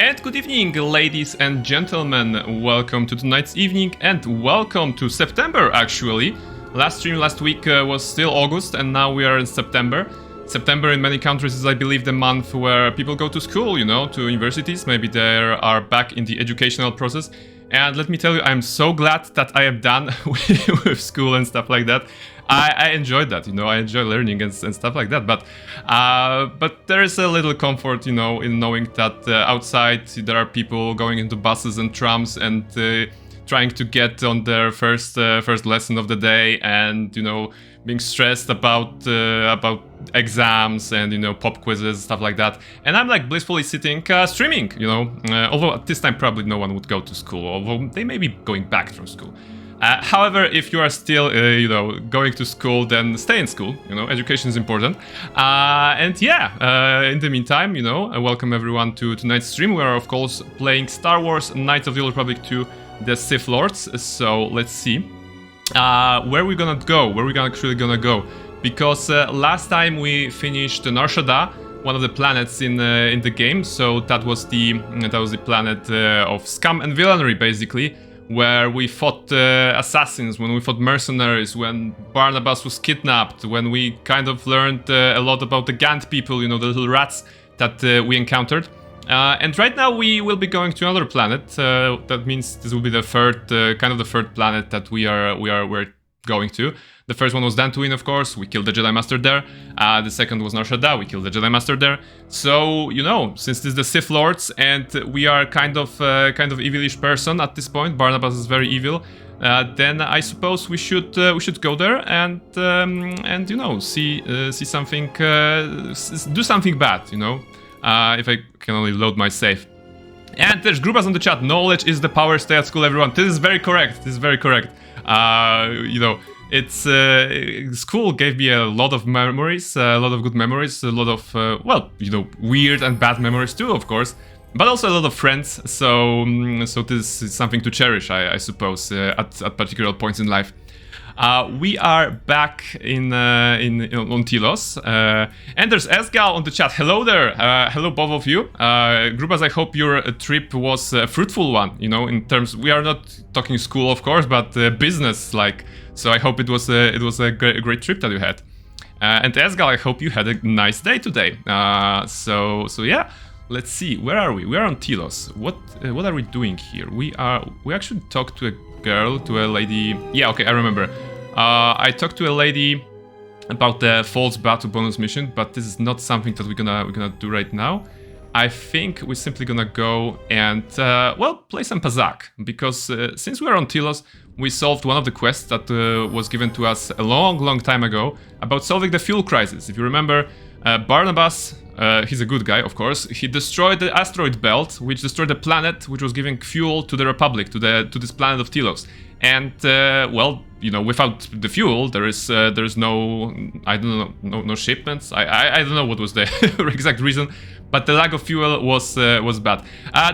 And good evening, ladies and gentlemen. Welcome to tonight's evening and welcome to September, actually. Last stream last week was still August and now we are in September. September in many countries is, I believe, the month where people go to school, you know, to universities. Maybe they are back in the educational process. And let me tell you, I'm so glad that I am done with school and stuff like that. I enjoyed that, you know, I enjoy learning and stuff like that, but there is a little comfort, you know, in knowing that outside there are people going into buses and trams and trying to get on their first lesson of the day, and, you know, being stressed about exams and, you know, pop quizzes, stuff like that. And I'm like blissfully sitting streaming, you know, although at this time probably no one would go to school, although they may be going back from school. However, if you are still, you know, going to school, then stay in school. You know, education is important. And yeah, in the meantime, you know, I welcome everyone to tonight's stream. We are, of course, playing Star Wars: Knights of the Old Republic 2: The Sith Lords. So let's see where we're gonna go. Where we're actually gonna go? Because last time we finished Nar Shaddaa, one of the planets in the game. So that was the planet of scum and villainy, basically, where we fought assassins, when we fought mercenaries, when Barnabas was kidnapped, when we kind of learned a lot about the Gant people, you know, the little rats that we encountered. And right now we will be going to another planet. That means this will be the third planet that we're going to. The first one was Dantooine, of course. We killed the Jedi Master there. The second was Nar Shaddaa. We killed the Jedi Master there. So, you know, since this is the Sith Lords and we are kind of evilish person at this point, Barnabas is very evil. Then I suppose we should go there and you know, see something, do something bad, you know. If I can only load my save. And there's Grubas on the chat. Knowledge is the power. Stay at school, everyone. This is very correct. You know, it's school gave me a lot of memories, a lot of good memories, a lot of well, you know, weird and bad memories too, of course, but also a lot of friends. So this is something to cherish, I suppose, at particular points in life. We are back on Telos, and there's Esgal on the chat. Hello there, hello both of you. Grubas, I hope your trip was a fruitful one. You know, in terms, we are not talking school, of course, but business like. So I hope it was a great trip that you had. And Esgal, I hope you had a nice day today. So yeah. Let's see, where are we? We are on Telos. What are we doing here? We actually talked to a girl, to a lady. Yeah, okay, I remember. I talked to a lady about the false battle bonus mission, but this is not something that we're gonna do right now. I think we're simply gonna go and well, play some Pazak, because since we're on Telos, we solved one of the quests that was given to us a long time ago about solving the fuel crisis. If you remember, Barnabas, he's a good guy, of course. He destroyed the asteroid belt, which destroyed the planet, which was giving fuel to the Republic, to this planet of Telos. And well, you know, without the fuel, there is no, I don't know, no shipments. I don't know what was the exact reason, but the lack of fuel was bad.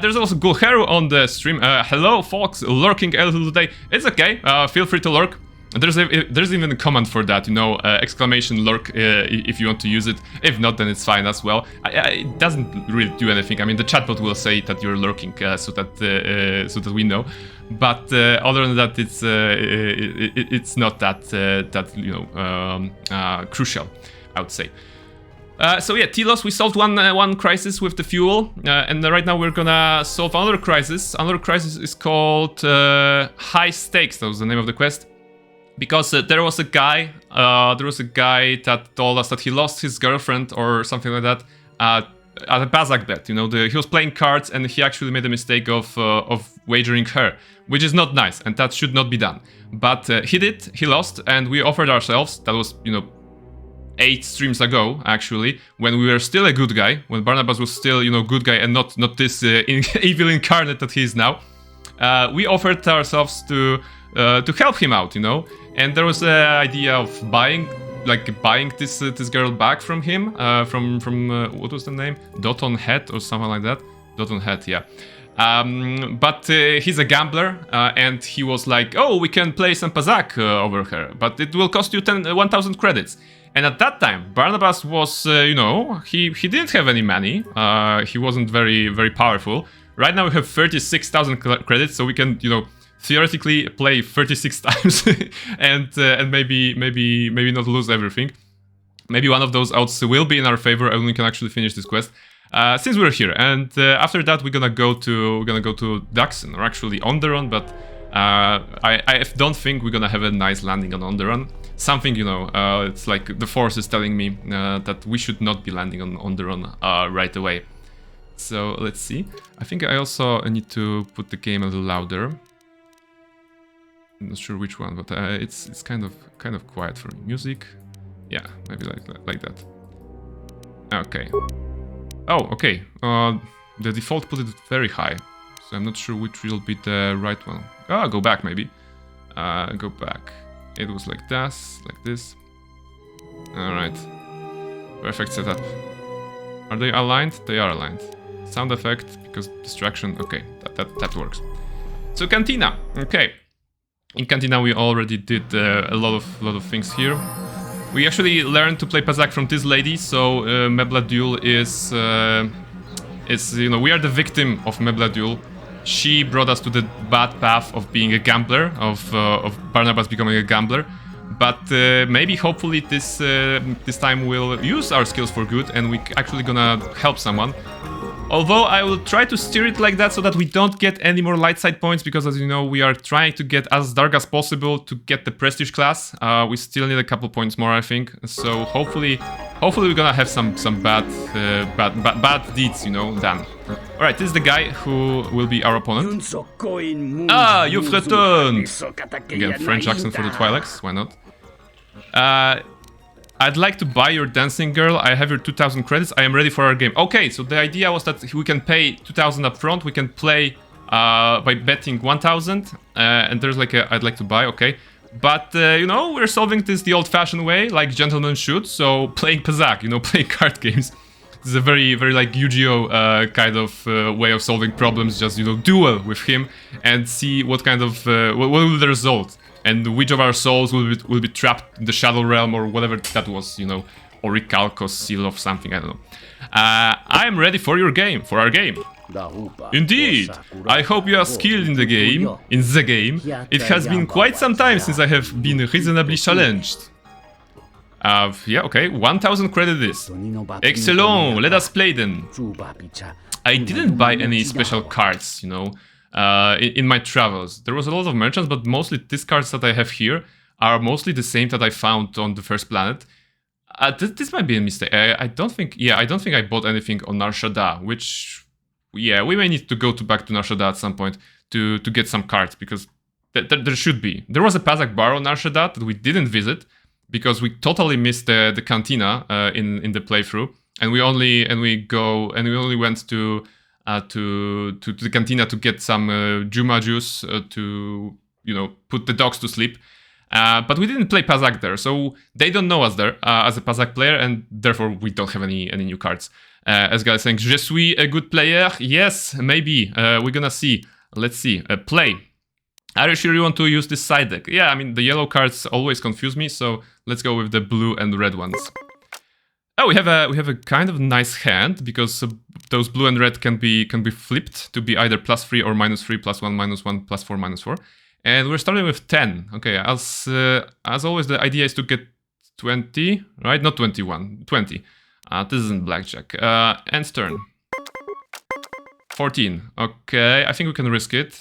There's also Gulheru on the stream. Hello, folks, lurking a little today. It's okay. Feel free to lurk. There's even a command for that, you know, exclamation lurk if you want to use it. If not, then it's fine as well. It doesn't really do anything. I mean, the chatbot will say that you're lurking, so that we know. But other than that, it's not that you know, crucial, I would say. So yeah, Telos, we solved one crisis with the fuel, and right now we're gonna solve another crisis. Another crisis is called High Stakes. That was the name of the quest. Because there was a guy that told us that he lost his girlfriend or something like that at a Pazak bet. You know, he was playing cards and he actually made a mistake of wagering her, which is not nice and that should not be done. But he did, he lost, and we offered ourselves. That was, you know, 8 streams ago, actually, when we were still a good guy, when Barnabas was still, you know, good guy and not this evil incarnate that he is now. We offered ourselves to help him out, you know. And there was the idea of buying this girl back from him, from what was the name? Doton Het or something like that. Doton Het, yeah. But he's a gambler, and he was like, oh, we can play some Pazak over her, but it will cost you 1,000 credits. And at that time, Barnabas was, you know, he didn't have any money. He wasn't very powerful. Right now we have 36,000 credits, so we can, you know, theoretically play 36 times and maybe not lose everything. Maybe one of those odds will be in our favor and we can actually finish this quest. Since we're here, and after that we're gonna go to Daxon, or actually Onderon, but I don't think we're gonna have a nice landing on Onderon. Something, you know, it's like the force is telling me that we should not be landing on Onderon right away. So let's see. I think I also need to put the game a little louder. I'm not sure which one, but it's kind of quiet for me. Music, yeah, maybe like that. Okay. Oh, okay. The default put it very high, so I'm not sure which will be the right one. Oh, go back maybe. Go back. It was like this, like this. All right. Perfect setup. Are they aligned? They are aligned. Sound effect because distraction. Okay, that works. So Cantina. Okay. In Cantina we already did a lot of things here. We actually learned to play Pazak from this lady, so Mebladul is you know, we are the victim of Mebladul. She brought us to the bad path of being a gambler, of Barnabas becoming a gambler. But maybe, hopefully, this time we'll use our skills for good, and we actually gonna help someone. Although I will try to steer it like that so that we don't get any more light side points, because as you know, we are trying to get as dark as possible to get the prestige class. We still need a couple points more, I think. So hopefully we're gonna have some bad deeds, you know, done. All right, this is the guy who will be our opponent. Ah, you've returned. Again, French accent for the Twi'leks. Why not? I'd like to buy your dancing girl. I have your 2,000 credits. I am ready for our game. Okay, so the idea was that we can pay 2,000 up front. We can play by betting 1,000. And there's like a I'd like to buy, okay. But, you know, we're solving this the old-fashioned way, like gentlemen should. So playing Pazak, you know, playing card games. This is a very like Yu-Gi-Oh! Kind of way of solving problems. Just, you know, duel with him and see what kind of, what will be the result. And which of our souls will be trapped in the Shadow Realm or whatever that was, you know, Orichalcos seal of something, I don't know. I am ready for your game, for our game. Indeed! I hope you are skilled in the game. It has been quite some time since I have been reasonably challenged. Yeah, okay, 1,000 credit is. Excellent, let us play then. I didn't buy any special cards, you know. In my travels. There was a lot of merchants, but mostly these cards that I have here are mostly the same that I found on the first planet. This might be a mistake. I don't think I bought anything on Nar Shaddaa, which, yeah, we may need to go back to Nar Shaddaa at some point to get some cards, because there should be. There was a Pazak bar on Nar Shaddaa that we didn't visit because we totally missed the cantina in the playthrough, and we only went to the cantina to get some Juma juice to, you know, put the dogs to sleep. But we didn't play Pazak there, so they don't know us there as a Pazak player, and therefore we don't have any new cards. As guys saying, je suis a good player? Yes, maybe. We're gonna see. Let's see. Play. Are you sure you want to use this side deck? Yeah, I mean, the yellow cards always confuse me, so let's go with the blue and red ones. Oh, we have a kind of nice hand, because those blue and red can be flipped to be either +3 or -3, +1, -1, +4, -4. And we're starting with 10. Okay, as always, the idea is to get 20, right? Not 21, 20. This isn't blackjack. End turn. 14. Okay, I think we can risk it.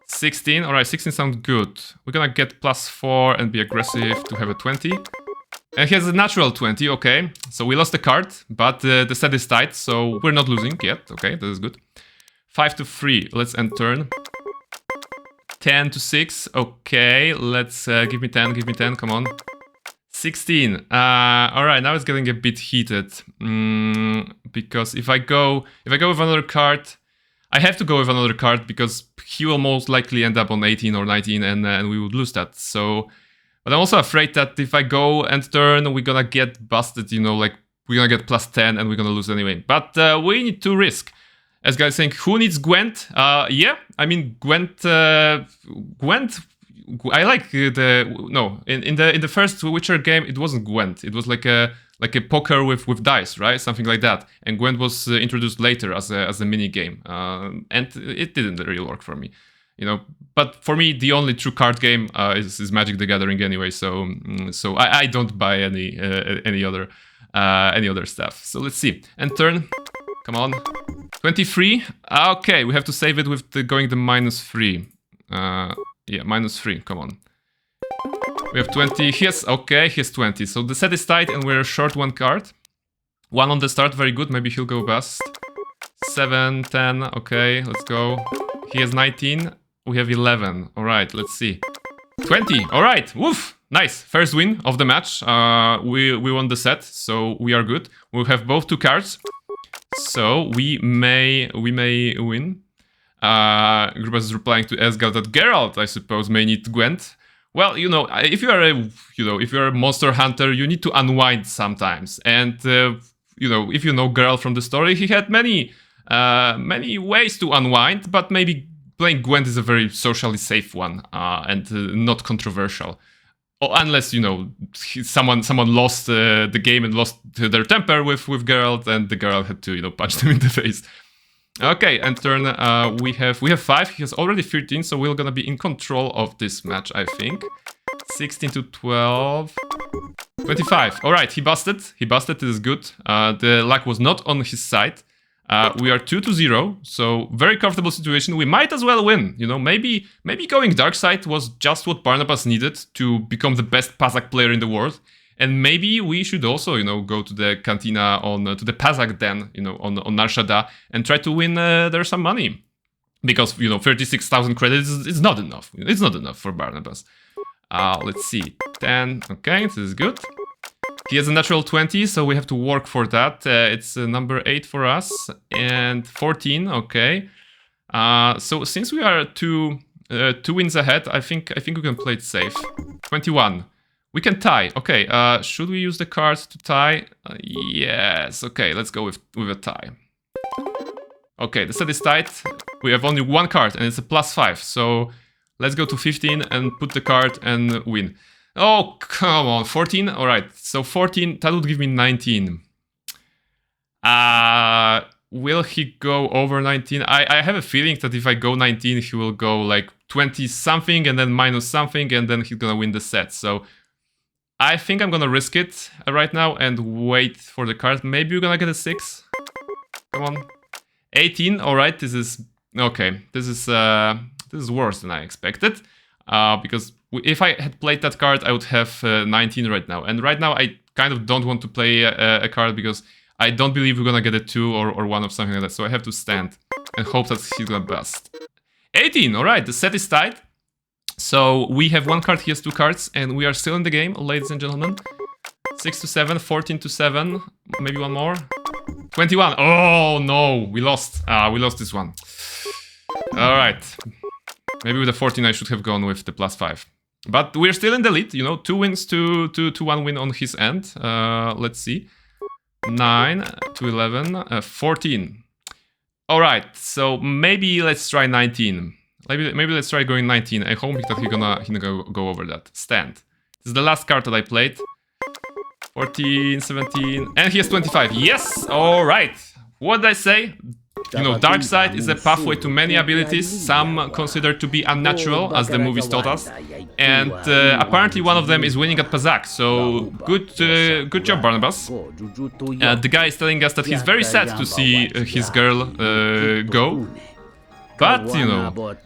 16. All right, 16 sounds good. We're gonna get +4 and be aggressive to have a 20. And he has a natural 20, okay. So we lost the card, but the set is tight, so we're not losing yet. Okay, that is good. 5 to 3, let's end turn. 10 to 6, okay. Let's give me 10, come on. 16. All right, now it's getting a bit heated. Because if I go with another card, I have to go with another card because he will most likely end up on 18 or 19, and we would lose that. So. But I'm also afraid that if I go end turn, we're gonna get busted, you know, like we're gonna get +10 and we're gonna lose anyway. But we need to risk. As guys saying, who needs Gwent? Yeah, I mean, Gwent I like in the first Witcher game it wasn't Gwent. It was like a poker with dice, right? Something like that. And Gwent was introduced later as a mini game, and it didn't really work for me, But for me, the only true card game is Magic the Gathering anyway. So I don't buy any other stuff. So let's see. And turn, come on, 23. Okay, we have to save it with going the -3. Yeah, -3. Come on. We have 20. He has 20. So the set is tight and we're short one card. One on the start, very good. Maybe he'll go bust. 7, 10. Okay, let's go. He has 19. We have 11. All right, let's see. 20. All right. Woof. Nice. First win of the match. We won the set, so we are good. We'll have both 2 cards, so we may win. Grubas is replying to Esgal that Geralt, I suppose, may need Gwent. Well, if you are a monster hunter, you need to unwind sometimes. And if you know Geralt from the story, he had many ways to unwind, but maybe playing Gwent is a very socially safe one and not controversial. Unless someone lost the game and lost their temper with Geralt, and the Geralt had to punch them in the face. Okay, and turn we have 5. He has already 13, so we're gonna be in control of this match, I think. 16 to 12, 25. All right, he busted. This is good. The luck was not on his side. We are 2-0, so very comfortable situation. We might as well win. Maybe going dark side was just what Barnabas needed to become the best Pazak player in the world. And maybe we should also, go to the cantina to the Pazak den, on Narshada and try to win there some money. Because, 36,000 credits is not enough. It's not enough for Barnabas. Let's see. 10. Okay, this is good. He has a natural 20, so we have to work for that. It's number 8 for us. And 14, okay. So since we are two wins ahead, I think we can play it safe. 21. We can tie. Okay, should we use the cards to tie? Yes. Okay, let's go with a tie. Okay, the set is tight. We have only 1 card and it's a +5. So let's go to 15 and put the card and win. Oh, come on. 14? All right. So 14, that would give me 19. Will he go over 19? I have a feeling that if I go 19, he will go like 20 something and then minus something and then he's gonna win the set. So I think I'm gonna risk it right now and wait for the card. Maybe we're gonna get a 6. Come on. 18. All right. This is okay. This is worse than I expected. Because if I had played that card, I would have 19 right now. And right now, I kind of don't want to play a card because I don't believe we're gonna get a 2 or 1 of something like that. So I have to stand and hope that he's gonna bust. 18. All right. The set is tight. So we have 1 card. He has 2 cards, and we are still in the game, ladies and gentlemen. 6 to 7, 14 to 7. Maybe 1 more. 21. Oh no, we lost. We lost this one. All right. Maybe with the 14 I should have gone with the +5. But we're still in the lead, 2 wins to 1 win on his end. Let's see. 9 to 11, 14. All right, so maybe let's try 19. Maybe let's try going 19. I hope that he's gonna go over that. Stand. This is the last card that I played. 14, 17, and he has 25. Yes, all right. What did I say? Dark side is a pathway to many abilities, some considered to be unnatural, as the movies taught us. And apparently one of them is winning at Pazak, so good job, Barnabas. The guy is telling us that he's very sad to see his girl go. But,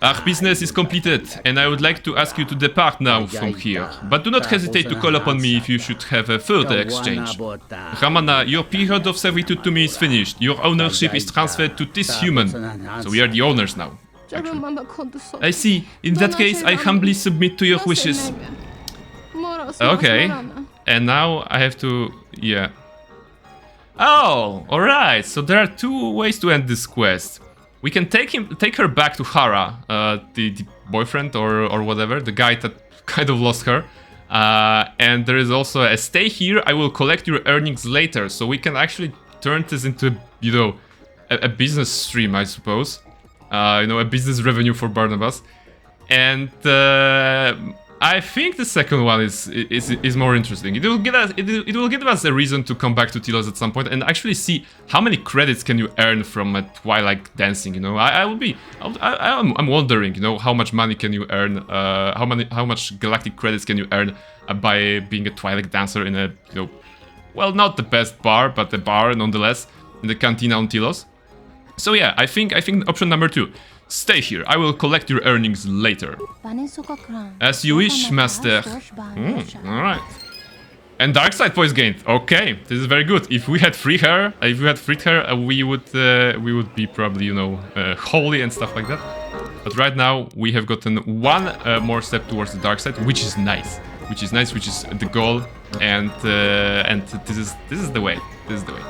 our business is completed, and I would like to ask you to depart now from here. But do not hesitate to call upon me if you should have a further exchange. Ramana, your period of servitude to me is finished. Your ownership is transferred to this human. So we are the owners now. Actually. I see. In that case, I humbly submit to your wishes. Okay. And now I have to... yeah. Oh, alright. So there are 2 ways to end this quest. We can take her back to Hara, the boyfriend or whatever, the guy that kind of lost her. And there is also a stay here, I will collect your earnings later. So we can actually turn this into, a business stream, I suppose. A business revenue for Barnabas. And I think the second one is more interesting. It will give us a reason to come back to Telos at some point and actually see how many credits can you earn from a Twilight dancing. You know, I'm wondering, you know, how much money can you earn? How much galactic credits can you earn by being a Twilight dancer in a, you know, well, not the best bar, but a bar nonetheless in the cantina on Telos. So yeah, I think option number 2. Stay here. I will collect your earnings later. As you wish, master. Alright. And dark side points gained. Okay, this is very good. If we had freed her, we would be probably, you know, holy and stuff like that. But right now we have gotten one more step towards the dark side, which is nice. Which is the goal, and this is the way. This is the way.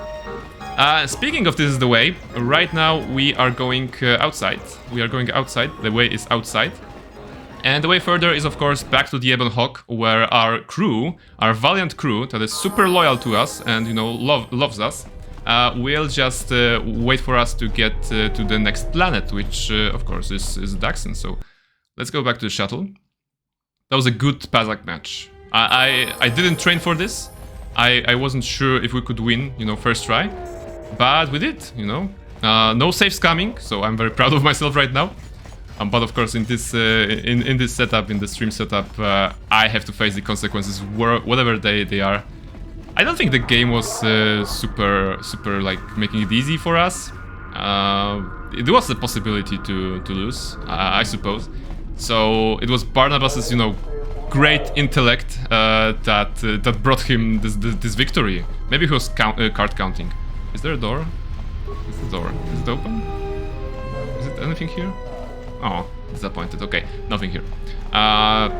Speaking of this is the way, right now we are going outside. We are going outside. The way is outside. And the way further is, of course, back to the Ebon Hawk, where our crew, our valiant crew, that is super loyal to us and, you know, loves us, will just wait for us to get to the next planet, which, of course, is Daxon. So let's go back to the shuttle. That was a good Pazak match. I didn't train for this. I wasn't sure if we could win, you know, first try. But we did, you know. No saves coming, so I'm very proud of myself right now. But of course, in this setup, in the stream setup, I have to face the consequences, whatever they are. I don't think the game was super like making it easy for us. It was a possibility to lose, I suppose. So it was Barnabas's, you know, great intellect that brought him this victory. Maybe he was card counting. Is there a door? Is the door? Is it open? Is it anything here? Oh, disappointed. Okay, nothing here.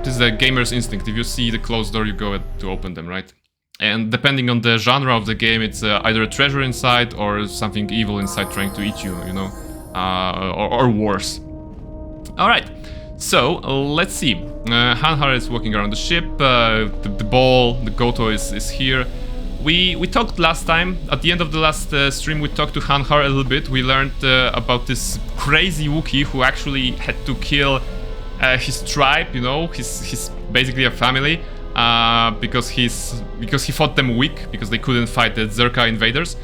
This is a gamer's instinct. If you see the closed door, you go to open them, right? And depending on the genre of the game, it's either a treasure inside or something evil inside trying to eat you, you know? Or worse. Alright, so let's see. Hanhar is walking around the ship. The ball, the KotOR is here. We talked last time, at the end of the last stream, we talked to Hanhar a little bit. We learned about this crazy Wookiee who actually had to kill his tribe, you know, his basically a family, because he fought them weak, because they couldn't fight the Zerka invaders.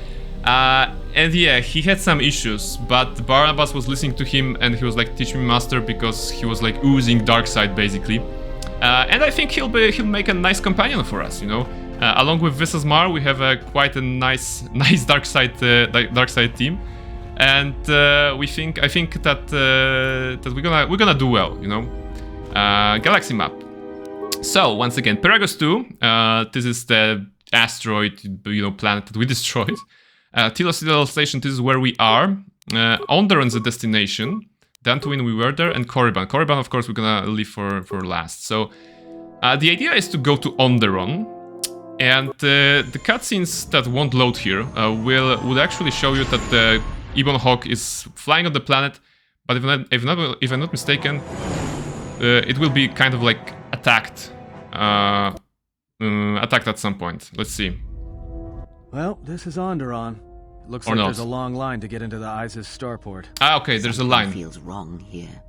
And yeah, he had some issues, but Barnabas was listening to him and he was like, teach me master, because he was like oozing dark side basically. And I think he'll make a nice companion for us, you know. Along with Visas Mar, we have quite a nice dark side team, and I think that we're gonna do well, you know. Galaxy map. So once again, Peragos 2. This is the asteroid, you know, planet that we destroyed. Telos Citadel Station. This is where we are. Onderon's the destination. Dantooine, we were there, and Korriban. Korriban, of course, we're gonna leave for last. So the idea is to go to Onderon. And the cutscenes that won't load here would actually show you that the Ebon Hawk is flying on the planet, but if I'm not mistaken, it will be kind of like attacked at some point. Let's see. Well, this is Onderon. It looks like there's a long line to get into the ISIS starport. Ah, okay, there's a line. Feels wrong here.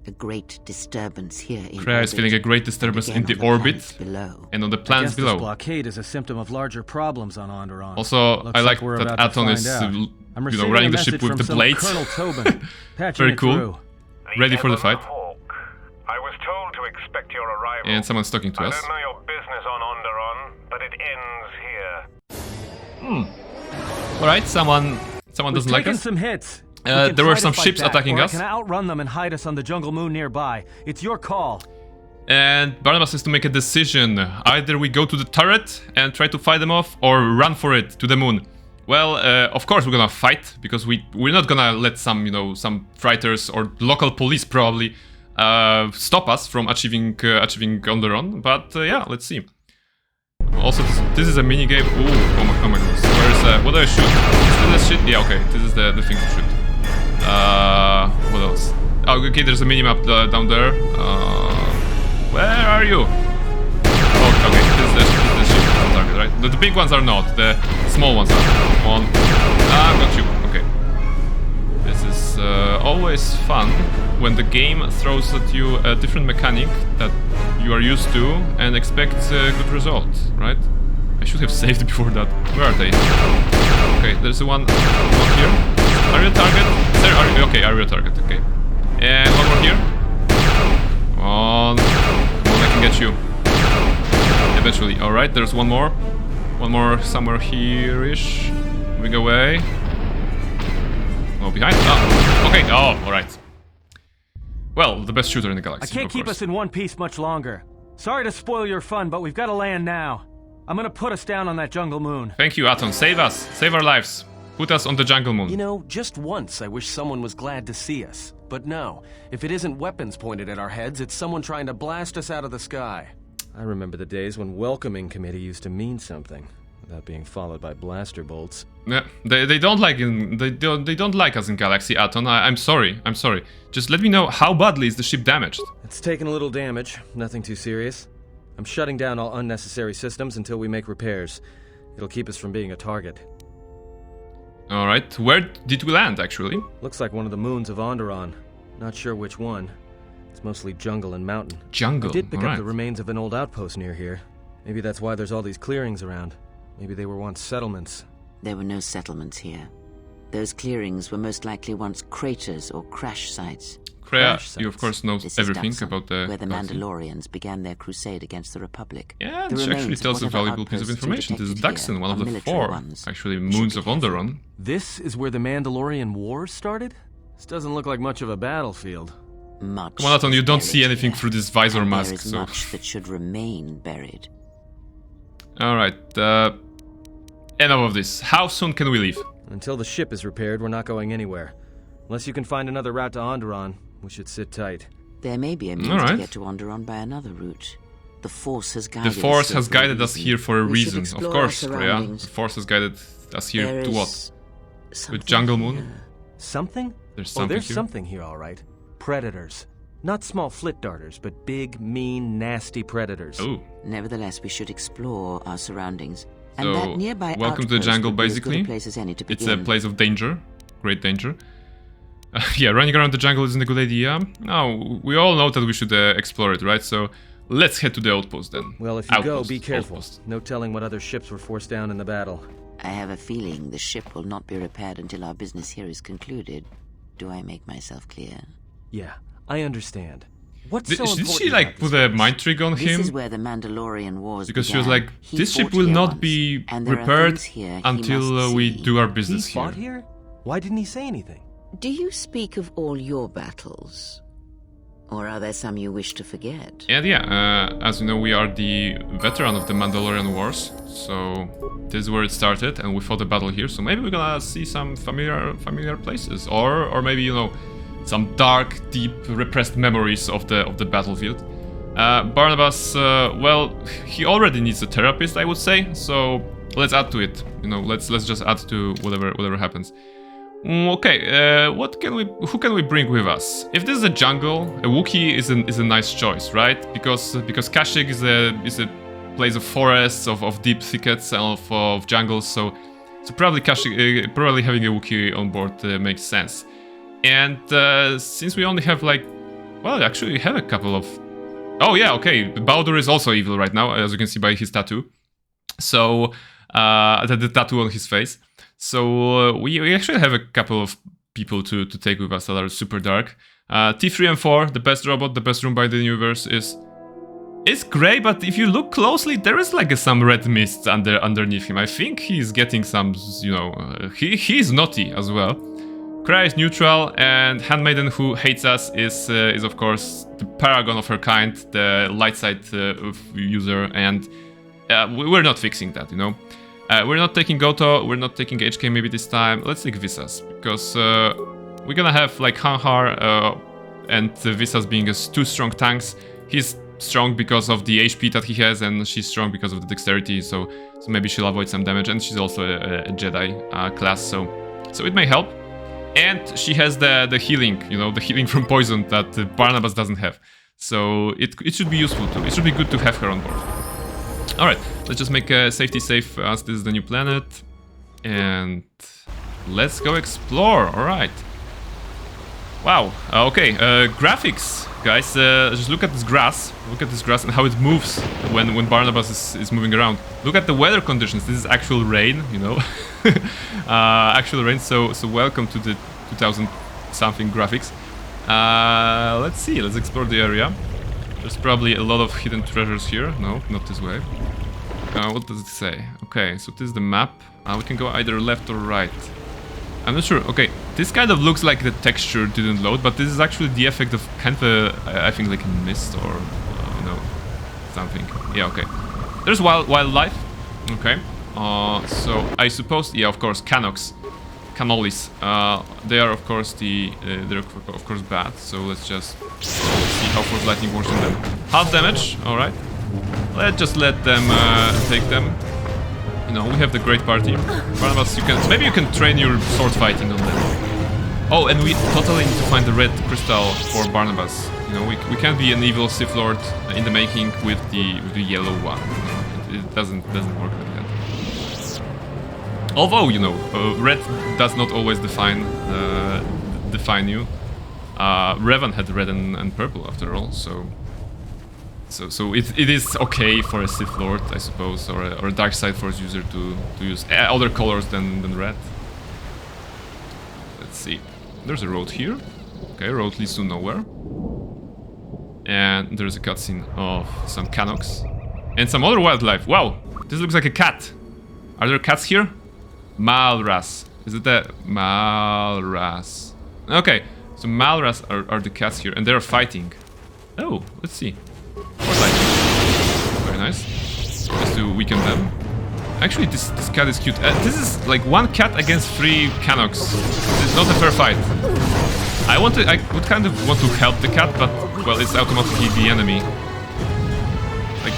A great disturbance here in Kreia is feeling a great disturbance in the orbit below. And on the planets below. This blockade is a symptom of larger problems on Onderon. Also, I like that Aton is, you know, running the ship with the blades. Colonel Tobin. Very cool. Ready for the fight. I was told to expect your arrival. And someone's talking to us. I don't know your business on Onderon, but it ends here. Alright, someone doesn't like us. Some hits. There were some ships attacking us. I can outrun them and hide us on the jungle moon nearby. It's your call. And Barnabas has to make a decision. Either we go to the turret and try to fight them off, or run for it to the moon. Well, of course we're gonna fight, because we're not gonna let some fighters or local police probably stop us from achieving Onderon. But yeah, let's see. Also, this is a mini game. Ooh, oh my goodness. Where's what do I shoot? Is this shit? Yeah, okay. This is the thing to shoot. What else? Oh, okay, there's a minimap down there. Where are you? Oh, okay, this is the ship on target, right? The big ones are not, the small ones are. Come on. Ah, got you. Okay. This is always fun. when the game throws at you a different mechanic that you are used to and expects a good result, right? I should have saved before that. Where are they? Okay, there's one here. Are you a target? Okay, are you a target? Okay. And one more here. Come on, I can get you. Eventually. Alright, there's one more. One more somewhere here-ish. Moving away. Oh, behind? Oh, okay. Oh, alright. Well, the best shooter in the galaxy. I can't keep us in one piece much longer. Sorry to spoil your fun, but we've got to land now. I'm gonna put us down on that jungle moon. Thank you, Aton. Save us. Save our lives. Put us on the jungle moon. You know, just once I wish someone was glad to see us. But no, if it isn't weapons pointed at our heads, it's someone trying to blast us out of the sky. I remember the days when welcoming committee used to mean something, without being followed by blaster bolts. Yeah, they don't like they don't like us in Galaxy, Aton. I'm sorry. I'm sorry. Just let me know how badly is the ship damaged. It's taken a little damage, nothing too serious. I'm shutting down all unnecessary systems until we make repairs. It'll keep us from being a target. Alright, where did we land, actually? Looks like one of the moons of Onderon. Not sure which one. It's mostly jungle and mountain. Jungle, I did pick all up right. the remains of an old outpost near here. Maybe that's why there's all these clearings around. Maybe they were once settlements. There were no settlements here. Those clearings were most likely once craters or crash sites. Kreia, you of course know This is everything Datsun, about the where the galaxy. Mandalorians began their crusade against the Republic. Yeah, The she actually remains tells a whatever valuable piece of outposts you information. This is detected Datsun, here one of are the military 4, ones. actually, We should moons be of careful. Onderon. This is where the Mandalorian Wars started? This doesn't look like much of a battlefield. Much Come on, Aton, you is don't buried see anything here, through this visor and mask, there is so... much that should remain buried. Alright, enough of this. How soon can we leave? Until the ship is repaired, we're not going anywhere. Unless you can find another route to Onderon, we should sit tight. There may be a means to get to Onderon by another route. The Force has guided The Force us has here for a guided us reason. here for a We should reason. Of explore course, our Kreia. surroundings. The Force has guided us here There to what? is To something Jungle Moon? here. Something? There's Oh, something there's here. something here, all right. Predators. Not small flit darters, but big, mean, nasty predators. Oh. Nevertheless, we should explore our surroundings. And So, that nearby welcome to the outpost jungle, would be as good a basically. place as any to It's begin. a place of danger. Great danger. Yeah, running around the jungle isn't a good idea. No, we all know that we should explore it, right? So, let's head to the outpost then. Well, if you go, Outpost, be careful. outpost. No telling what other ships were forced down in the battle. I have a feeling the ship will not be repaired until our business here is concluded. Do I make myself clear? Yeah, I understand. What's Did, so did important she like about put this a place? mind trick on This him? is where the Mandalorian Wars Because she began. was like, He this ship fought will here not once, be and there are repaired things here he until must we see. do our He business here. fought here? Why didn't he say anything? Do you speak of all your battles? Or are there some you wish to forget? And yeah, as you know, we are the veteran of the Mandalorian Wars, so this is where it started, and we fought a battle here. So maybe we're gonna see some familiar places, or maybe, you know, some dark, deep, repressed memories of the battlefield. Barnabas, well, he already needs a therapist, I would say. So let's add to it. You know, let's just add to whatever happens. Okay, who can we bring with us? If this is a jungle, a Wookiee is a nice choice, right? Because Kashyyyk is a place of forests, of deep thickets, of jungles, so probably probably having a Wookiee on board makes sense. And since we only have actually we have a couple of. Oh yeah, okay. Baldur is also evil right now, as you can see by his tattoo. So the tattoo on his face. So we actually have a couple of people to take with us that are super dark. T3 and 4, the best robot, the best room by the universe, is grey, but if you look closely, there is some red mist underneath him. I think he's getting some, you know, he's naughty as well. Kreia is neutral, and Handmaiden, who hates us, is of course the paragon of her kind, the light side user, and we're not fixing that, you know. We're not taking KotOR, we're not taking HK maybe this time. Let's take Visas, because we're gonna have Hanhar and Visas being two strong tanks. He's strong because of the HP that he has, and she's strong because of the dexterity, so maybe she'll avoid some damage, and she's also a Jedi class, so it may help. And she has the healing, you know, the healing from poison that Barnabas doesn't have. So it should be useful too. It should be good to have her on board. Alright, let's just make a safety safe as this is the new planet. And let's go explore, alright. Wow. Okay. Graphics, guys. Just look at this grass. Look at this grass and how it moves when Barnabas is moving around. Look at the weather conditions. This is actual rain, you know. Actual rain. So welcome to the 2000 something graphics. Let's see. Let's explore the area. There's probably a lot of hidden treasures here. No, not this way. What does it say? Okay, so this is the map. We can go either left or right. I'm not sure. Okay, this kind of looks like the texture didn't load, but this is actually the effect of kind of a, I think like a mist or you know, something. Yeah, okay. There's wildlife. Okay. So I suppose, yeah, of course, canolis. They are of course they're of course bad. So let's just see how force lightning works on them. Half damage. All right. Let's just let them take them. You know, we have the great party. Barnabas, maybe you can train your sword fighting on them. Oh, and we totally need to find the red crystal for Barnabas. You know, we can't be an evil Sith Lord in the making with the yellow one. It doesn't work like that. Although, you know, red does not always define you. Revan had red and purple after all, so it is okay for a Sith Lord, I suppose, or a Dark Side Force user to use other colors than red. Let's see. There's a road here. Okay, road leads to nowhere. And there's a cutscene of some canox. And some other wildlife. Wow, this looks like a cat. Are there cats here? Malras. Is it the Malras? Okay, so Malras are the cats here, and they're fighting. Oh, let's see. Very nice. Just to weaken them. Actually, this cat is cute. This is like one cat against 3 canox. This is not a fair fight. I would kind of want to help the cat, but well, it's automatically the enemy. Like,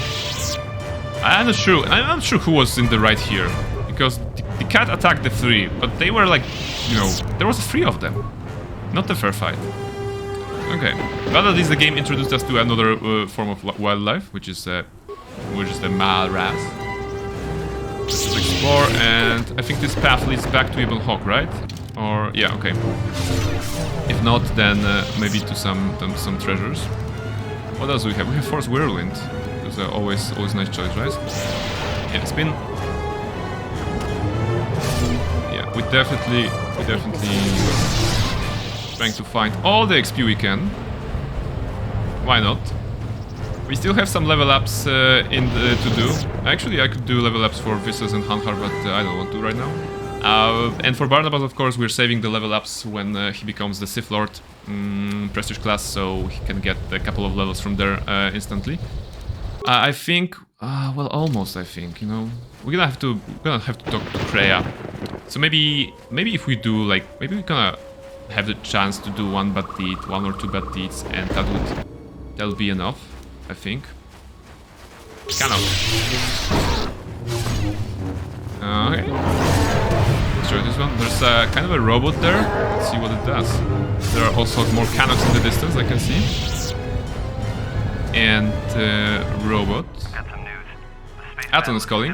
I'm not sure who was in the right here, because the cat attacked the 3, but they were like, you know, there was 3 of them. Not a fair fight. Okay, but at least the game introduced us to another form of wildlife, which is the Malras. Let's just explore, and I think this path leads back to Ebon Hawk, right? Or yeah, okay. If not, then maybe to some treasures. What else do we have? We have Force Whirlwind. It's always nice choice, right? Yeah, spin. Yeah, we definitely trying to find all the XP we can. Why not? We still have some level ups to do. Actually, I could do level ups for Visas and Hanhar, but I don't want to right now. And for Barnabas, of course, we're saving the level ups when he becomes the Sith Lord prestige class, so he can get a couple of levels from there instantly. I think, well, almost. I think, you know, we're gonna have to talk to Kreia. So maybe if we do like, maybe we're gonna have the chance to do one or two bad deeds, and that'll be enough, I think. Cannot. Okay. Let's try this one. There's kind of a robot there. Let's see what it does. There are also more cannons in the distance, I can see. And robot. Aton is calling.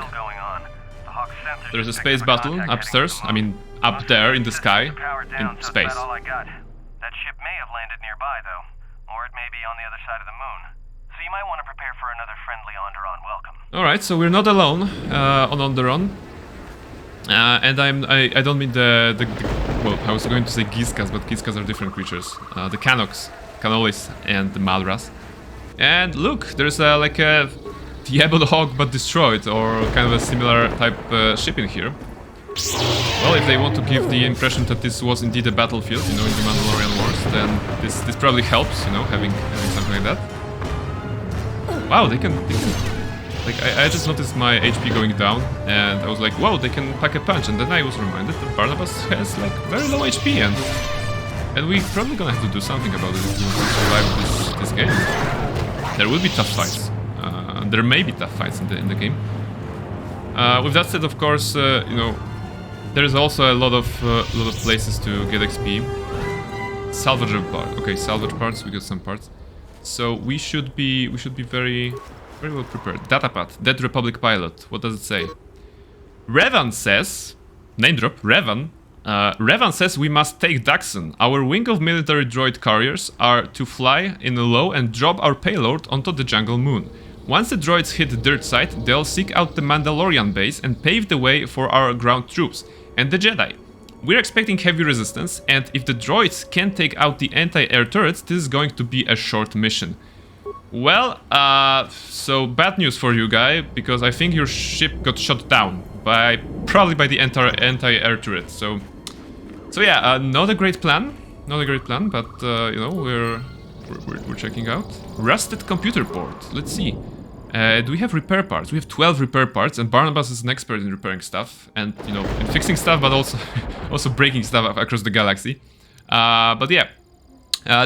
There's a space battle upstairs. I mean, up there in the sky, in space. That's all I got. That ship may have landed nearby, though, or it may be on the other side of the moon. So you might want to prepare for another friendly Onderon welcome. All right, so we're not alone on Onderon, and I don't mean the well, I was going to say Giskas, but Giskas are different creatures. The Canolis, and the Malras. And look, there's like a Ebon Hawk but destroyed, or kind of a similar type ship in here. Well, if they want to give the impression that this was indeed a battlefield, you know, in the Mandalorian Wars, then this probably helps, you know, having something like that. Wow, they can like, I just noticed my HP going down, and I was like, wow, they can pack a punch, and then I was reminded that Barnabas has like very low HP, and we're probably gonna have to do something about it if we want to survive this game. There will be tough fights. There may be tough fights in the game. With that said, of course, you know, there is also a lot of places to get XP. Salvageable part. Okay, salvage parts. We got some parts. So we should be very well prepared. Datapad. Dead Republic pilot. What does it say? Revan says, name drop. Revan Revan says we must take Daxon. Our wing of military droid carriers are to fly in a low and drop our payload onto the jungle moon. Once the droids hit the dirt site, they'll seek out the Mandalorian base and pave the way for our ground troops and the Jedi. We're expecting heavy resistance, and if the droids can take out the anti-air turrets, this is going to be a short mission. Well, so bad news for you, guy, because I think your ship got shot down probably by the anti-air turret. So yeah, not a great plan, but you know, we're checking out. Rusted computer port. Let's see. Do we have repair parts? We have 12 repair parts, and Barnabas is an expert in repairing stuff, and you know, in fixing stuff, but also breaking stuff across the galaxy. But yeah,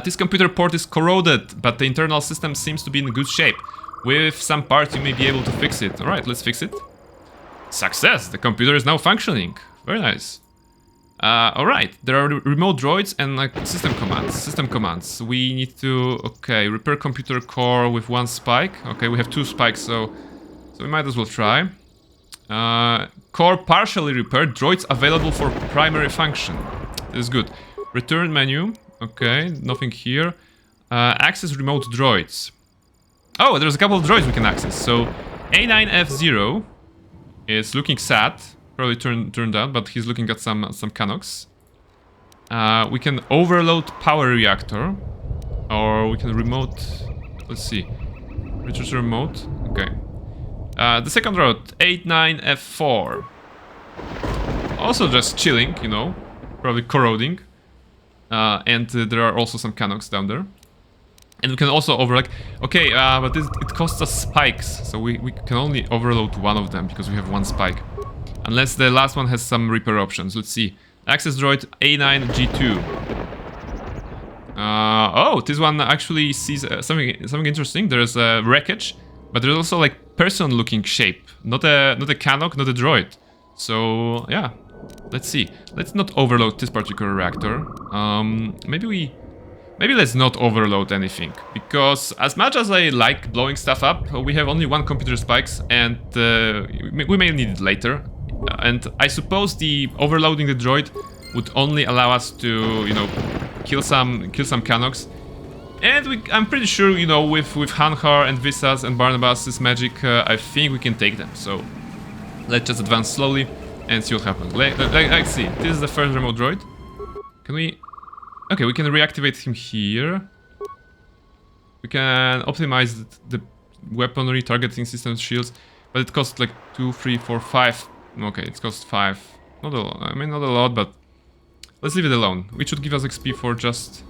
this computer port is corroded, but the internal system seems to be in good shape. With some parts, you may be able to fix it. All right, let's fix it. Success! The computer is now functioning. Very nice. Alright, there are remote droids and like system commands. We need to, okay, repair computer core with 1 spike. Okay, we have 2 spikes, so we might as well try. Core partially repaired, droids available for primary function. This is good. Return menu. Okay, nothing here. Access remote droids. Oh, there's a couple of droids we can access. So A9F0 is looking sad. Probably turned down, but he's looking at some Canucks. We can overload power reactor, or we can remote. Let's see, research remote. Okay. The second route, 89F4. Also just chilling, you know, probably corroding. And there are also some Canucks down there. And we can also overload. Okay, but it costs us spikes, so we can only overload one of them because we have 1 spike. Unless the last one has some repair options. Let's see. Access droid A9G2. Oh, this one actually sees something interesting. There's a wreckage, but there's also like person-looking shape. Not a Canuck, not a droid. So yeah, let's see. Let's not overload this particular reactor. Maybe let's not overload anything, because as much as I like blowing stuff up, we have only 1 computer spikes, and we may need it later. And I suppose the overloading the droid would only allow us to, you know, kill some Canucks. And I'm pretty sure, you know, with Hanhar and Visas and Barnabas' magic, I think we can take them. So let's just advance slowly and see what happens. Let's see. This is the first remote droid. Can we? Okay, we can reactivate him here. We can optimize the weaponry, targeting systems, shields, but it costs like 2, 3, 4, 5. Okay, it costs 5. Not a lot. I mean, not a lot, but let's leave it alone. Which should give us XP for just...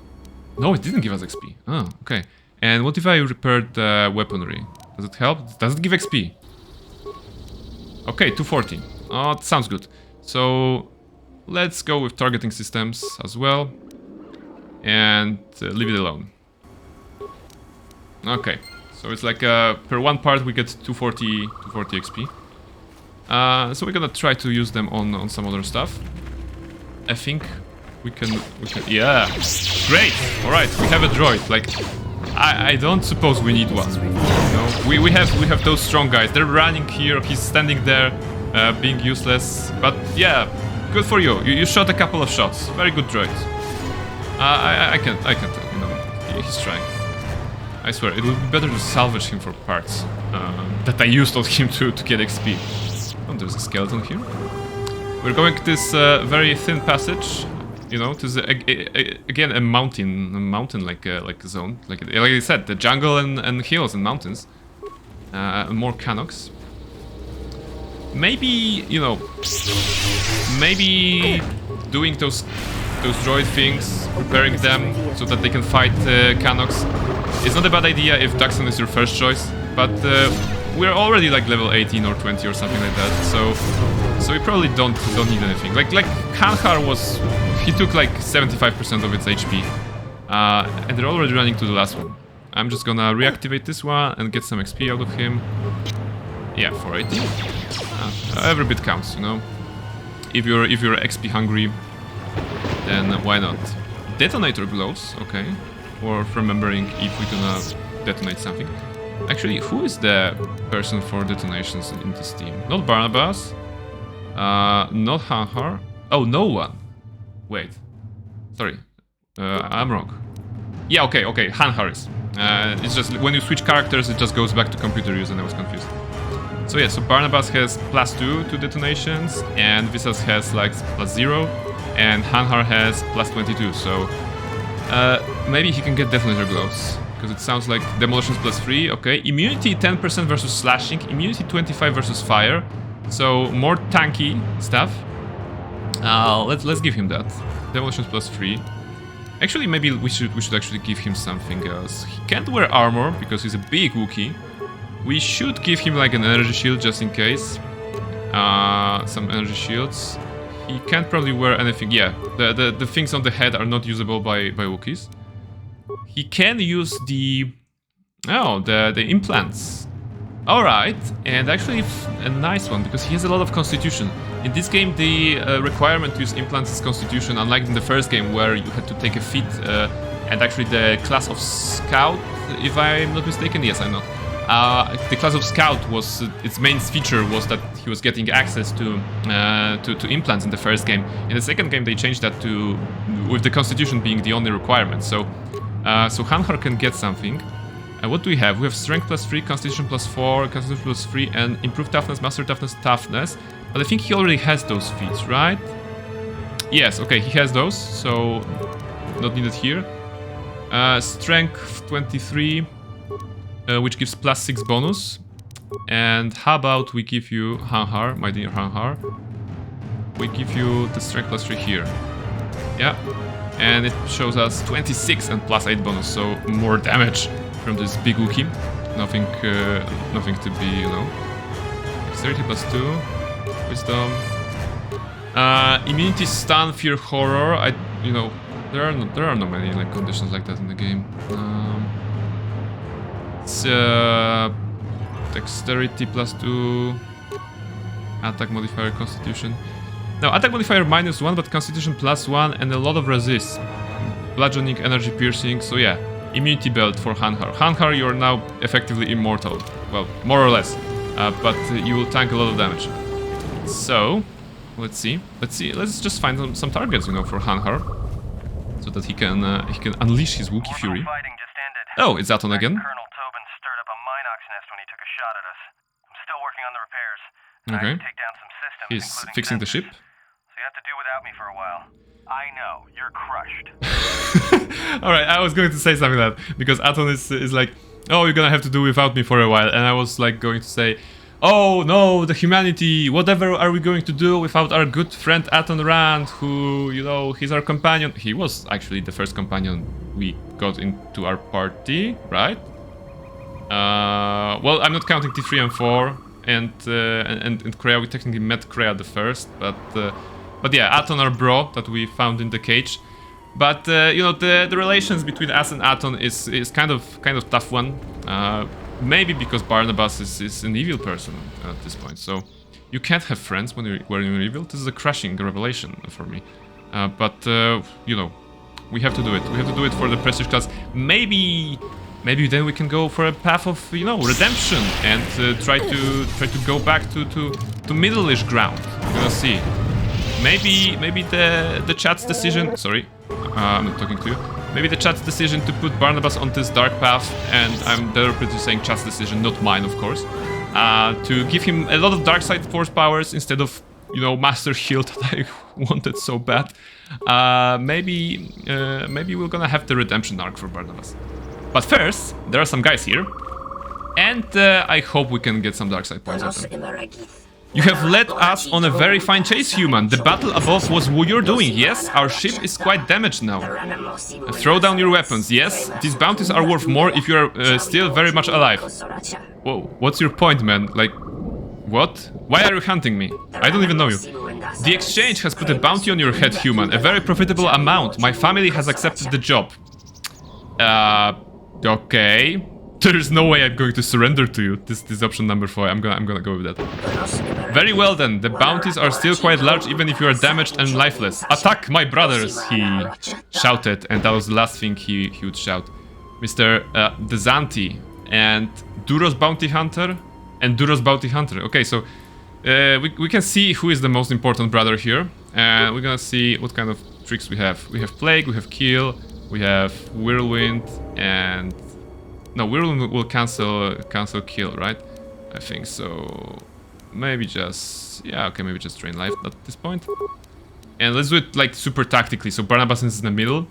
No, it didn't give us XP. Oh, okay. And what if I repaired the weaponry? Does it help? Does it give XP? Okay, 240. Oh, it sounds good. So let's go with targeting systems as well. And leave it alone. Okay. So it's like per 1 part we get 240 XP. So we're gonna try to use them on some other stuff. I think we can yeah, great. All right, we have a droid. Like, I don't suppose we need one. You know, we have those strong guys. They're running here. He's standing there, being useless. But yeah, good for you. You shot a couple of shots. Very good droid. I can tell. You know, he's trying. I swear, it would be better to salvage him for parts that I used on him to get XP. Oh, there's a skeleton here. We're going this very thin passage. You know, this is again a mountain like a zone. Like I said, the jungle and hills and mountains. More Canucks. Maybe, you know, maybe doing those droid things, repairing them so that they can fight Canucks. It's not a bad idea if Daxon is your first choice, but we're already like level 18 or 20 or something like that, so we probably don't need anything. Like Hanhar was, he took like 75% of its HP, and they're already running to the last one. I'm just gonna reactivate this one and get some XP out of him. Yeah, 480. Every bit counts, you know. If you're XP hungry, then why not? Detonator gloves, okay. Worth remembering if we're gonna detonate something. Actually, who is the person for detonations in this team? Not Barnabas, not Hanhar. Oh, no one. Wait. Sorry. I'm wrong. Yeah, okay, Han Harris. It's just when you switch characters, it just goes back to computer use, and I was confused. So yeah, so Barnabas has +2 to detonations, and Visas has like +0, and Hanhar has +22. So maybe he can get detonator gloves, because it sounds like demolitions +3. Okay, immunity 10% versus slashing, immunity 25 versus fire. So more tanky stuff. Let's give him that. Demolitions +3. Actually, maybe we should actually give him something else. He can't wear armor because he's a big Wookiee. We should give him like an energy shield just in case. Some energy shields. He can't probably wear anything. Yeah, the things on the head are not usable by Wookiees. He can use the implants. All right, and actually a nice one because he has a lot of constitution. In this game, the requirement to use implants is constitution, unlike in the first game where you had to take a feat. And actually, the class of scout, if I'm not mistaken, yes, I'm not. The class of scout was its main feature was that he was getting access to implants in the first game. In the second game, they changed that to with the constitution being the only requirement. So Hanhar can get something. What do we have? We have strength +3, constitution +4, constitution +3, and improved toughness, master toughness. But I think he already has those feats, right? Yes, okay, he has those, so not needed here. Strength 23, which gives +6 bonus. And how about we give you Hanhar, my dear Hanhar? We give you the strength +3 here. Yeah, and it shows us 26 and +8 bonus, so more damage from this big Wookiee. Nothing to be, you know. 30 +2. Wisdom. Immunity, stun, fear, horror. There are not many like conditions like that in the game. It's dexterity +2, attack modifier, constitution. Now attack modifier -1, but constitution +1, and a lot of resist. Bludgeoning, energy, piercing. So yeah, immunity belt for Hanhar. Hanhar, you are now effectively immortal. Well, more or less, but you will tank a lot of damage. So, let's see. Let's just find some targets, you know, for Hanhar, so that he can unleash his Wookiee fury. Fighting just ended. Oh, it's Aton again. Colonel Tobin stirred up a Minox nest when he took a shot at us. I'm still working on the repairs. Okay. I have to take down some systems, He's including fixing the ship. So you have to do without me for a while. I know, you're crushed. Alright, I was going to say something like that, because Aton is like, oh, you're gonna have to do without me for a while, and I was like going to say, oh no, the humanity, whatever are we going to do without our good friend Aton Rand, who, you know, he's our companion. He was actually the first companion we got into our party, right? Well, I'm not counting T3 and 4, and Kreia. We technically met Kreia the first, but yeah, Aton, our bro that we found in the cage. But you know, the relations between us and Aton is kind of tough one. Maybe because Barnabas is an evil person at this point, so you can't have friends when you're evil. This is a crushing revelation for me. But you know, we have to do it. We have to do it for the prestige class. Maybe then we can go for a path of, you know, redemption and try to go back to middle-ish ground. We're gonna see. Maybe the chat's decision. Sorry, I'm not talking to you. Maybe the chat's decision to put Barnabas on this dark path, and I'm deliberately saying chat's decision, not mine, of course, to give him a lot of dark side force powers instead of, you know, Master Shield that I wanted so bad. Maybe we're gonna have the redemption arc for Barnabas. But first, there are some guys here, and I hope we can get some dark side points out of them. You have led us on a very fine chase, human. The battle above was what you're doing, yes? Our ship is quite damaged now. Throw down your weapons, yes? These bounties are worth more if you're still very much alive. Whoa, what's your point, man? Like, what? Why are you hunting me? I don't even know you. The exchange has put a bounty on your head, human. A very profitable amount. My family has accepted the job. Okay. There's no way I'm going to surrender to you. This is option number 4. I'm gonna go with that. Very well then. The bounties are still quite large, even if you are damaged and lifeless. Attack my brothers! He shouted, and that was the last thing he would shout. Mr. Dezanti and Duros Bounty Hunter and Duros Bounty Hunter. Okay, so we can see who is the most important brother here, and we're gonna see what kind of tricks we have? We have Plague, we have Kill, we have Whirlwind, and... No, Whirlwind will cancel Kill, right? I think so. Maybe just... Yeah, okay, maybe just Drain Life at this point. And let's do it like super tactically. So Barnabas is in the middle.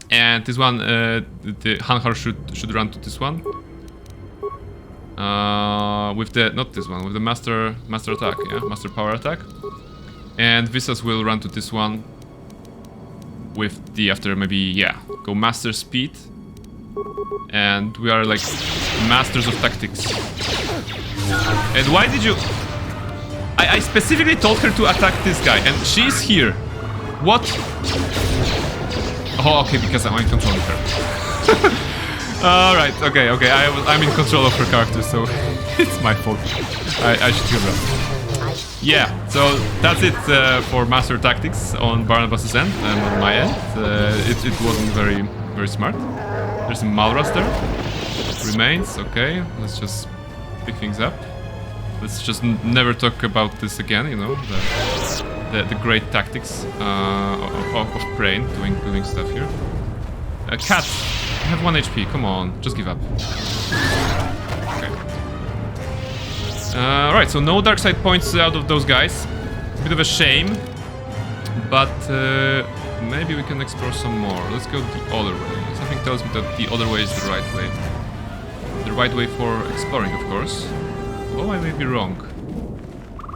And this one, the Hanhar should run to this one. With the... Not this one, with the Master Attack, yeah? Master Power Attack. And Visas will run to this one. With the... After maybe, yeah, go Master Speed. And we are like masters of tactics. And why did you... I specifically told her to attack this guy, and she's here. What? Oh, okay, because I'm in control of her. Alright, okay, I'm in control of her character, so it's my fault. I should give up. Yeah, so that's it for Master Tactics on Barnabas's end, and on my end. It wasn't very smart. There's a Malras there. Remains, okay, let's just pick things up. Let's just never talk about this again, you know, the great tactics of Brain doing stuff here. Cat, I have 1 HP, come on, just give up. Okay. Right, so no dark side points out of those guys. Bit of a shame, but maybe we can explore some more. Let's go the other way. Something tells me that the other way is the right way. The right way for exploring, of course. Oh, I may be wrong.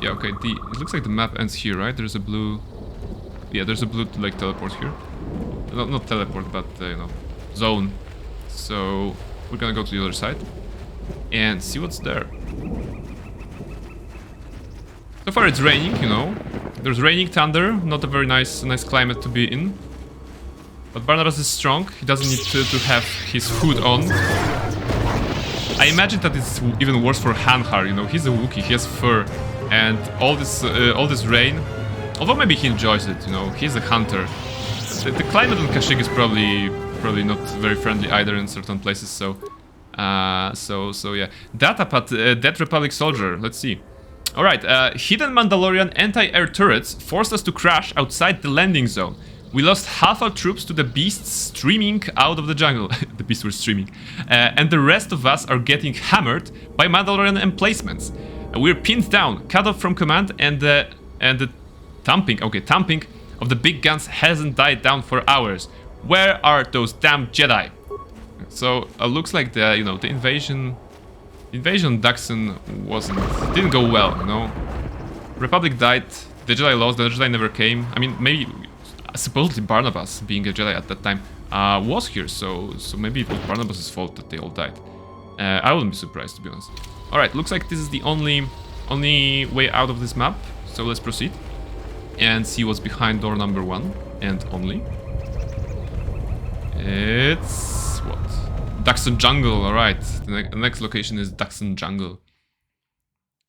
Yeah, okay, it looks like the map ends here, right? There's a blue... Yeah, there's a blue, like, teleport here. Not teleport, but, you know, zone. So, we're gonna go to the other side. And see what's there. So far it's raining, you know. There's raining, thunder, not a very nice climate to be in. But Barnabas is strong, he doesn't need to have his hood on. I imagine that it's even worse for Hanhar, you know, he's a Wookiee, he has fur, and all this rain, although maybe he enjoys it, you know, he's a hunter. The climate on Kashyyyk is probably not very friendly either in certain places, so yeah. Datapad, Dead Republic Soldier, let's see. Alright, hidden Mandalorian anti-air turrets forced us to crash outside the landing zone. We lost half our troops to the beasts streaming out of the jungle. The beasts were streaming. And the rest of us are getting hammered by Mandalorian emplacements. We're pinned down, cut off from command, and the thumping of the big guns hasn't died down for hours. Where are those damn Jedi? So looks like the invasion on Daxon didn't go well, you know. Republic died, the Jedi lost, the Jedi never came. I mean, maybe supposedly Barnabas, being a Jedi at that time, was here, so maybe it was Barnabas' fault that they all died. I wouldn't be surprised, to be honest. Alright, looks like this is the only way out of this map, so let's proceed and see what's behind door number 1 and only. It's... what? Daxon Jungle, alright. The next location is Daxon Jungle.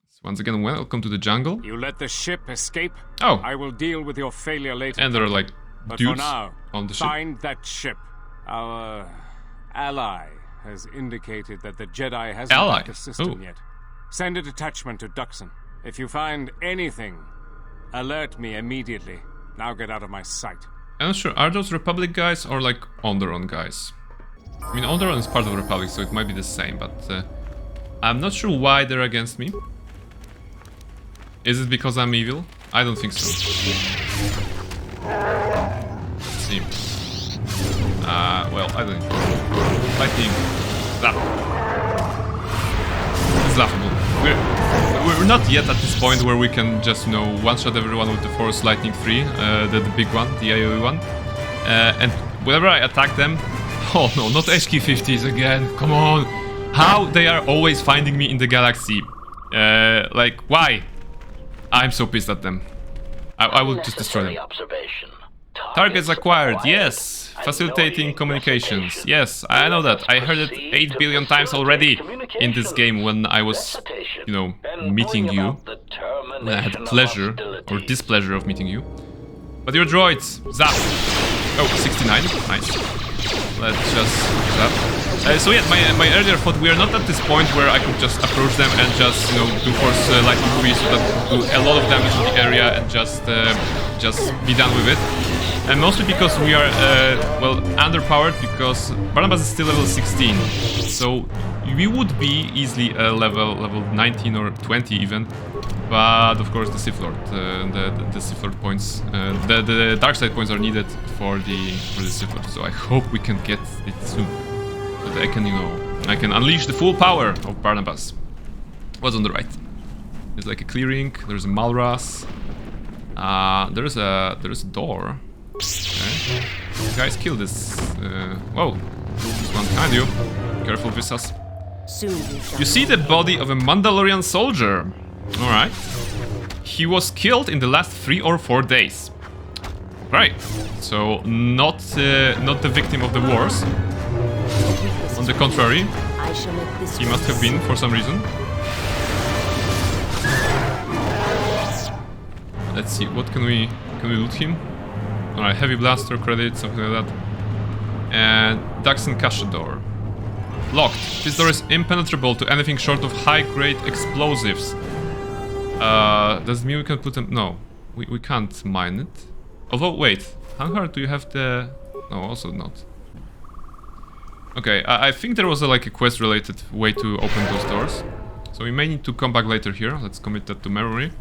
So once again, welcome to the jungle. You let the ship escape? Oh. I will deal with your failure later. And there are like but dudes for now, on the ship. find that ship. Our ally has indicated that the Jedi hasn't left the system yet. Send a detachment to Daxon. If you find anything, alert me immediately. Now get out of my sight. I'm not sure, are those Republic guys or like Onderon guys? I mean, Onderon is part of the Republic, so it might be the same, but I'm not sure why they're against me. Is it because I'm evil? I don't think so. Let's see. Well, I don't know. Lightning. Zap. It's laughable. We're not yet at this point where we can just, you know, one-shot everyone with the Force Lightning 3, the big one, the AoE one. And whenever I attack them... Oh no, not HK50s again, come on! How they are always finding me in the galaxy. Like, why? I'm so pissed at them. I will just destroy them. Targets acquired, yes. Facilitating communications, yes, I know that. I heard it 8 billion times already in this game when I was, you know, meeting you. When I had the pleasure, or displeasure of meeting you. But your droids, zap. Oh, 69, nice. Let's just zap. So yeah, my earlier thought, we are not at this point where I could just approach them and just, you know, do Force Lightning 3 so that do a lot of damage in the area and just just be done with it. And mostly because we are, well, underpowered, because Barnabas is still level 16. So we would be easily level 19 or 20 even. But of course the Sith Lord, the Sith Lord points, the dark side points are needed for the Sith Lord. So I hope we can get it soon, so that I can, I can unleash the full power of Barnabas. What's on the right? There's like a clearing. There's a Malras. There's a door. Okay. Guys, kill this. Whoa, this one behind you. Careful, Visas. You see the body of a Mandalorian soldier. All right. He was killed in the last 3 or 4 days. Right. So not the victim of the wars. On the contrary, he must have been for some reason. Let's see. What can we loot him? All right. Heavy blaster credit, something like that. And Daxon KotOR. Locked. This door is impenetrable to anything short of high-grade explosives. Does it mean we can put them? No, we can't mine it. Although, wait, Hangar, do you have the? No, also not. Okay, I think there was like a quest-related way to open those doors, so we may need to come back later here. Let's commit that to memory,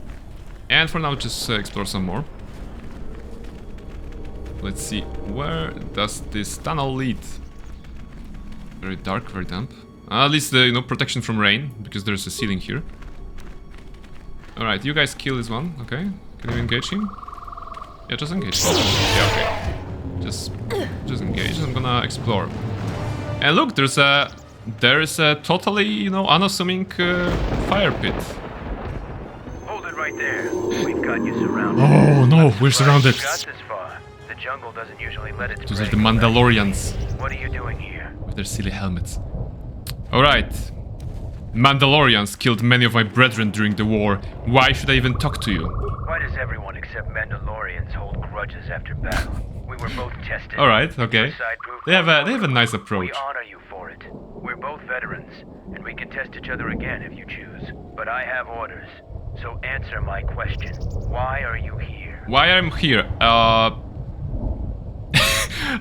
and for now, just explore some more. Let's see, where does this tunnel lead? Very dark, very damp. At least the protection from rain, because there's a ceiling here. Alright, you guys kill this one, okay? Can you engage him? Yeah, just engage him. Yeah, okay. Just engage, I'm gonna explore. And look, there is a totally, unassuming fire pit. Hold it right there. We've got you surrounded. Oh no, we're surrounded. Got this far. The jungle doesn't usually let its Those are the Mandalorians. What are you doing here? With their silly helmets. Alright. Mandalorians killed many of my brethren during the war. Why should I even talk to you? Why does everyone except Mandalorians hold grudges after battle? We were both tested. Alright, okay. They have a nice approach. We honor you for it. We're both veterans, and we can test each other again if you choose. But I have orders, so answer my question. Why are you here? Why I'm here?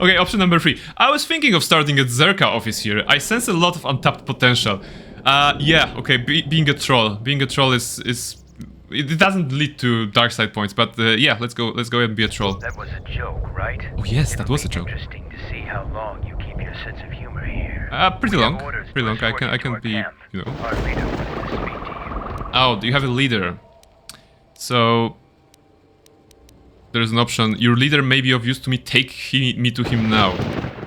Okay, option number 3. I was thinking of starting a Zerka office here. I sense a lot of untapped potential. Yeah, okay, being a troll. Being a troll is it doesn't lead to dark side points, but yeah, let's go ahead and be a troll. That was a joke, right? Oh yes, that was a joke. Interesting to see how long you keep your sense of humor here. Pretty long. Pretty long. I can be, Our leader wants to speak to you. Oh, do you have a leader? So there's an option. Your leader may be of use to me. Take me to him now.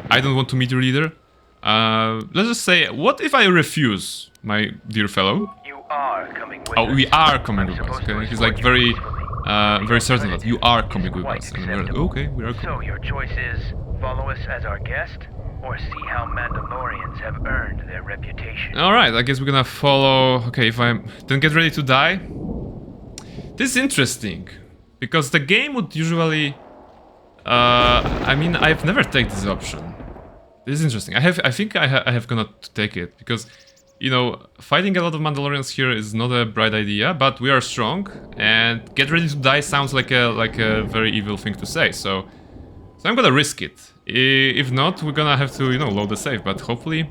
I don't want to meet your leader. Let's just say, what if I refuse, my dear fellow? You are coming with us. Oh, we are coming with us. Okay, he's like very certain that you are coming with us. And we're like, okay, we are coming. So your choice is follow us as our guest, or see how Mandalorians have earned their reputation. All right, I guess we're gonna follow. Okay, if I'm then get ready to die. This is interesting because the game would usually. I mean, I've never taken this option. This is interesting. I think I have gonna take it because, fighting a lot of Mandalorians here is not a bright idea. But we are strong, and get ready to die sounds like a very evil thing to say. So I'm gonna risk it. If not, we're gonna have to load the save. But hopefully,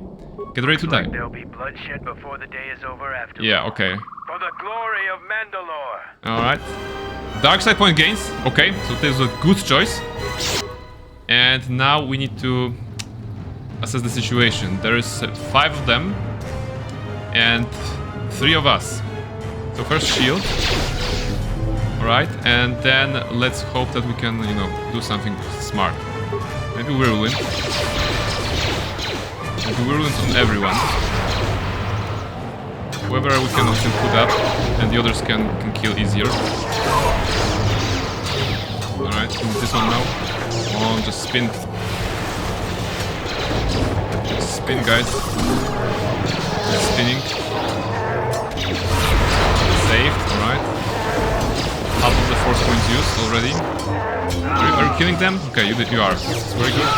get ready to die. There'll be bloodshed before the day is over after. Yeah. Okay. For the glory of Mandalore. All right. Dark side point gains. Okay, so this was a good choice. And now we need to assess the situation. There is 5 of them and 3 of us. So first shield. Alright, and then let's hope that we can, do something smart. Maybe whirlwind. Maybe whirlwind on everyone. Whoever we can put up, and the others can kill easier. Alright, this one now. Come on, just spin. Just spin, guys. Just spinning. Saved, alright. Half of the force points used already. Are you killing them? Okay, you are. That's very good.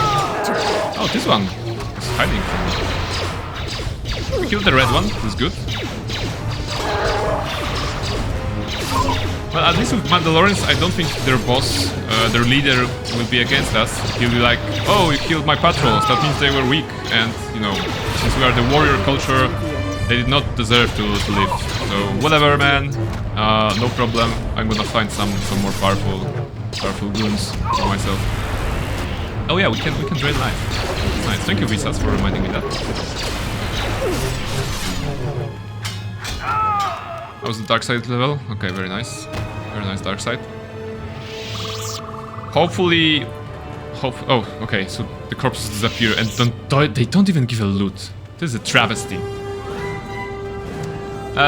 Oh, this one is hiding from me. We killed the red one, that's good. Well, at least with Mandalorians, I don't think their boss, their leader, will be against us. He'll be like, oh, you killed my patrols, that means they were weak. And, you know, since we are the warrior culture, they did not deserve to live. So, whatever, man. No problem. I'm gonna find some more powerful goons for myself. Oh yeah, we can drain life. Nice. Thank you, Visas, for reminding me that. That was the dark side level. Okay, very nice. Very nice dark side. Hopefully... Oh, okay, so the corpses disappear and they don't even give a loot. This is a travesty.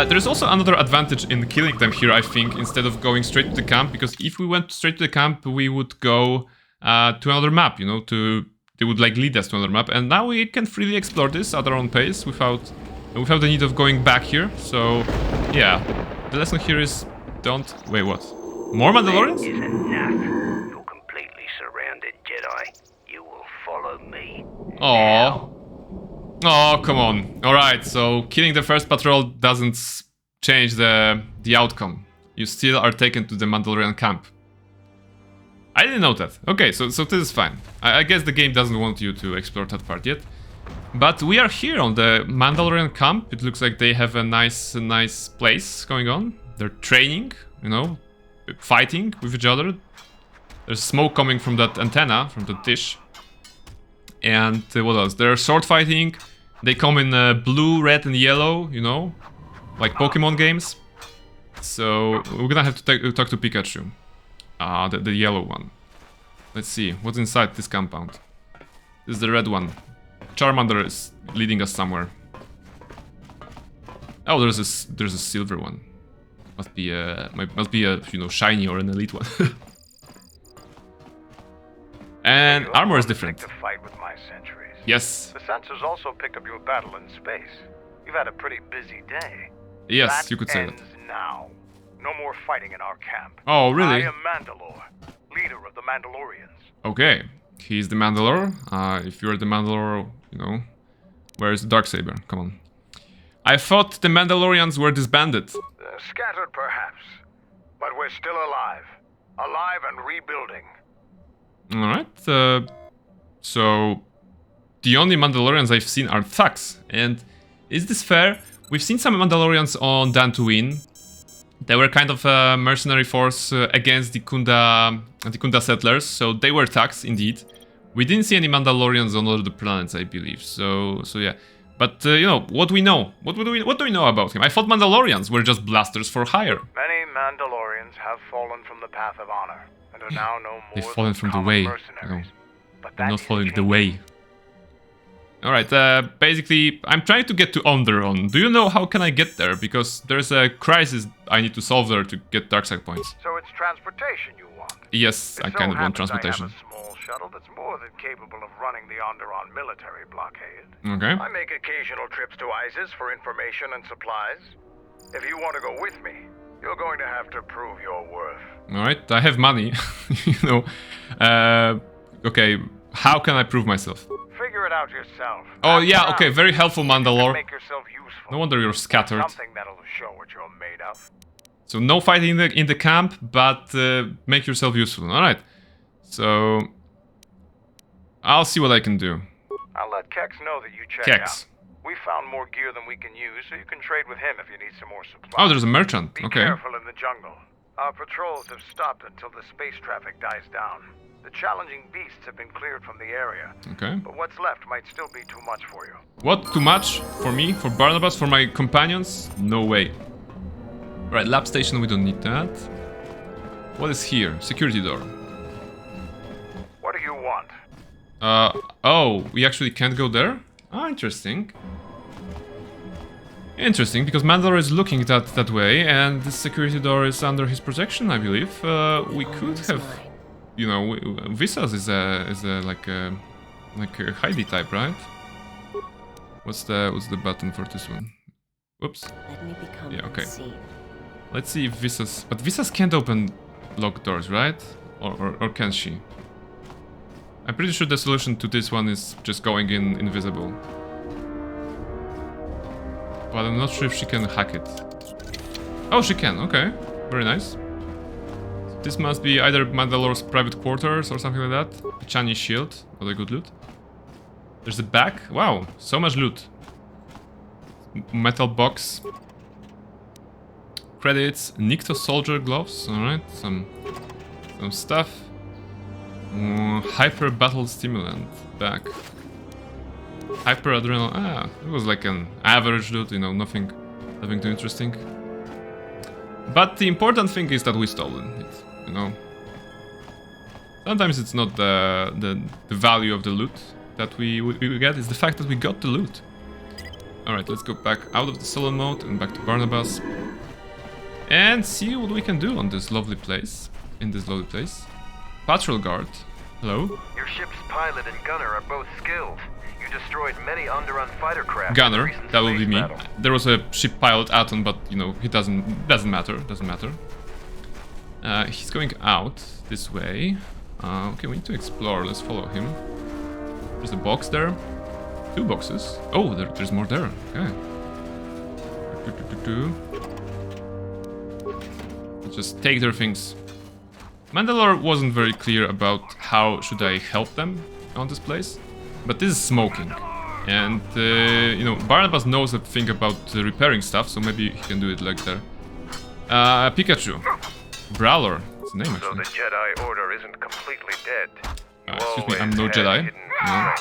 There's also another advantage in killing them here, I think, instead of going straight to the camp, because if we went straight to the camp, we would go to another map, you know, they would like lead us to another map, and now we can freely explore this at our own pace without the need of going back here. So, yeah, the lesson here is wait, what? More Mandalorians? Is enough. You're completely surrounded, Jedi. You will follow me. Aww. Oh, come on. Alright, so killing the first patrol doesn't change the outcome. You still are taken to the Mandalorian camp. I didn't know that. Okay, so this is fine. I guess the game doesn't want you to explore that part yet. But we are here on the Mandalorian camp. It looks like they have a nice place going on. They're training, you know, fighting with each other. There's smoke coming from that antenna, from the dish. And what else? They're sword fighting. They come in blue, red, and yellow, you know, like Pokemon games. So we're gonna have to talk to Pikachu, the yellow one. Let's see what's inside this compound. This is the red one. Charmander is leading us somewhere. Oh, there's a silver one. Must be a you know, shiny or an elite one. And armor is different. To fight with my sentries. Yes. The sensors also pick up your battle in space. You've had a pretty busy day. Yes, that you could say that. ends now. No more fighting in our camp. Oh, really? I am Mandalore, leader of the Mandalorians. Okay, he's the Mandalore. If you're the Mandalore, you know, where's the Darksaber? Come on. I thought the Mandalorians were disbanded. Scattered, perhaps, but we're still alive. Alive and rebuilding. Alright, so the only Mandalorians I've seen are thugs, and is this fair? We've seen some Mandalorians on Dantooine. They were kind of a mercenary force against the Kunda settlers, so they were thugs indeed. We didn't see any Mandalorians on other planets, I believe, so yeah. But, you know, what do we know? What do we know about him? I thought Mandalorians were just blasters for hire. Many Mandalorians have fallen from the path of honor, and are now no more They've fallen from the way. No, but they're not following the way. Alright, basically, I'm trying to get to Onderon. Do you know how can I get there? Because there's a crisis I need to solve there to get Darkseid points. So it's transportation you want? Yes, I kind of want transportation. I have a small shuttle that's more than capable of running the Onderon military blockade. Okay. I make occasional trips to ISIS for information and supplies. If you want to go with me, you're going to have to prove your worth. Alright, I have money, you know. Okay, how can I prove myself? Figure it out yourself. Oh yeah, okay, very helpful, Mandalore. Make yourself useful. No wonder you're scattered. Something that'll show what you're made of. So no fighting in the camp, but make yourself useful. Alright, so I'll see what I can do. I'll let Kex know that you checked Kex. out. We found more gear than we can use, so you can trade with him if you need some more supplies. Oh, there's a merchant. Be Okay. careful in the jungle. Our patrols have stopped until the space traffic dies down. The challenging beasts have been cleared from the area. Okay. But what's left might still be too much for you. What? Too much? For me? For Barnabas? For my companions? No way. Right, lab station, we don't need that. What is here? Security door. What do you want? Oh, we actually can't go there? Ah, interesting. Interesting, because Mandalore is looking that way, and the security door is under his protection, I believe. We could have, you know, Visas is a like a Heidi type, right? What's the button for this one? Whoops. Let me become Yeah, okay. unseen. Let's see if Visas, but Visas can't open locked doors, right? Or can she? I'm pretty sure the solution to this one is just going in invisible. But I'm not sure if she can hack it. Oh, she can, okay. Very nice. This must be either Mandalore's private quarters or something like that. A Chinese shield, other good loot. There's a bag. Wow, so much loot. Metal box. Credits. Nikto soldier gloves. Alright, some stuff. Hyper battle stimulant. Bag. Hyper adrenaline. Ah, it was like an average loot, you know, nothing too interesting. But the important thing is that we stolen it, you know. Sometimes it's not the value of the loot that we get, it's the fact that we got the loot. Alright, let's go back out of the solo mode and back to Barnabas. And see what we can do on this lovely place. In this lovely place. Patrol guard. Hello? Your ship's pilot and gunner are both skilled. You destroyed many Onderon fighter craft. Gunner, that will be me. There was a ship pilot Atom, but you know, he doesn't matter. He's going out this way. Okay, we need to explore. Let's follow him. There's a box there. 2 boxes. Oh, there's more there. Okay. Let's just take their things. Mandalore wasn't very clear about how should I help them on this place. But this is smoking. And, you know, Barnabas knows a thing about repairing stuff, so maybe he can do it like there. Pikachu. Brawler. It's the name, actually. So the Jedi Order isn't completely dead. Excuse me, I'm no Jedi. No.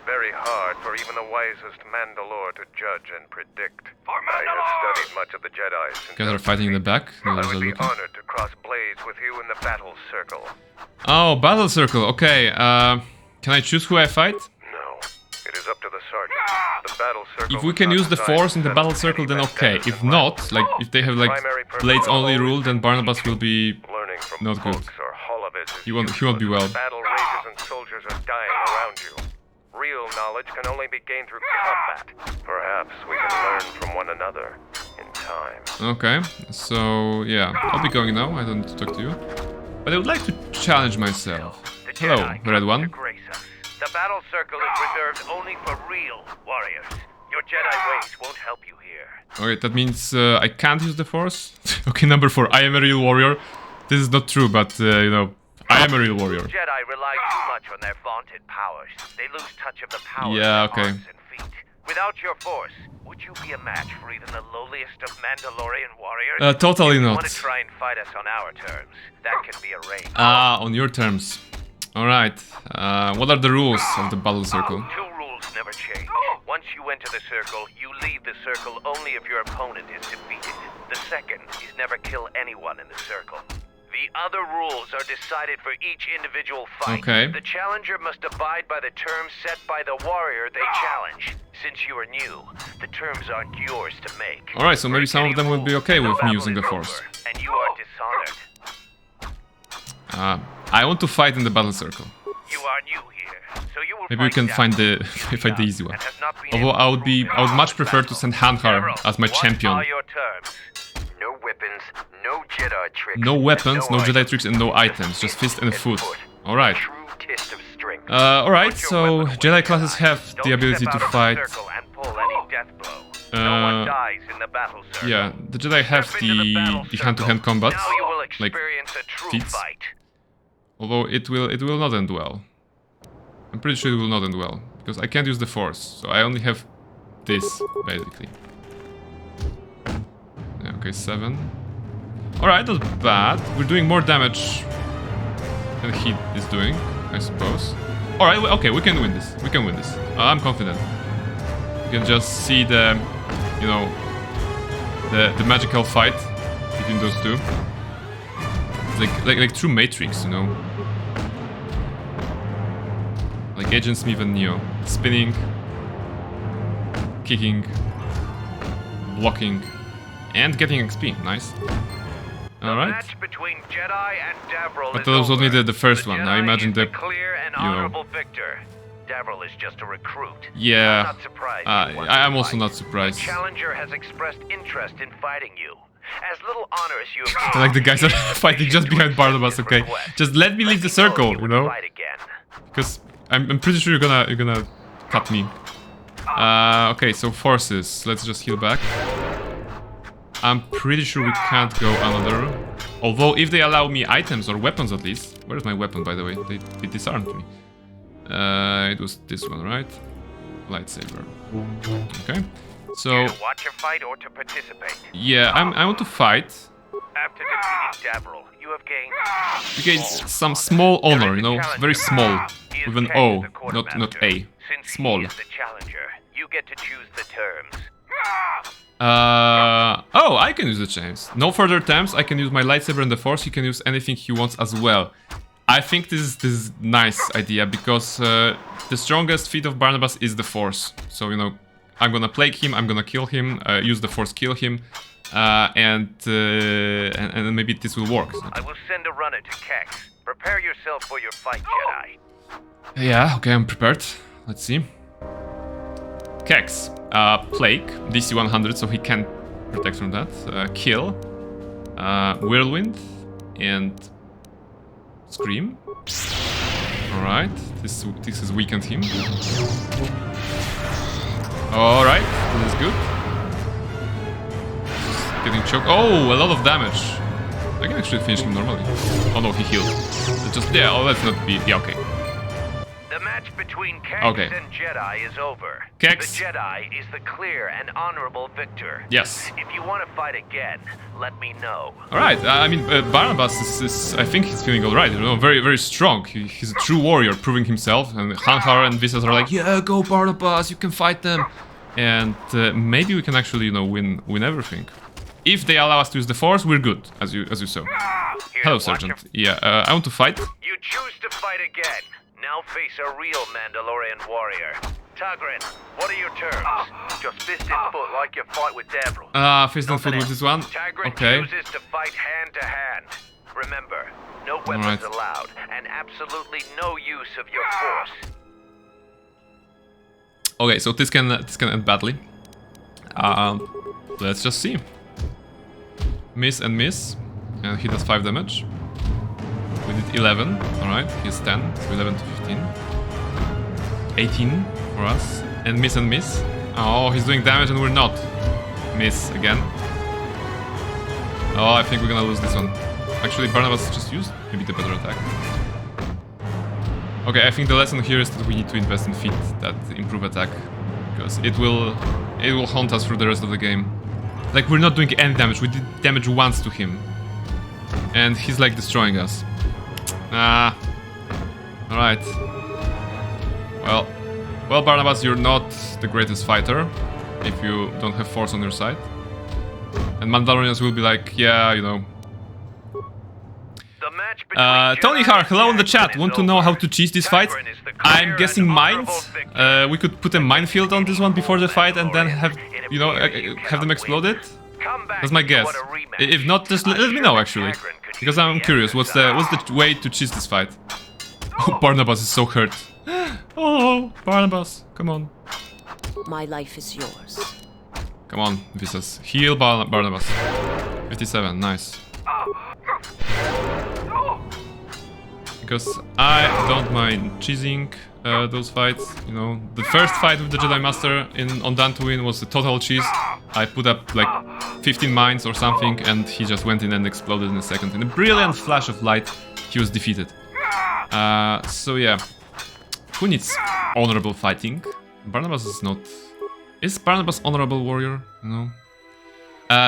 Very hard for even the wisest Mandalore to judge and predict. I have studied much of the Jedi since Guys are fighting in the back. No, I there's a would be looking. honored to cross blades with you in the battle circle. Oh, battle circle. Okay. Can I choose who I fight? No, it is up to the sergeant. The battle circle. If we was can not use the designed force to in the settle battle circle, any then okay. vendettas If and not, rivals. like if they have like Primary purpose blades only always rule, then Barnabas will be learning from not good. books or holovids is He won't be well. useless. Battle rages and soldiers are dying around you. Real knowledge can only be gained through combat. Perhaps we can learn from one another in time. Okay. So yeah, I'll be going now. I don't need to talk to you, but I would like to challenge myself. The Hello, Jedi Red come One. to grace us. The battle circle is reserved only for real warriors. Your Jedi ways won't help you here. Okay, that means I can't use the force. Okay, number 4. I am a real warrior. This is not true, but you know, I am a real warrior. Jedi rely too much on their vaunted powers. They lose touch of the power Yeah, of their okay. arms and feet. Without your force, would you be a match for even the lowliest of Mandalorian warriors? Totally if you not. want to try and fight us on our terms, that can be arranged. Ah, on your terms. Alright. What are the rules of the battle circle? 2 rules never change. Once you enter the circle, you leave the circle only if your opponent is defeated. The second is never kill anyone in the circle. The other rules are decided for each individual fight. Okay. The challenger must abide by the terms set by the warrior they challenge. Since you are new, the terms aren't yours to make. Alright, so maybe some of them will be okay with me using the force. And you are dishonored. I want to fight in the battle circle. You are new here, so you will Maybe we can find the easy one. Although I would much prefer to send Hanhar as my champion. What are your terms? No weapons, no Jedi tricks. No weapons, and no Jedi items. tricks, and no items. Just fist and foot. Alright. True test of strength. Alright, so Jedi classes have the ability Don't to step out fight. of the circle and pull any death blow. No one dies in the battle circle. Yeah, the Jedi have Step into battle the hand-to-hand circle. combat. Now you will Like experience a true feats. fight. Although it will not end well. I'm pretty sure it will not end well. Because I can't use the force, so I only have this, basically. Yeah, okay, 7. Alright, not bad. We're doing more damage than he is doing, I suppose. Alright, okay, we can win this. We can win this. I'm confident. You can just see the, you know, the magical fight between those two. It's like true Matrix, you know. Like Agent Smith and Neo. Spinning, kicking, blocking, and getting XP. Nice. Alright. Match between Jedi and Davril But is that was only over. the first one. I Jedi imagine is the, clear and you know. honorable victor. Davril is just a recruit. Yeah. I'm not surprised. you want I'm to also fight. not surprised. The challenger has expressed interest in fighting you. As little honor as you have I like the guys are fighting just behind Barnabas. Okay, just let me leave the circle, you know, Fight again. because I'm pretty sure you're gonna cut me. Okay, so forces. Let's just heal back. I'm pretty sure we can't go another. Although if they allow me items or weapons at least... Where's my weapon, by the way? They disarmed me. It was this one, right? Lightsaber. Okay. So... To watch a fight or to participate? Yeah, I want to fight. After defeating Davril, you have gained... You gain some small honor, you know? Very small. With an O, not A. Since Small. he is the challenger, you get to choose the terms. Oh, I can use the terms. No further terms, I can use my lightsaber and the force, he can use anything he wants as well. I think this is nice idea, because the strongest feat of Barnabas is the force. So, you know, I'm gonna plague him, I'm gonna kill him, use the force, kill him, and maybe this will work. I will send a runner to Kex. Prepare yourself for your fight, Jedi. Yeah, okay, I'm prepared. Let's see. Kex, Plague, DC 100, so he can protect from that. Kill, Whirlwind, and Scream. Alright, this has weakened him. Alright, this is good. Just getting choked. Oh, a lot of damage. I can actually finish him normally. Oh no, he healed. Just, yeah, oh, let's not be... Yeah, okay. The match between Kex Okay. and Jedi is over. Kex. The Jedi is the clear and honorable victor. Yes. If you want to fight again, let me know. Alright, I mean, Barnabas is... I think he's feeling alright, you know, very, very strong. He's a true warrior, proving himself. And Hanhar and Visas are like, yeah, go Barnabas, you can fight them. And maybe we can actually, you know, win everything. If they allow us to use the force, we're good, as you saw. Here, Hello, watch Sergeant. your- Yeah, I want to fight. You choose to fight again. Now face a real Mandalorian warrior. Tagrin, what are your terms? Just fist and foot like your fight with Davril. Fist and foot with this one. Tagrin Okay. chooses to fight hand to hand. Remember, no weapons Alright. allowed, and absolutely no use of your force. Okay, so this can end badly. Let's just see. Miss and miss, and he does 5 damage. We did 11, alright, he's 10, so 11 to 15. 18 for us, and miss and miss. Oh, he's doing damage and we're not. Miss again. Oh, I think we're gonna lose this one. Actually, Barnabas just used maybe the better attack. Okay, I think the lesson here is that we need to invest in feet that improve attack, because it will haunt us through the rest of the game. Like, we're not doing any damage, we did damage once to him. And he's like destroying us. Alright. Well, Barnabas, you're not the greatest fighter if you don't have force on your side. And Mandalorians will be like, yeah, you know. The match between Tony Jedi Har, hello in the and chat. Tagrin Want is to know how over. to cheese this fight? Tagrin is the clear I'm guessing and mines. honorable victor. We could put a minefield on this one before the fight and then have, you know, have them exploded. Come back That's my if you guess. want a rematch. If not, just let me know actually, because I'm curious. What's the way to cheese this fight? Oh, Barnabas is so hurt. Oh, Barnabas, come on. My life is yours. Come on, Visas. Heal Barnabas. 57, nice. Because I don't mind cheesing those fights, you know. The first fight with the Jedi Master on Dantooine was a total cheese. I put up like 15 mines or something and he just went in and exploded in a second. In a brilliant flash of light, he was defeated. So yeah. Who needs honorable fighting? Barnabas is not... Is Barnabas honorable warrior? No.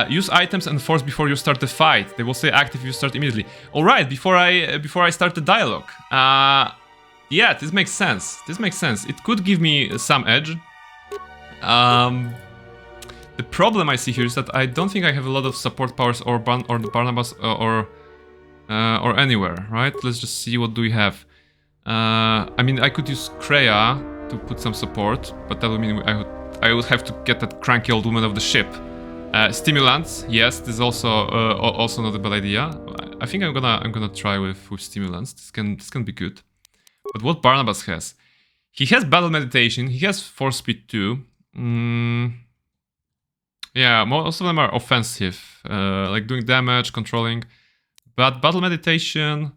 Use items and force before you start the fight. They will say active if you start immediately. Alright, before I start the dialogue. Yeah, this makes sense. This makes sense. It could give me some edge. The problem I see here is that I don't think I have a lot of support powers or the Barnabas or anywhere, right? Let's just see, what do we have. I mean, I could use Kreia to put some support, but that would mean I would have to get that cranky old woman of the ship. Stimulants, yes, this is also not a bad idea. I think I'm gonna try with stimulants. This can be good. But what Barnabas has? He has battle meditation. He has force speed too. Yeah, most of them are offensive, like doing damage, controlling. But battle meditation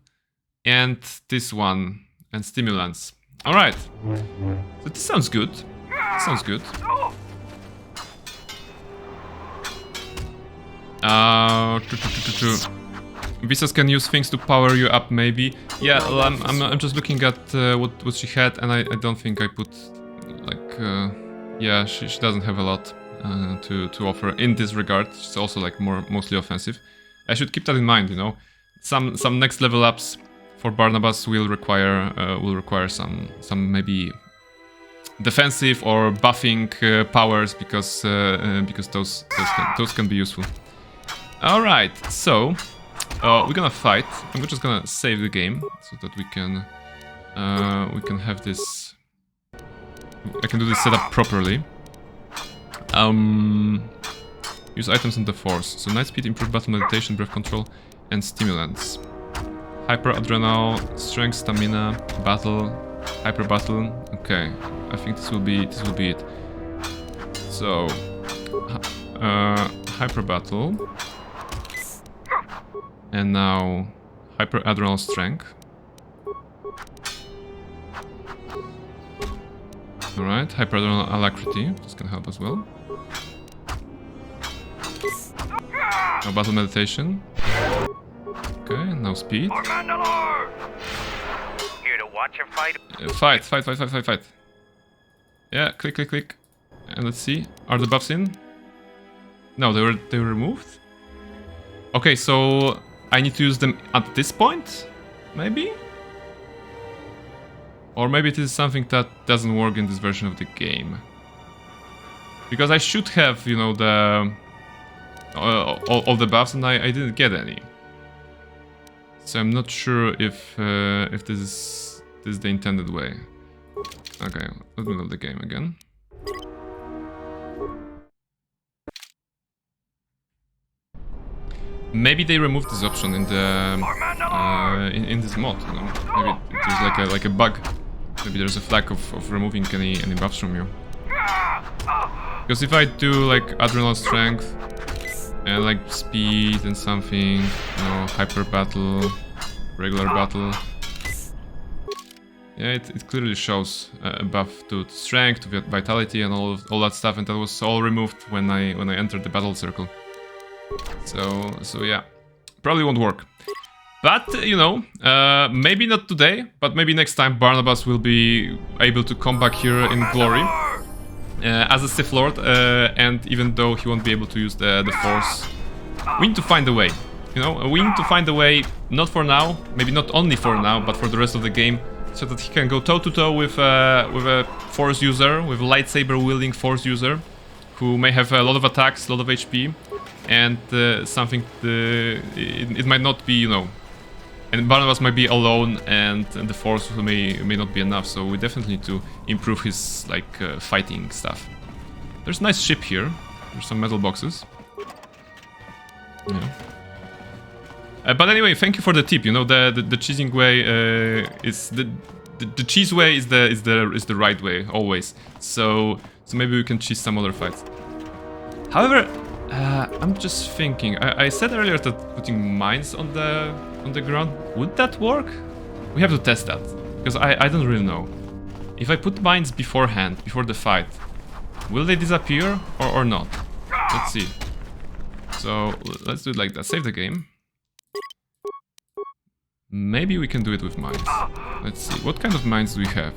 and this one and stimulants. All right, so this sounds good. Sounds good. Visas can use things to power you up, maybe. Yeah, well, I'm just looking at what she had, and I don't think I put like yeah, she doesn't have a lot to offer in this regard. She's also like mostly offensive. I should keep that in mind, you know. Some next level ups for Barnabas will require some maybe defensive or buffing powers because those can be useful. All right, so. We're gonna fight. I'm just gonna save the game so that we can have this. I can do this setup properly. Use items in the force. So night speed, improved battle meditation, breath control, and stimulants. Hyper adrenal, strength, stamina, battle, hyper battle. Okay, I think this will be it. So hyper battle. And now, hyper adrenal strength. Alright, hyper adrenal alacrity. This can help as well. Now battle meditation. Okay, now speed. Here to watch and fight. Fight. Yeah, click. And let's see. Are the buffs in? No, they were removed. Okay, so I need to use them at this point, maybe? Or maybe it is something that doesn't work in this version of the game. Because I should have, you know, the all the buffs, and I didn't get any. So I'm not sure if this is the intended way. Okay, let me load the game again. Maybe they removed this option in the in this mod. You know? Maybe there's like a bug. Maybe there's a flag of removing any buffs from you. Because if I do like adrenal strength and like speed and something, you know, hyper battle, regular battle. Yeah, it clearly shows a buff to strength, to vitality, and all that stuff, and that was all removed when I entered the battle circle. So yeah, probably won't work. But, you know, maybe not today, but maybe next time Barnabas will be able to come back here in glory as a Sith Lord, and even though he won't be able to use the Force, we need to find a way. You know, we need to find a way, not for now, maybe not only for now, but for the rest of the game, so that he can go toe-to-toe with a Force user, with a lightsaber-wielding Force user, who may have a lot of attacks, a lot of HP, and something it might not be, you know, and Barnabas might be alone, and the Force may not be enough. So we definitely need to improve his like fighting stuff. There's a nice ship here. There's some metal boxes. Yeah. But anyway, thank you for the tip. You know, the cheesing way is the cheese way is the right way always. So maybe we can cheese some other fights. However, I'm just thinking. I said earlier that putting mines on the ground, would that work? We have to test that, because I don't really know. If I put mines beforehand, before the fight, will they disappear or not? Let's see. So let's do it like that. Save the game. Maybe we can do it with mines. Let's see. What kind of mines do we have?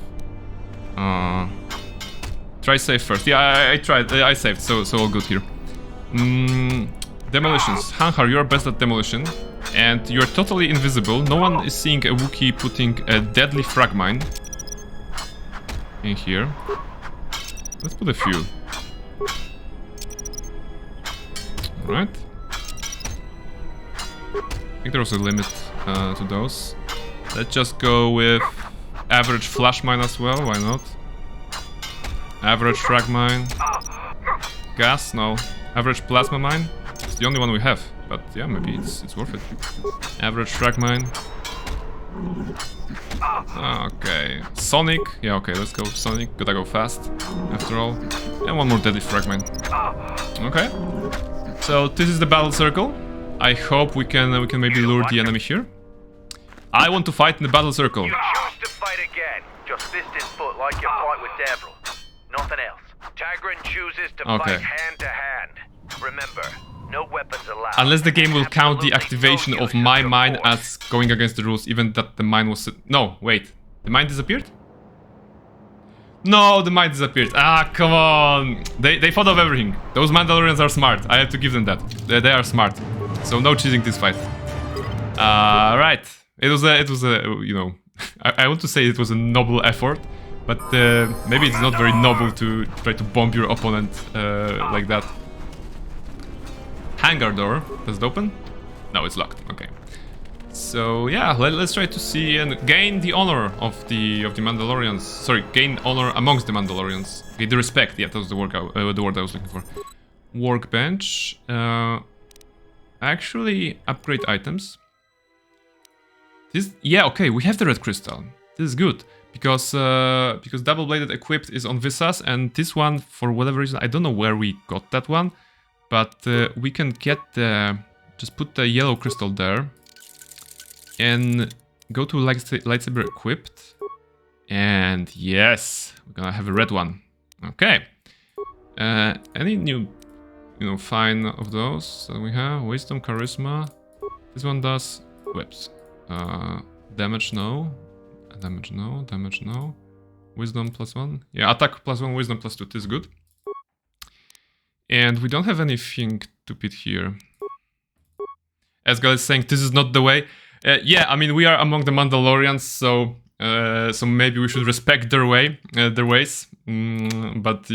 Try save first. Yeah, I tried. I saved. So all good here. Demolitions. Hanhar, you're best at demolition. And you're totally invisible. No one is seeing a Wookiee putting a deadly frag mine in here. Let's put a few. Alright. I think there was a limit to those. Let's just go with average flash mine as well. Why not? Average frag mine. Gas? No. Average plasma mine. It's the only one we have. But yeah, maybe it's worth it. Average frag mine. Okay. Sonic. Yeah, okay, let's go with Sonic. Gotta go fast, after all. And one more deadly frag mine. Okay. So this is the battle circle. I hope we can maybe lure the enemy here. I want to fight in the battle circle. You choose to fight again. Just fist in foot like you fight with Devril. Nothing else. Tagrin chooses to fight hand to hand. Remember, No weapons allowed. Unless the game will count the Absolutely activation no of use my your mine force. as going against the rules, even that the mine was... No, wait. The mine disappeared? No, the mine disappeared. Ah, come on. They thought of everything. Those Mandalorians are smart. I have to give them that. They are smart. So no cheating this fight. Right. It was a, you know... I want to say it was a noble effort. But maybe it's not very noble to try to bomb your opponent like that. Hangar door. Does it open? No, it's locked. Okay. So yeah, let's try to see and gain the honor of the Mandalorians. Sorry, gain honor amongst the Mandalorians. Gain the respect. Yeah, that was the word I was looking for. Workbench. Actually, upgrade items. Yeah, okay, we have the red crystal. This is good because double-bladed equipped is on Visas, and this one, for whatever reason, I don't know where we got that one, but we can get the... Just put the yellow crystal there and go to lightsaber equipped, and yes, we're gonna have a red one. Okay. Any new, fine of those that we have? Wisdom, charisma. This one does whips. Damage no. Damage no. Damage no. Wisdom +1. Yeah, attack +1, wisdom +2. This is good. And we don't have anything to put here. Asgal is saying this is not the way. Yeah, I mean we are among the Mandalorians, so maybe we should respect their ways. But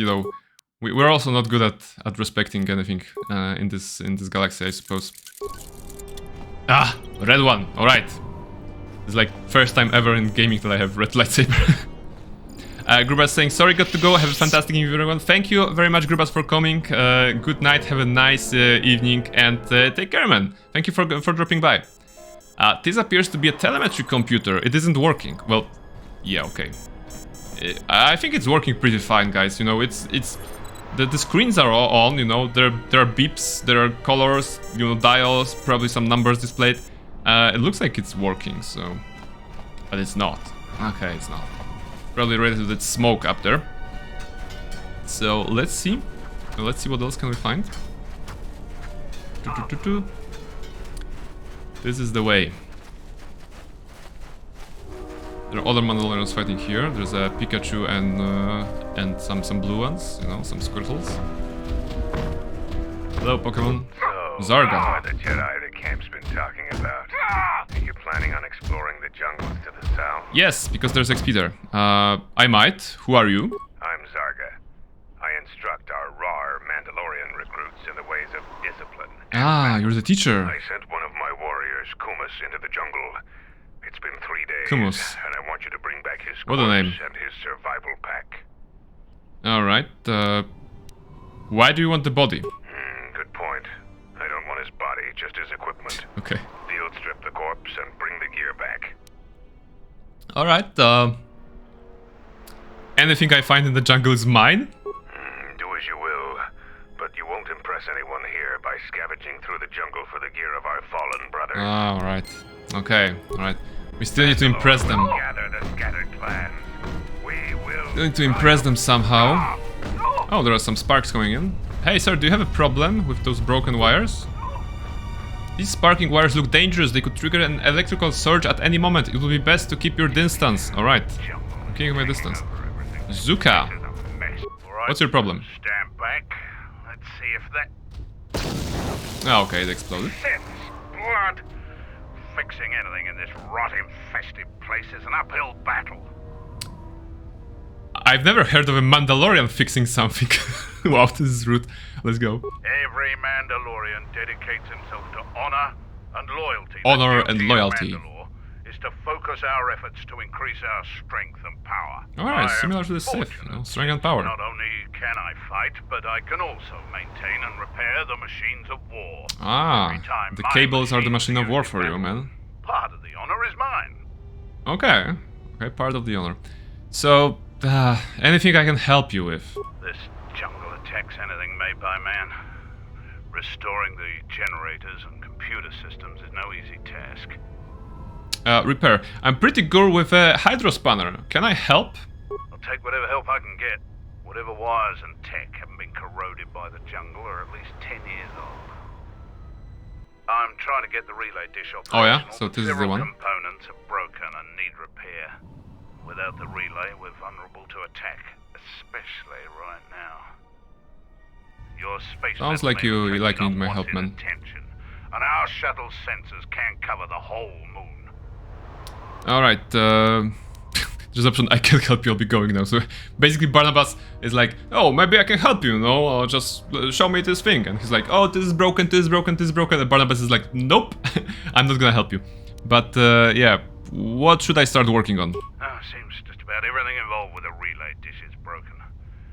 we're also not good at respecting anything in this galaxy, I suppose. Ah, red one. All right. It's like first time ever in gaming that I have red lightsaber. Grubas saying, sorry, got to go. Have a fantastic evening, everyone. Thank you very much, Grubas, for coming. Good night. Have a nice evening. And take care, man. Thank you for dropping by. This appears to be a telemetry computer. It isn't working. Well, yeah, okay. I think it's working pretty fine, guys. The screens are all on, there are beeps, there are colors, dials, probably some numbers displayed. It looks like it's working, so... But it's not. Okay, it's not. Probably related to that smoke up there. So, let's see. Let's see what else can we find. This is the way. There are other Mandalorians fighting here. There's a Pikachu and some blue ones, some Squirtles. Hello, Pokemon. So, Zarga. the Jedi the camp's been talking about. Are you planning on exploring the jungles to the south? Yes, because there's XP there. I might. Who are you? I'm Zarga. I instruct our raw Mandalorian recruits in the ways of discipline. Ah, you're the teacher. I sent one of my warriors, Kumus, into the jungle. It's been 3 days, Kumus. and I want you to bring back his What a corpse name. and his survival pack. Alright. Why do you want the body? Good point. I don't want his body, just his equipment. Okay. Field strip the corpse and bring the gear back. Alright, anything I find in the jungle is mine? Do as you will, but you won't impress anyone here by scavenging through the jungle for the gear of our fallen brothers. Alright. Okay, alright. We still need to impress them. Gather the scattered clans. We will. We need to impress them somehow. Oh, there are some sparks going in. Hey, sir, do you have a problem with those broken wires? These sparking wires look dangerous. They could trigger an electrical surge at any moment. It will be best to keep your distance. Alright. I'm keeping my distance. Zuka. What's your problem? Stand back. Let's see if that. Oh, okay, it exploded. Sith's blood. Fixing anything in this rot-infested place is an uphill battle. I've never heard of a Mandalorian fixing something. Wow, this is rude. Let's go. Every Mandalorian dedicates himself to honor and loyalty. Honor The and duty of loyalty. Mandalore is to focus our efforts to increase our strength and power. Alright, I am similar to the Sith, fortunate. strength and power. Not only can I fight, but I can also maintain and repair the machines of war. Ah, Every time the my cables are the machine of used war in for you, battle, man. Part of the honor is mine. Okay, okay, part of the honor. So, anything I can help you with? This jungle attacks anything made by man. Restoring the generators and computer systems is no easy task. Repair. I'm pretty good with a hydro spanner. Can I help? I'll take whatever help I can get. Whatever wires and tech haven't been corroded by the jungle are at least 10 years old. I'm trying to get the relay dish operational. Oh yeah, so this is the one. Components are broken and need repair. Without the relay, we're vulnerable to attack, especially right now. Your space sounds like you need my help, man. Attention, and our shuttle sensors can't cover the whole moon. Alright, there's option I can help you, I'll be going now. So basically Barnabas is like, oh, maybe I can help you, no? Or just show me this thing. And he's like, oh, this is broken, this is broken, this is broken. And Barnabas is like, nope, I'm not gonna help you. But yeah, what should I start working on? Seems just about everything involved with a relay dish is broken.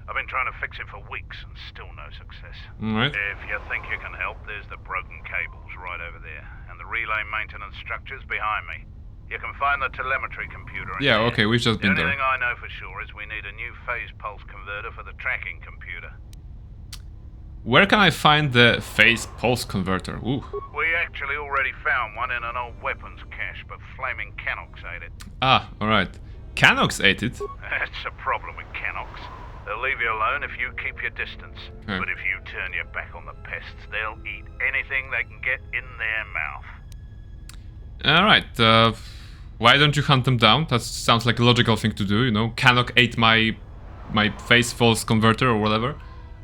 I've been trying to fix it for weeks and still no success. Alright. If you think you can help, there's the broken cables right over there. And the relay maintenance structures behind me. You can find the telemetry computer in there. Okay, we've just been there. The only thing I know for sure is we need a new phase pulse converter for the tracking computer. Where can I find the phase pulse converter? Ooh. We actually already found one in an old weapons cache, but flaming Canox ate it. Ah, alright. Canox ate it? That's a problem with Canox. They'll leave you alone if you keep your distance. Okay. But if you turn your back on the pests, they'll eat anything they can get in their mouth. Alright, why don't you hunt them down? That sounds like a logical thing to do, you know? Canox ate my phase pulse converter or whatever.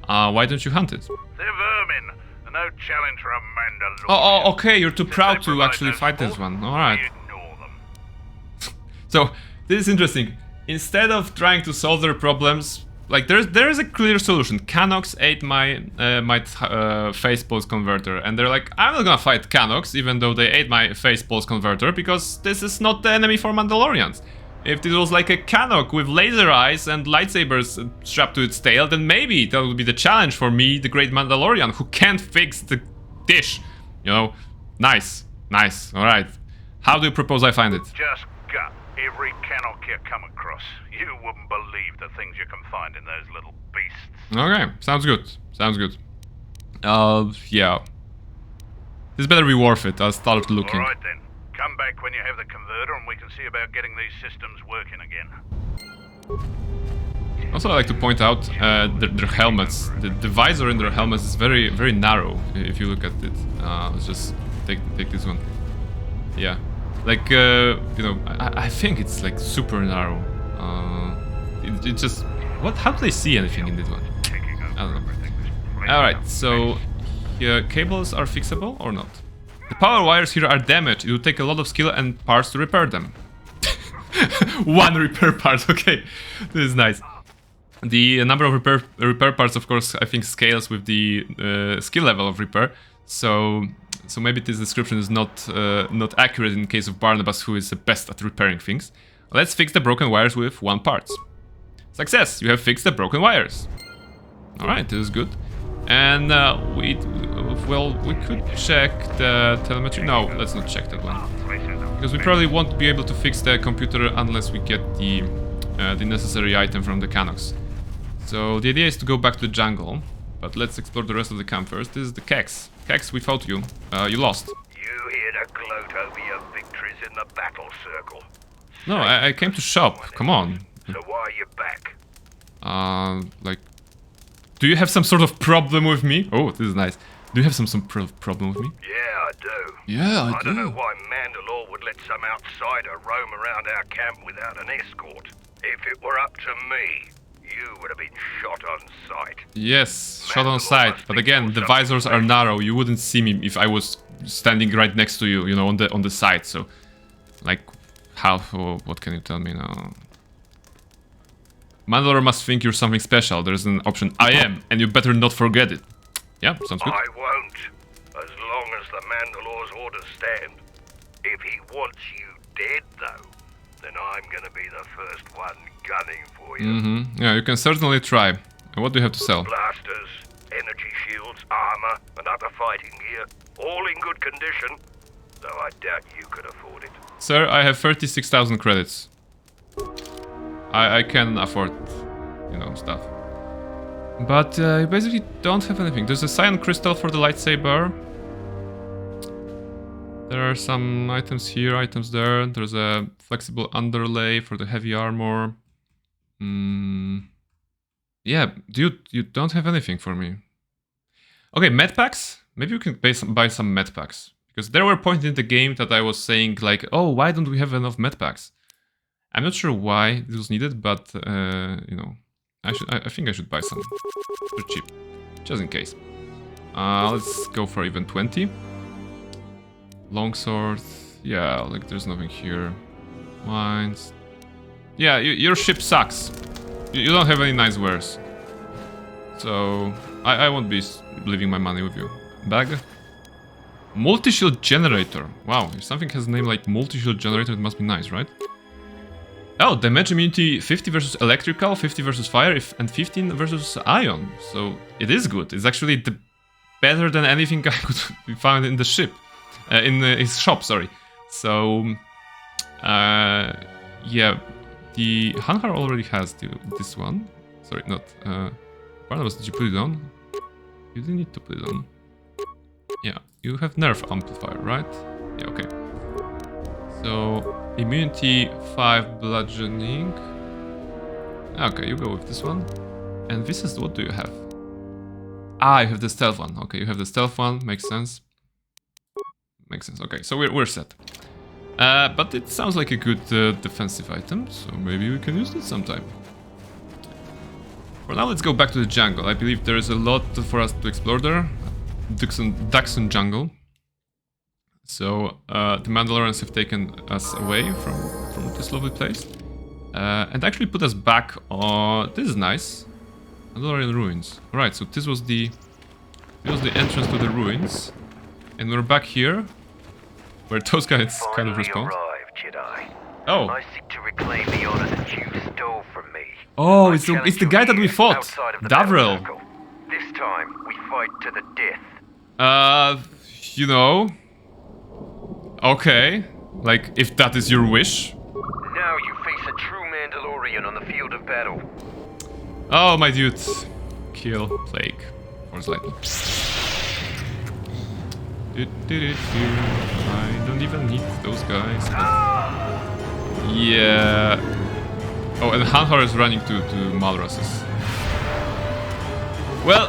Why don't you hunt it? They're vermin. No challenge for a Mandalorian. Oh, okay, you're too proud to actually fight this one. Alright. Ignore them. So, this is interesting. Instead of trying to solve their problems, like there is a clear solution. Canox ate my phase pulse converter, and they're like, I'm not gonna fight Canox, even though they ate my phase pulse converter, because this is not the enemy for Mandalorians. If this was like a Canox with laser eyes and lightsabers strapped to its tail, then maybe that would be the challenge for me, the great Mandalorian, who can't fix the dish. You know, nice, alright. How do you propose I find it? Just gut every Canox you come across. You wouldn't believe the things you can find in those little beasts. Okay, sounds good. Yeah. This better be worth it. I'll start looking. Alright then. Come back when you have the converter and we can see about getting these systems working again. Also, I like to point out their helmets. The visor in their helmets is very, very narrow, if you look at it. Let's just take this one. Yeah. Like, you know, I think it's like super narrow. It just... What? How do they see anything in this one? I don't know. Alright, so... cables are fixable or not? The power wires here are damaged. It will take a lot of skill and parts to repair them. One repair part, okay. This is nice. The number of repair parts, of course, I think scales with the skill level of repair. So maybe this description is not accurate in case of Barnabas, who is the best at repairing things. Let's fix the broken wires with one part. Success! You have fixed the broken wires. Alright, this is good. And we could check the telemetry. No, let's not check that one, because we probably won't be able to fix the computer unless we get the necessary item from the Canox. So the idea is to go back to the jungle, but let's explore the rest of the camp first. This is the Kex. Kex, we fought you. You lost. You here to gloat over your victories in the battle circle. No, I came to shop. Come on. So why are you back? Like, do you have some sort of problem with me? Oh, this is nice. Do you have some problem with me? Yeah, I do. Yeah, I do. don't know why Mandalore would let some outsider roam around our camp without an escort. If it were up to me, you would have been shot on sight. Yes, shot on sight. But again, the visors are narrow. You wouldn't see me if I was standing right next to you, you know, on the side. So, like, how? What can you tell me now? Mandalore must think you're something special. There's an option, I am, and you better not forget it. Yeah, sounds good. I won't, as long as the Mandalore's orders stand. If he wants you dead, though, then I'm gonna be the first one gunning for you. Yeah, you can certainly try. And what do you have to sell? Blasters, energy shields, armor, and other fighting gear, all in good condition, though I doubt you could afford it. Sir, I have 36,000 credits. I can afford, you know, stuff. But you basically don't have anything. There's a cyan crystal for the lightsaber. There are some items here, items there. There's a flexible underlay for the heavy armor. Yeah, dude, you don't have anything for me. Okay, med packs? Maybe you can buy some med packs. Because there were points in the game that I was saying like, oh, why don't we have enough medpacks? I'm not sure why this was needed, but you know, I think I should buy some for cheap, just in case. Let's go for even 20. Longsword, yeah, like there's nothing here. Mines, yeah, your ship sucks. You don't have any nice wares, so I won't be leaving my money with you. Bag. Multi-shield generator. Wow, if something has a name like multi-shield generator, it must be nice, right? Oh, damage immunity 50 versus electrical, 50 versus fire, and 15 versus ion. So it is good. It's actually better than anything I could find in the ship. In his shop, sorry. So, yeah, the Hanhar already has this one. Sorry, not. Barnabas, did you put it on? You didn't need to put it on. Yeah, you have nerf amplifier, right? Yeah, okay. So, immunity 5 bludgeoning. Okay, you go with this one. And this is, what do you have? Ah, you have the stealth one. Okay, you have the stealth one, makes sense. Makes sense, okay, so we're set. But it sounds like a good defensive item, so maybe we can use it sometime. For now, let's go back to the jungle. I believe there is a lot for us to explore there. Daxon jungle. So the Mandalorians have taken us away from this lovely place and actually put us back on. This is nice. Mandalorian ruins. Alright, so this was the entrance to the ruins, and we're back here where those guys kind of respawn. Oh. I seek to reclaim the honor that you stole from me. Oh, it's the guy that we fought, Davril. This time we fight to the death. You know. Okay, like, if that is your wish. Now you face a true Mandalorian on the field of battle. Oh, my dude. Kill, plague, Force lightning. I don't even need those guys. Yeah. Oh, and Hanhar is running to Malras's. Well,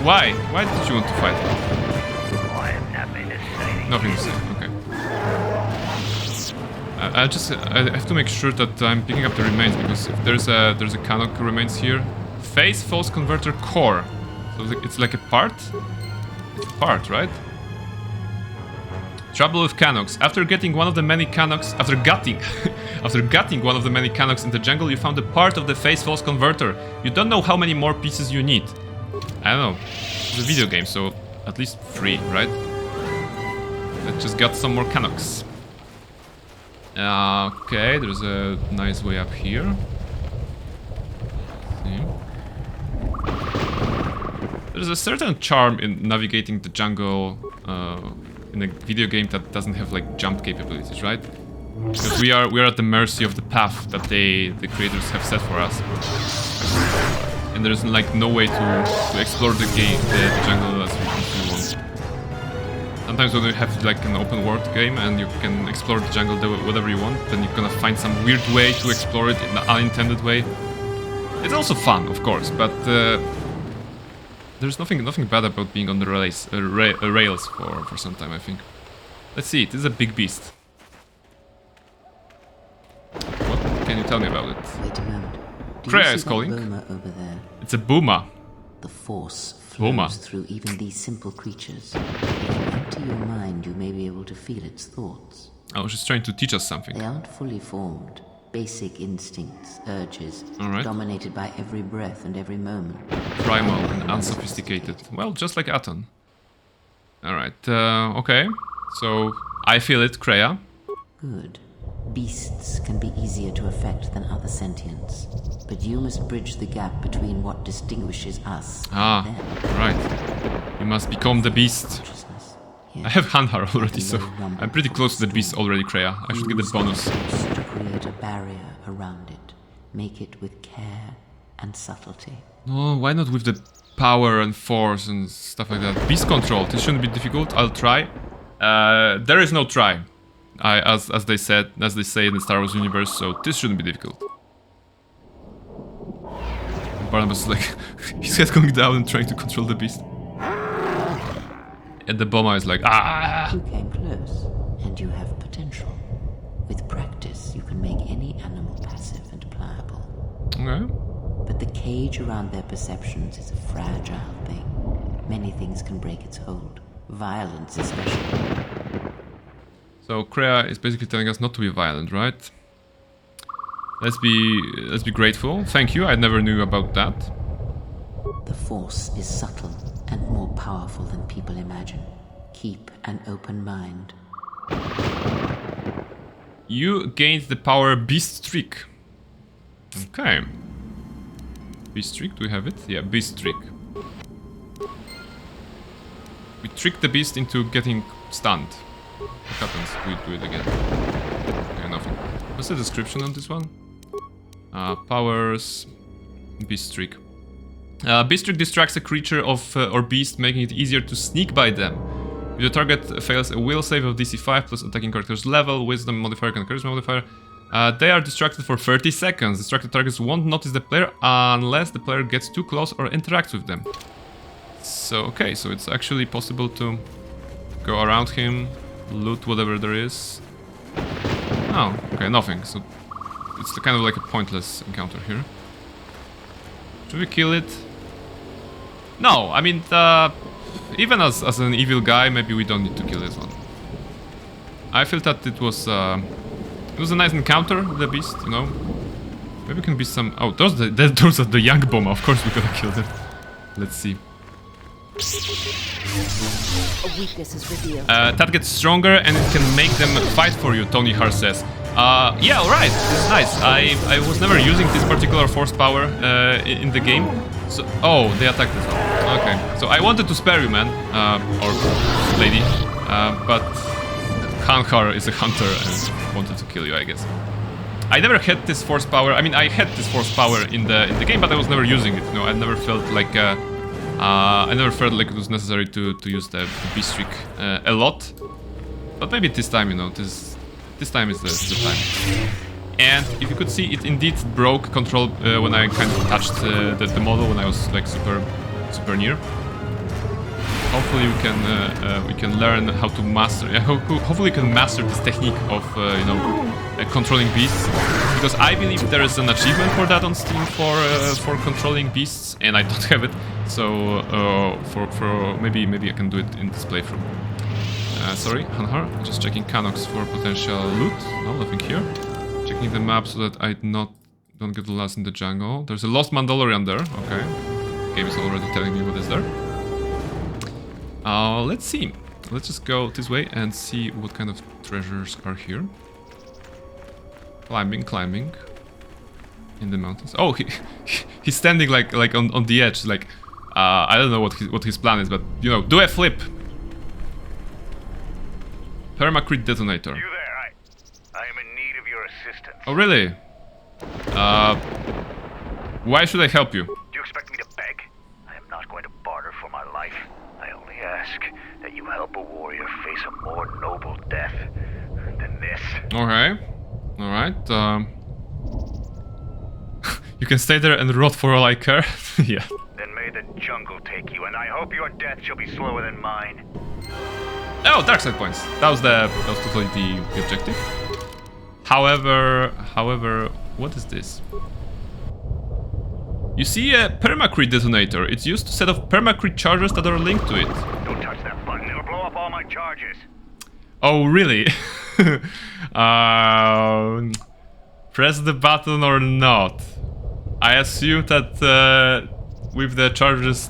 why? Why did you want to fight him? Nothing to say, okay. I have to make sure that I'm picking up the remains, because if there's a Canuck remains here. Phase False Converter Core. So it's like a part? It's a part, right? Trouble with Canucks. After gutting one of the many Canucks in the jungle, you found a part of the Phase False Converter. You don't know how many more pieces you need. I don't know. It's a video game, so at least 3, right? I just got some more Canucks. Okay, there's a nice way up here. See? There's a certain charm in navigating the jungle in a video game that doesn't have like jump capabilities, right? Because we are at the mercy of the path that the creators have set for us, and there's like no way to explore the jungle as we want. Sometimes when you have like an open world game and you can explore the jungle whatever you want, then you're gonna find some weird way to explore it in an unintended way. It's also fun, of course, but there's nothing bad about being on the rails for some time, I think. Let's see, this is a big beast. What can you tell me about it? Wait a moment. Kreia is calling. Boma over there? It's a Boma. The force flows through even these simple creatures. If you empty your mind, you may be able to feel its thoughts. I was just trying to teach us something. They aren't fully formed. Basic instincts, urges, right. Dominated by every breath and every moment. Primal and unsophisticated. Well, just like Aton. Alright, okay. So, I feel it, Kreia. Good. Beasts can be easier to affect than other sentients. But you must bridge the gap between what distinguishes us and them. Right. You must become the beast. Yes. I have Hanhar already, so I'm pretty close to the beast already, Kreia. I should get the bonus. To create a barrier around it. Make it with care and subtlety. No, why not with the power and force and stuff like that? Beast control, this shouldn't be difficult. I'll try. There is no try. As they say in the Star Wars universe, so this shouldn't be difficult. Barnabas is like, his head going down and trying to control the beast. And the bomber is like, ah! You came close, and you have potential. With practice, you can make any animal passive and pliable. Okay. But the cage around their perceptions is a fragile thing. Many things can break its hold. Violence especially. So Kreia is basically telling us not to be violent, right? Let's be grateful. Thank you, I never knew about that. The Force is subtle and more powerful than people imagine. Keep an open mind. You gained the power Beast Streak. Okay. Beast Streak, do we have it? Yeah, Beast Streak. We trick the beast into getting stunned. What happens? We do it again. Okay, nothing. What's the description on this one? Powers... Beast Streak. Beast Streak distracts a creature of or beast, making it easier to sneak by them. If the target fails a will save of DC 5 plus attacking character's level, wisdom modifier and charisma modifier, they are distracted for 30 seconds. Distracted targets won't notice the player unless the player gets too close or interacts with them. So, okay, so it's actually possible to go around him, loot whatever there is. Oh, okay, nothing. So it's kind of like a pointless encounter here. Should we kill it? No, I mean, even as an evil guy, maybe we don't need to kill this one. I feel that it was a nice encounter with the beast, you know. Maybe it can be some... Oh, those are the young bomber. Of course we're gonna kill them. Let's see. A weakness is revealed. That gets stronger and it can make them fight for you, Tony Har says. Yeah, alright, this is nice. I was never using this particular force power in the game. So, oh, they attacked as well. Okay, so I wanted to spare you, man, or lady, but Kankar is a hunter and wanted to kill you, I guess. I never had this force power. I mean, I had this force power in the game, but I was never using it. You know, I never felt like it was necessary to use the Beast Streak a lot. But maybe this time, you know, this time is the time. And if you could see, it indeed broke control when I kind of touched the model when I was like super near. Hopefully we can learn how to master. Hopefully we can master this technique of you know, controlling beasts, because I believe there is an achievement for that on Steam for controlling beasts, and I don't have it. So for maybe I can do it in this playthrough. Sorry, Hanhar. Just checking Canox for potential loot. No, nothing here. Checking the map so that I don't get lost in the jungle. There's a lost Mandalorian there. Okay, the game is already telling me what is there. Let's see. Let's just go this way and see what kind of treasures are here. Climbing in the mountains. Oh, he's standing like on the edge. Like I don't know what his plan is, but you know, do a flip. Permacrit detonator. You there? I am in need of your assistance. Oh really? Why should I help you? Do you expect me to beg? I am not going to barter for my life. I only ask that you help a warrior face a more noble death than this. Okay. Alright. You can stay there and rot for all I care. Yeah. Then may the jungle take you, and I hope your death shall be slower than mine. Oh, dark side points. That was totally the objective. However, what is this? You see a permacrit detonator. It's used to set off permacrit charges that are linked to it. Don't touch that button. It'll blow up all my charges. Oh, really? Press the button or not. I assume that with the charges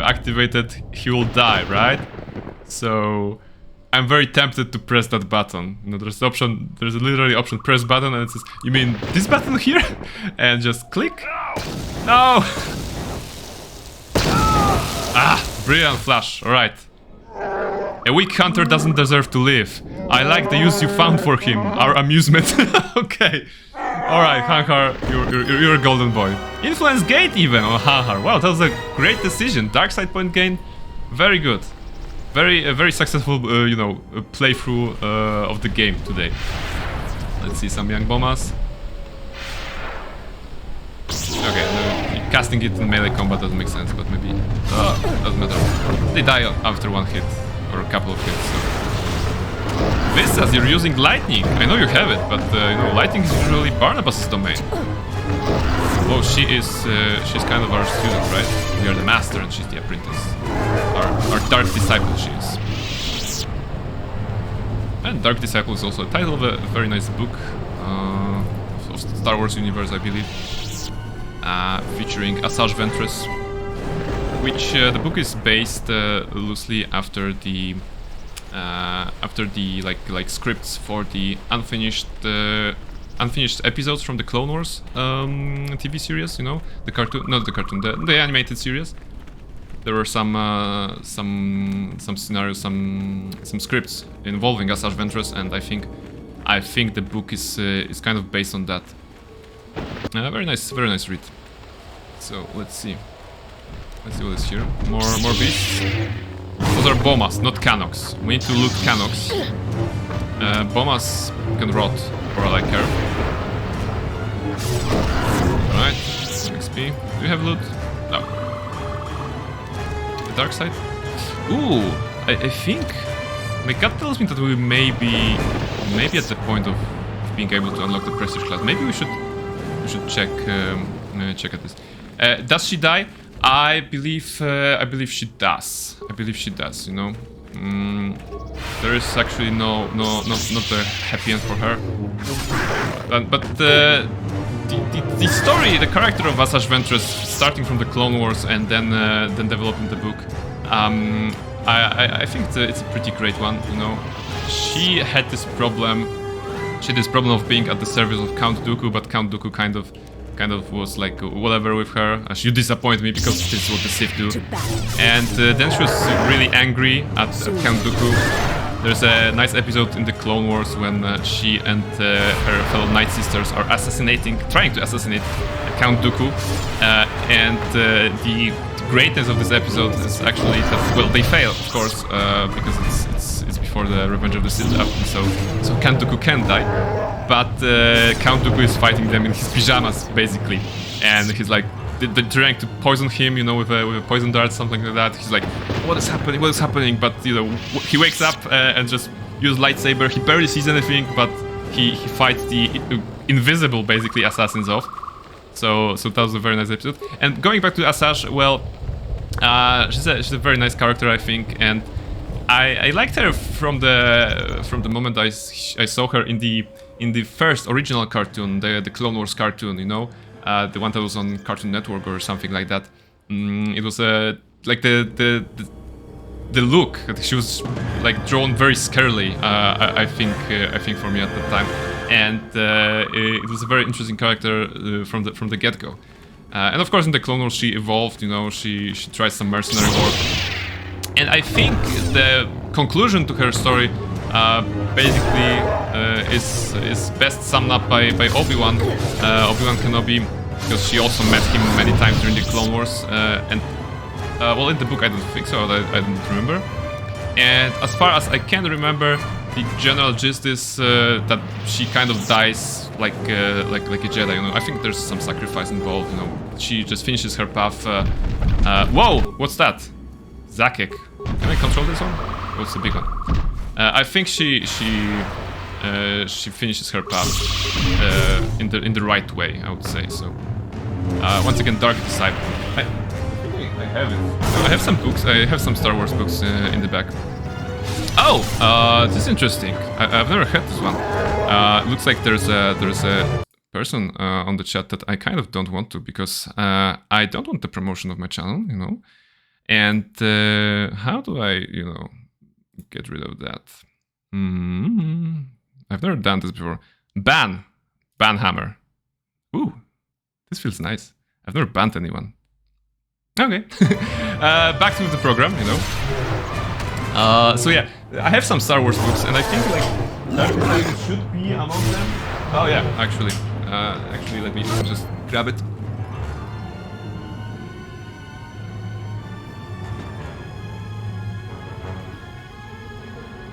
activated, he will die, right? So I'm very tempted to press that button. You know, there's a literally option, press button, and it says, you mean this button here? And just click. No! Ah, brilliant flash. Alright. A weak hunter doesn't deserve to live. I like the use you found for him. Our amusement. Okay. Alright, Hankar, you're a golden boy. Influence gate even on Hankar. Wow, that was a great decision. Dark side point gain. Very good. Very successful, you know, playthrough of the game today. Let's see some young bombas. Okay, casting it in melee combat doesn't make sense, but maybe doesn't matter. They die after one hit. or a couple of hits. So. Vistas, you're using lightning. I know you have it, but you know, lightning is usually Barnabas's domain. Oh, she's kind of our student, right? We are the master and she's the apprentice. Our Dark Disciple she is. And Dark Disciple is also a title of a very nice book of Star Wars universe, I believe, featuring Asajj Ventress, which the book is based loosely after the like scripts for the unfinished episodes from the Clone Wars TV series. You know, the cartoon, not the cartoon, the animated series. There were some scenarios, some scripts involving Asajj Ventress, and I think the book is kind of based on that. Very nice read. So let's see what is here. More beasts. Those are Bomas, not Canox. We need to loot Canox. Bomas can rot, for all I care. Alright, XP. Do you have loot? No. Dark side? Ooh, I think my gut tells me that we may be at the point of being able to unlock the prestige class. Maybe we should check at this. Does she die? I believe she does. You know, there is actually not a happy end for her. But the story, the character of Asajj Ventress, starting from the Clone Wars and then developing the book, I think it's a pretty great one. You know, she had this problem. She had this problem of being at the service of Count Dooku, but Count Dooku kind of was like whatever with her. You disappoint me because this is what the Sith do. And then she was really angry at Count Dooku. There's a nice episode in the Clone Wars when she and her fellow Night Sisters are trying to assassinate Count Dooku. And the greatness of this episode is actually that, well, they fail, of course, because it's before the Revenge of the Sith happened, so Count Dooku can die. But Count Dooku is fighting them in his pajamas, basically, and he's like, they're trying to poison him, you know, with a poison dart, something like that. He's like, what is happening? But you know, he wakes up and just uses lightsaber. He barely sees anything, but he fights the invisible, basically, assassins off. So that was a very nice episode. And going back to Asajj, well, she's a very nice character, I think, and I liked her from the moment I saw her in the first original cartoon, the Clone Wars cartoon, you know, the one that was on Cartoon Network or something like that. It was like the look. She was like drawn very scarily, I think for me at the time, and it was a very interesting character from the get-go. And of course, in the Clone Wars, she evolved. You know, she tried some mercenary work, and I think the conclusion to her story basically is best summed up by Obi-Wan Kenobi, because she also met him many times during the Clone Wars, and well, in the book I don't think so, I don't remember. And as far as I can remember, the general gist is that she kind of dies like a Jedi. You know, I think there's some sacrifice involved. You know, she just finishes her path. Whoa, what's that? Zakek. Can I control this one? What's the big one? I think she finishes her path in the right way, I would say. So once again, Dark Disciple. I have it. I have some books. I have some Star Wars books in the back. Oh, this is interesting. I've never had this one. Looks like there's a person on the chat that I kind of don't want to, because I don't want the promotion of my channel, you know. And how do I, you know, get rid of that? I've never done this before. Ban hammer. Ooh, this feels nice. I've never banned anyone. Okay, back to the program, you know. So yeah, I have some Star Wars books, and I think like Dark should be among them. Oh yeah, actually, let me just grab it.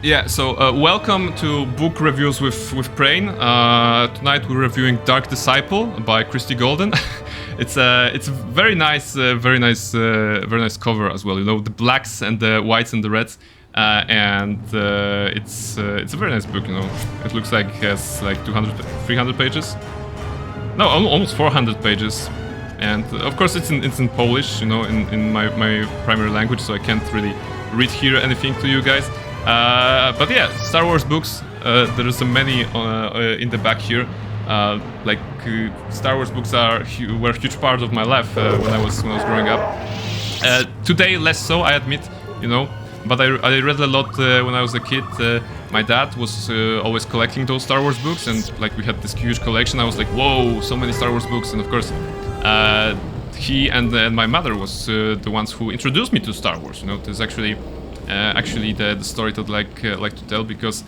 Yeah, so welcome to Book Reviews with Prain. Tonight we're reviewing Dark Disciple by Christie Golden. It's a very nice cover as well. You know, the blacks and the whites and the reds. and it's a very nice book, you know. It looks like it has like 300 pages. No, almost 400 pages. And of course it's in Polish, you know, in my primary language, so I can't really read here anything to you guys. But yeah, Star Wars books, there are so many in the back here. Star Wars books were a huge part of my life when I was growing up. Today less so, I admit, you know. But I read a lot when I was a kid. My dad was always collecting those Star Wars books, and like we had this huge collection. I was like, whoa, so many Star Wars books. And of course, he and my mother was the ones who introduced me to Star Wars. You know, this is actually the story that I like to tell, because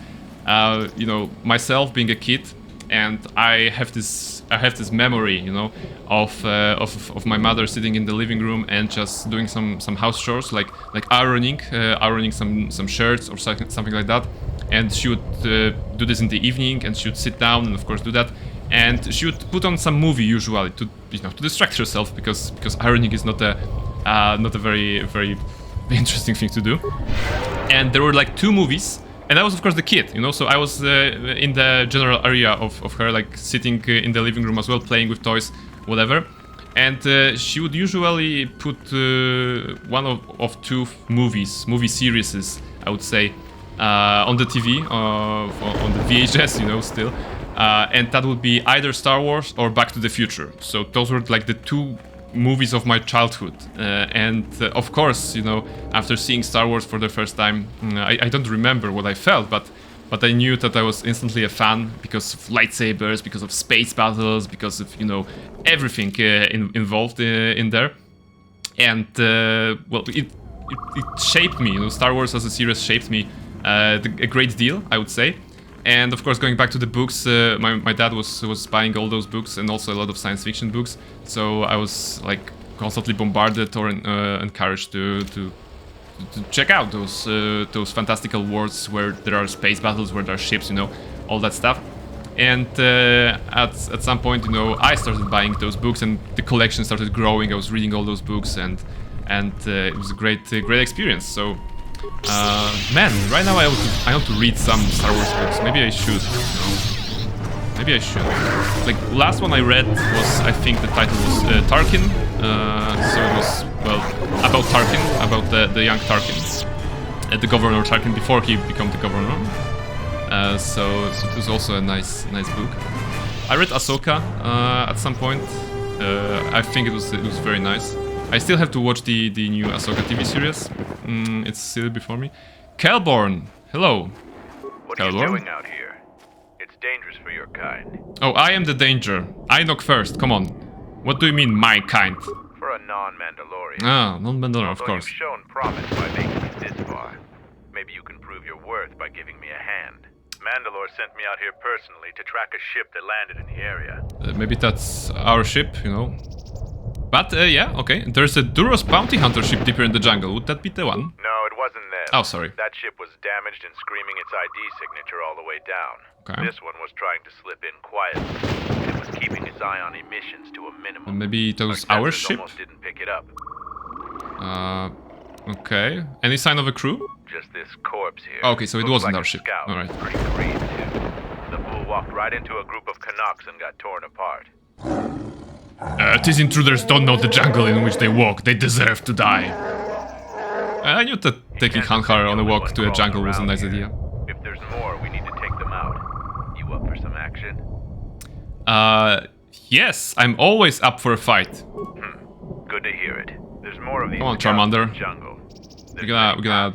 you know, myself being a kid, and I have this memory, you know, of my mother sitting in the living room and just doing some house chores, like ironing some shirts or something like that. And she would do this in the evening, and she would sit down and of course do that. And she would put on some movie usually to distract herself, because ironing is not a very interesting thing to do. And there were like 2 movies. And I was, of course, the kid, you know, so I was in the general area of her, like sitting in the living room as well, playing with toys, whatever. And she would usually put one of 2 movie series, I would say, on the TV, on the VHS, you know, still. And that would be either Star Wars or Back to the Future. So those were like the 2 movies of my childhood, and of course, you know, after seeing Star Wars for the first time, I don't remember what I felt, but I knew that I was instantly a fan because of lightsabers, because of space battles, because of, you know, everything involved in there. And well, it shaped me, you know. Star Wars as a series shaped me a great deal, I would say. And of course, going back to the books, my dad was buying all those books, and also a lot of science fiction books. So I was like constantly bombarded or encouraged to check out those fantastical worlds where there are space battles, where there are ships, you know, all that stuff. And at some point, you know, I started buying those books, and the collection started growing. I was reading all those books, and it was a great experience. So. Man, right now I want to read some Star Wars books. Maybe I should. Maybe I should. Like, last one I read was, I think the title was Tarkin. So it was, well, about Tarkin, about the young Tarkin, the Governor Tarkin before he became the Governor. So it was also a nice book. I read Ahsoka at some point. I think it was very nice. I still have to watch the new Ahsoka TV series. It's still before me. Kelborn, hello. What are you doing out here? It's dangerous for your kind. Oh, I am the danger. I knock first. Come on. What do you mean, my kind? For a non-Mandalorian. Ah, non-Mandalorian, of course. You've shown promise by making it this far. Maybe you can prove your worth by giving me a hand. Mandalore sent me out here personally to track a ship that landed in the area. Maybe that's our ship, you know. But, yeah, okay. There's a Duros bounty hunter ship deeper in the jungle. Would that be the one? No, it wasn't them. Oh, sorry. That ship was damaged and screaming its ID signature all the way down. Okay. This one was trying to slip in quietly. It was keeping its eye on emissions to a minimum. Maybe it was our ship? Almost didn't pick it up. Okay. Any sign of a crew? Just this corpse here. Okay, so it wasn't like our ship. Scout. Alright. Pretty green, too. The fool walked right into a group of Canucks and got torn apart. These intruders don't know the jungle in which they walk. They deserve to die. I knew that taking Hanhar on a walk to a jungle was a nice idea. If there's more, we need to take them out. You up for some action? Yes, I'm always up for a fight. Good to hear it. There's more of these. Come on, Charmander. Jungle. We're gonna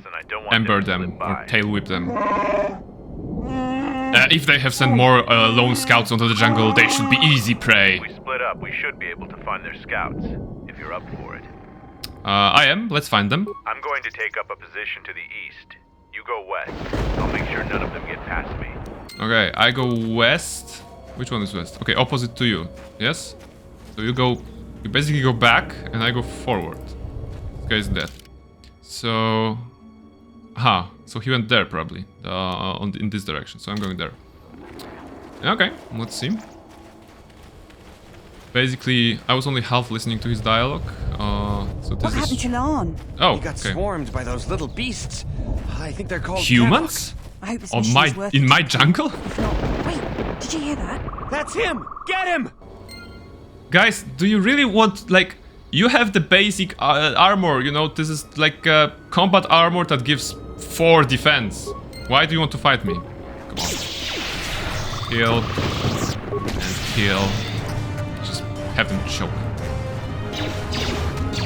ember them or tail whip them. If they have sent more lone scouts onto the jungle, they should be easy prey. If we split up, we should be able to find their scouts, if you're up for it. I am. Let's find them. I'm going to take up a position to the east. You go west. I'll make sure none of them get past me. Okay, I go west. Which one is west? Okay, opposite to you. Yes? So you basically go back, and I go forward. This guy is dead. So... so he went there probably, in this direction, so I'm going there. Okay, let's see. Basically, I was only half listening to his dialogue. So this what happened to Lan? Oh, He got okay. swarmed by those little beasts. I think they're called Humans? I hope this On mission is worth in it. my jungle? If not, wait, did you hear that? That's him! Get him! Guys, do you really want, like, you have the basic armor, you know, this is like combat armor that gives 4 defense. Why do you want to fight me? Come on. Kill. And kill. Just have them choke.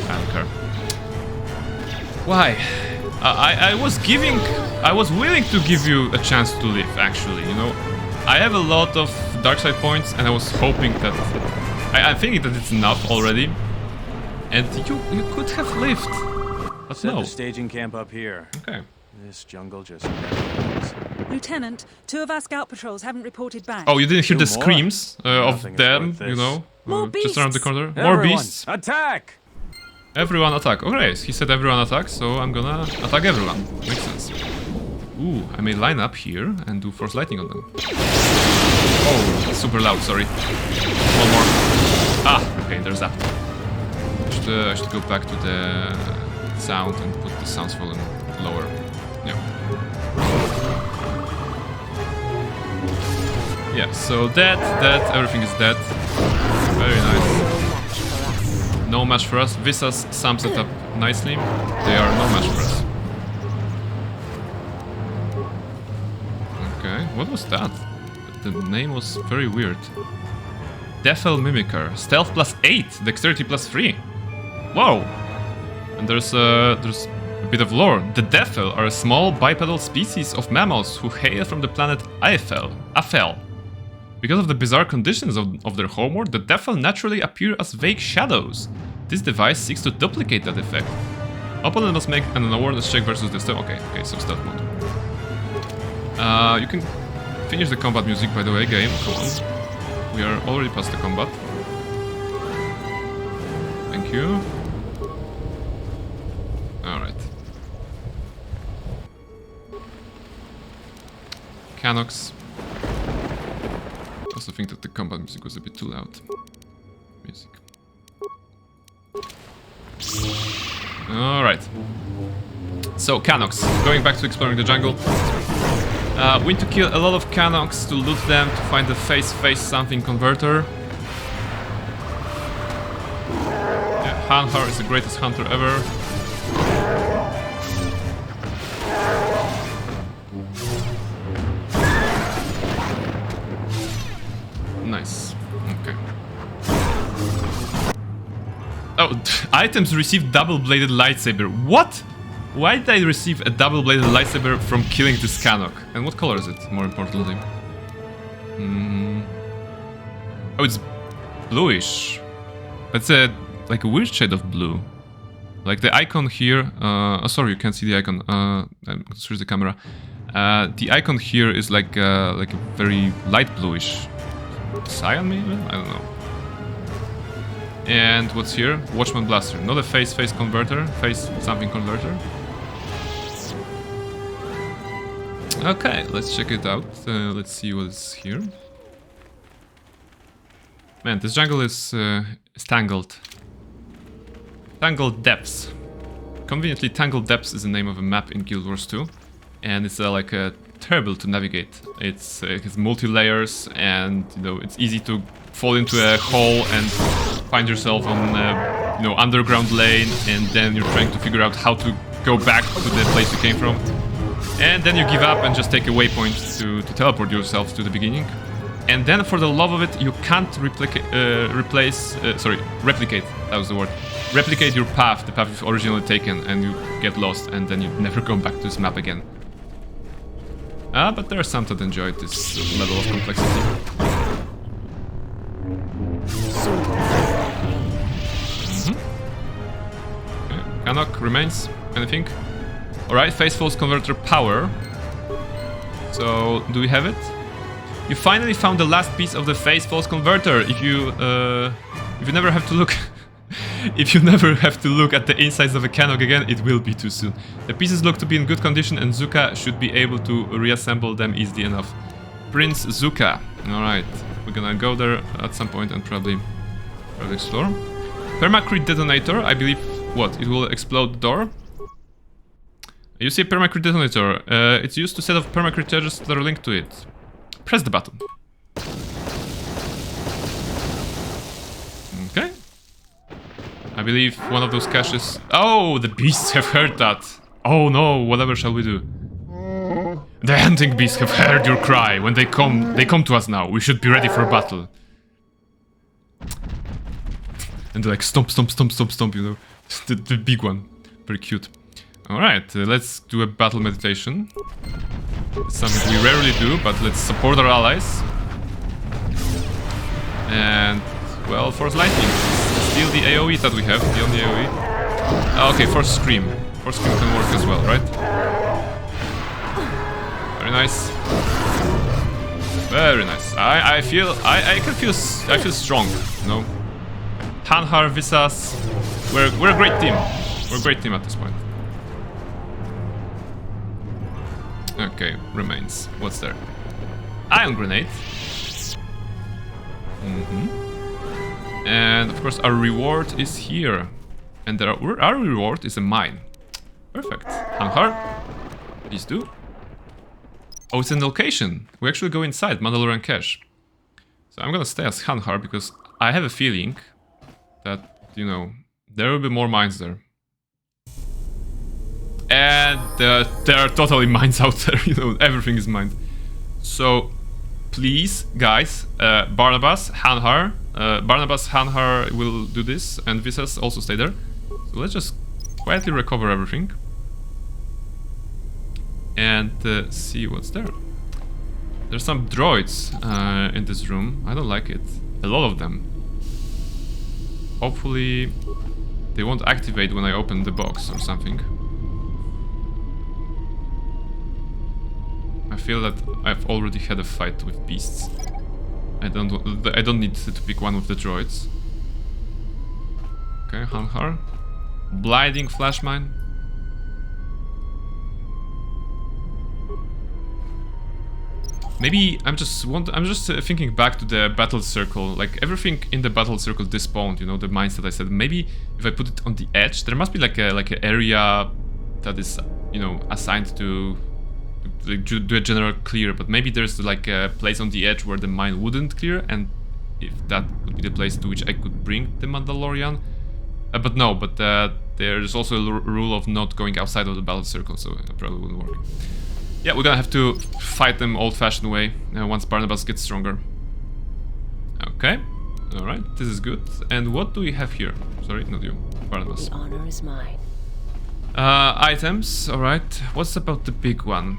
I don't care. Why? I was willing to give you a chance to live, actually, you know. I have a lot of dark side points, and I was hoping that... I think that it's enough already. And you could have lived. But Set no. the staging camp up here. Okay. This jungle just never ends. Lieutenant, 2 of our scout patrols haven't reported back. Oh, you didn't hear the 2 more? screams of Nothing is them, worth you this. know? More just around the beasts. corner. More Everyone, beasts. attack! Everyone attack. Okay, he said everyone attack, so I'm gonna attack everyone. Makes sense. Ooh, I may line up here and do force lightning on them. Oh, super loud, sorry. One more. Ah, okay, there's that. I should go back to the sound and put the sounds volume lower. Yeah. Yeah, so that, everything is dead. Very nice. No match for us. Visas sums it up nicely. They are no match for us. Okay, what was that? The name was very weird. Defel Mimicker. Stealth +8, Dexterity +3. Whoa! And there's a bit of lore. The Defel are a small bipedal species of mammals who hail from the planet Afel. Because of the bizarre conditions of their homeworld, the Defel naturally appear as vague shadows. This device seeks to duplicate that effect. Opponent must make an awareness check versus the stealth. Okay, so stealth mode. You can finish the combat music, by the way, game. Come on. We are already past the combat. Thank you. Alright. Canox. I also think that the combat music was a bit too loud. Music. Alright. So, Canox. Going back to exploring the jungle. We need to kill a lot of Canox to loot them, to find the face something converter. Yeah, Hanhar is the greatest hunter ever. Nice. Okay. Oh, items received double-bladed lightsaber. What? Why did I receive a double-bladed lightsaber from killing this Canok? And what color is it, more importantly? Oh, it's bluish. It's like a weird shade of blue. Like the icon here... oh, sorry, you can't see the icon. I'm going to switch the camera. The icon here is like a very light bluish. Cyan, maybe? I don't know. And what's here? Watchman Blaster. Not a face converter. Face something converter. Okay, let's check it out. Let's see what's here. Man, this jungle is tangled. Tangled Depths. Conveniently, Tangled Depths is the name of a map in Guild Wars 2. And it's like terrible to navigate. It has multi-layers, and you know it's easy to fall into a hole and find yourself on underground lane, and then you're trying to figure out how to go back to the place you came from. And then you give up and just take a waypoint to teleport yourself to the beginning. And then, for the love of it, you can't replicate. That was the word. Replicate your path, the path you've originally taken, and you get lost, and then you never go back to this map again. But there are some that enjoyed this level of complexity. Okay. Canok remains. Anything? Alright, Phase Force Converter power. So, do we have it? You finally found the last piece of the Phase Force Converter. If you never have to look... If you never have to look at the insides of a Canok again, it will be too soon. The pieces look to be in good condition, and Zuka should be able to reassemble them easily enough. Prince Zuka. Alright, we're gonna go there at some point and probably explore. Permacrete Detonator. I believe what? It will explode the door? You see a permacrit detonator. It's used to set off permacrit charges that are linked to it. Press the button. Okay. I believe one of those caches... Oh, the beasts have heard that. Oh no, whatever shall we do? The hunting beasts have heard your cry. When they come to us now. We should be ready for battle. And they're like, stomp, stomp, stomp, stomp, stomp, you know. The big one. Very cute. Alright, let's do a battle meditation. It's something we rarely do, but let's support our allies. And, well, Force Lightning. Steal the AoE that we have, the only AoE. Okay, Force Scream. Force Scream can work as well, right? Very nice. Very nice. I feel strong, you know. Hanhar, Visas, we're a great team. We're a great team at this point. Okay, remains. What's there? Ion Grenade. And of course our reward is here. And our reward is a mine. Perfect. Hanhar, please do. Oh, it's in the location. We actually go inside Mandalorian Cache. So I'm gonna stay as Hanhar because I have a feeling that, you know, there will be more mines there. And there are totally mines out there, you know, everything is mined. So, please, guys, Barnabas, Hanhar, Hanhar will do this, and Visas also stay there. So let's just quietly recover everything. And see what's there. There's some droids in this room. I don't like it. A lot of them. Hopefully they won't activate when I open the box or something. I feel that I've already had a fight with beasts. I don't need to pick one with the droids. Okay, Hanhar. Blinding flash mine. Maybe I'm just thinking back to the battle circle. Like everything in the battle circle despawned, you know, the mines that I said. Maybe if I put it on the edge, there must be like an area that is, you know, assigned to do a general clear, but maybe there's like a place on the edge where the mine wouldn't clear, and if that would be the place to which I could bring the Mandalorian. But no, there's also a rule of not going outside of the battle circle, so it probably wouldn't work. Yeah, we're gonna have to fight them old-fashioned way once Barnabas gets stronger. Okay, alright, this is good. And what do we have here? Sorry, not you, Barnabas. The honor is mine. Items, alright. What's about the big one?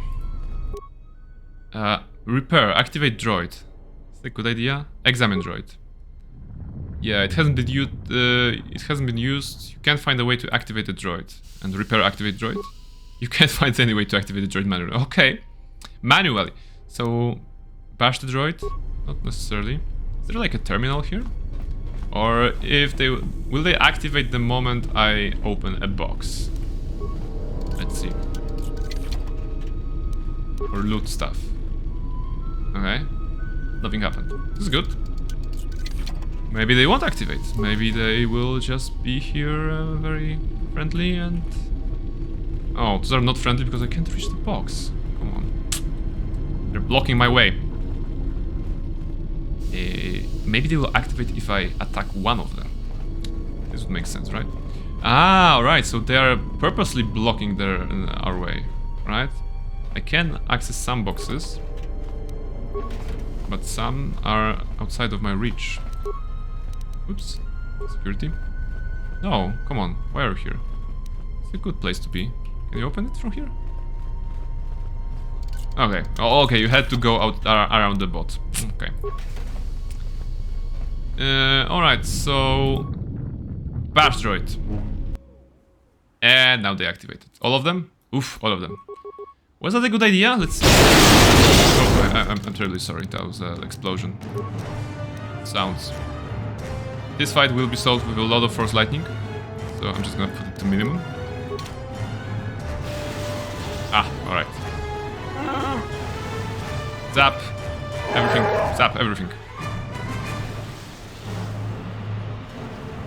Repair, activate droid. Is that a good idea? Examine droid. Yeah, it hasn't been used. You can't find a way to activate the droid. And repair, activate droid. You can't find any way to activate the droid manually. Okay. Manually. So, bash the droid? Not necessarily. Is there like a terminal here? Or will they activate the moment I open a box? Let's see. Or loot stuff. Okay. Nothing happened. This is good. Maybe they won't activate. Maybe they will just be here very friendly and... Oh, those are not friendly because I can't reach the box. Come on. They're blocking my way. Maybe they will activate if I attack one of them. This would make sense, right? Ah, right. So they are purposely blocking our way, right? I can access some boxes, but some are outside of my reach. Oops. Security. No, come on. Why are you here? It's a good place to be. Can you open it from here? Okay. Oh, okay. You had to go out around the bot. Okay. Alright, so... Bash droid. And now they activated. All of them? Oof, all of them. Was that a good idea? Let's see. Oh, I'm terribly sorry. That was an explosion. Sounds. This fight will be solved with a lot of Force Lightning. So I'm just gonna put it to minimum. Ah, alright. Zap. Everything. Zap everything.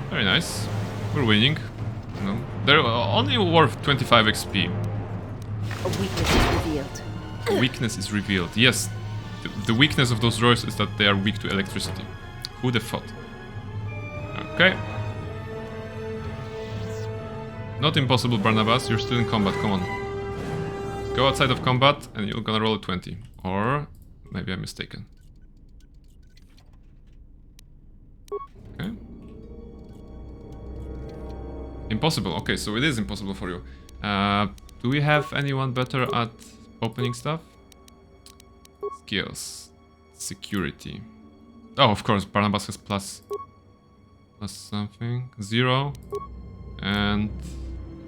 Very nice. We're winning. You know, they're only worth 25 XP. A weakness is revealed. Weakness is revealed. Yes, the weakness of those droids is that they are weak to electricity. Who'd have thought? Okay. Not impossible, Barnabas. You're still in combat. Come on. Go outside of combat and you're gonna roll a 20. Or maybe I'm mistaken. Okay. Impossible. Okay, so it is impossible for you. Do we have anyone better at opening stuff? Skills. Security. Oh, of course, Barnabas has plus something. 0. And...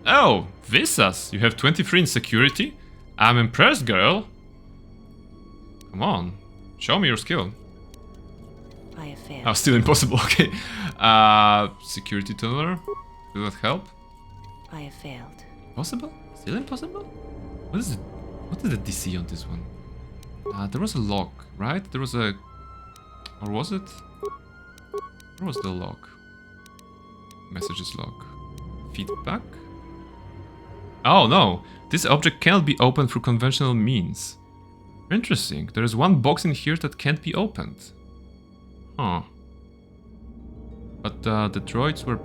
oh, visas! You have 23 in security? I'm impressed, girl. Come on. Show me your skill. I have failed. Oh, still impossible, okay. Security tunneler. Will that help? I have failed. Impossible? Still impossible? What is it? What is the DC on this one? There was a log, right? There was a... or was it? Where was the log? Messages log. Feedback? Oh no! This object cannot be opened through conventional means. Interesting. There is one box in here that can't be opened. Huh. But the droids were...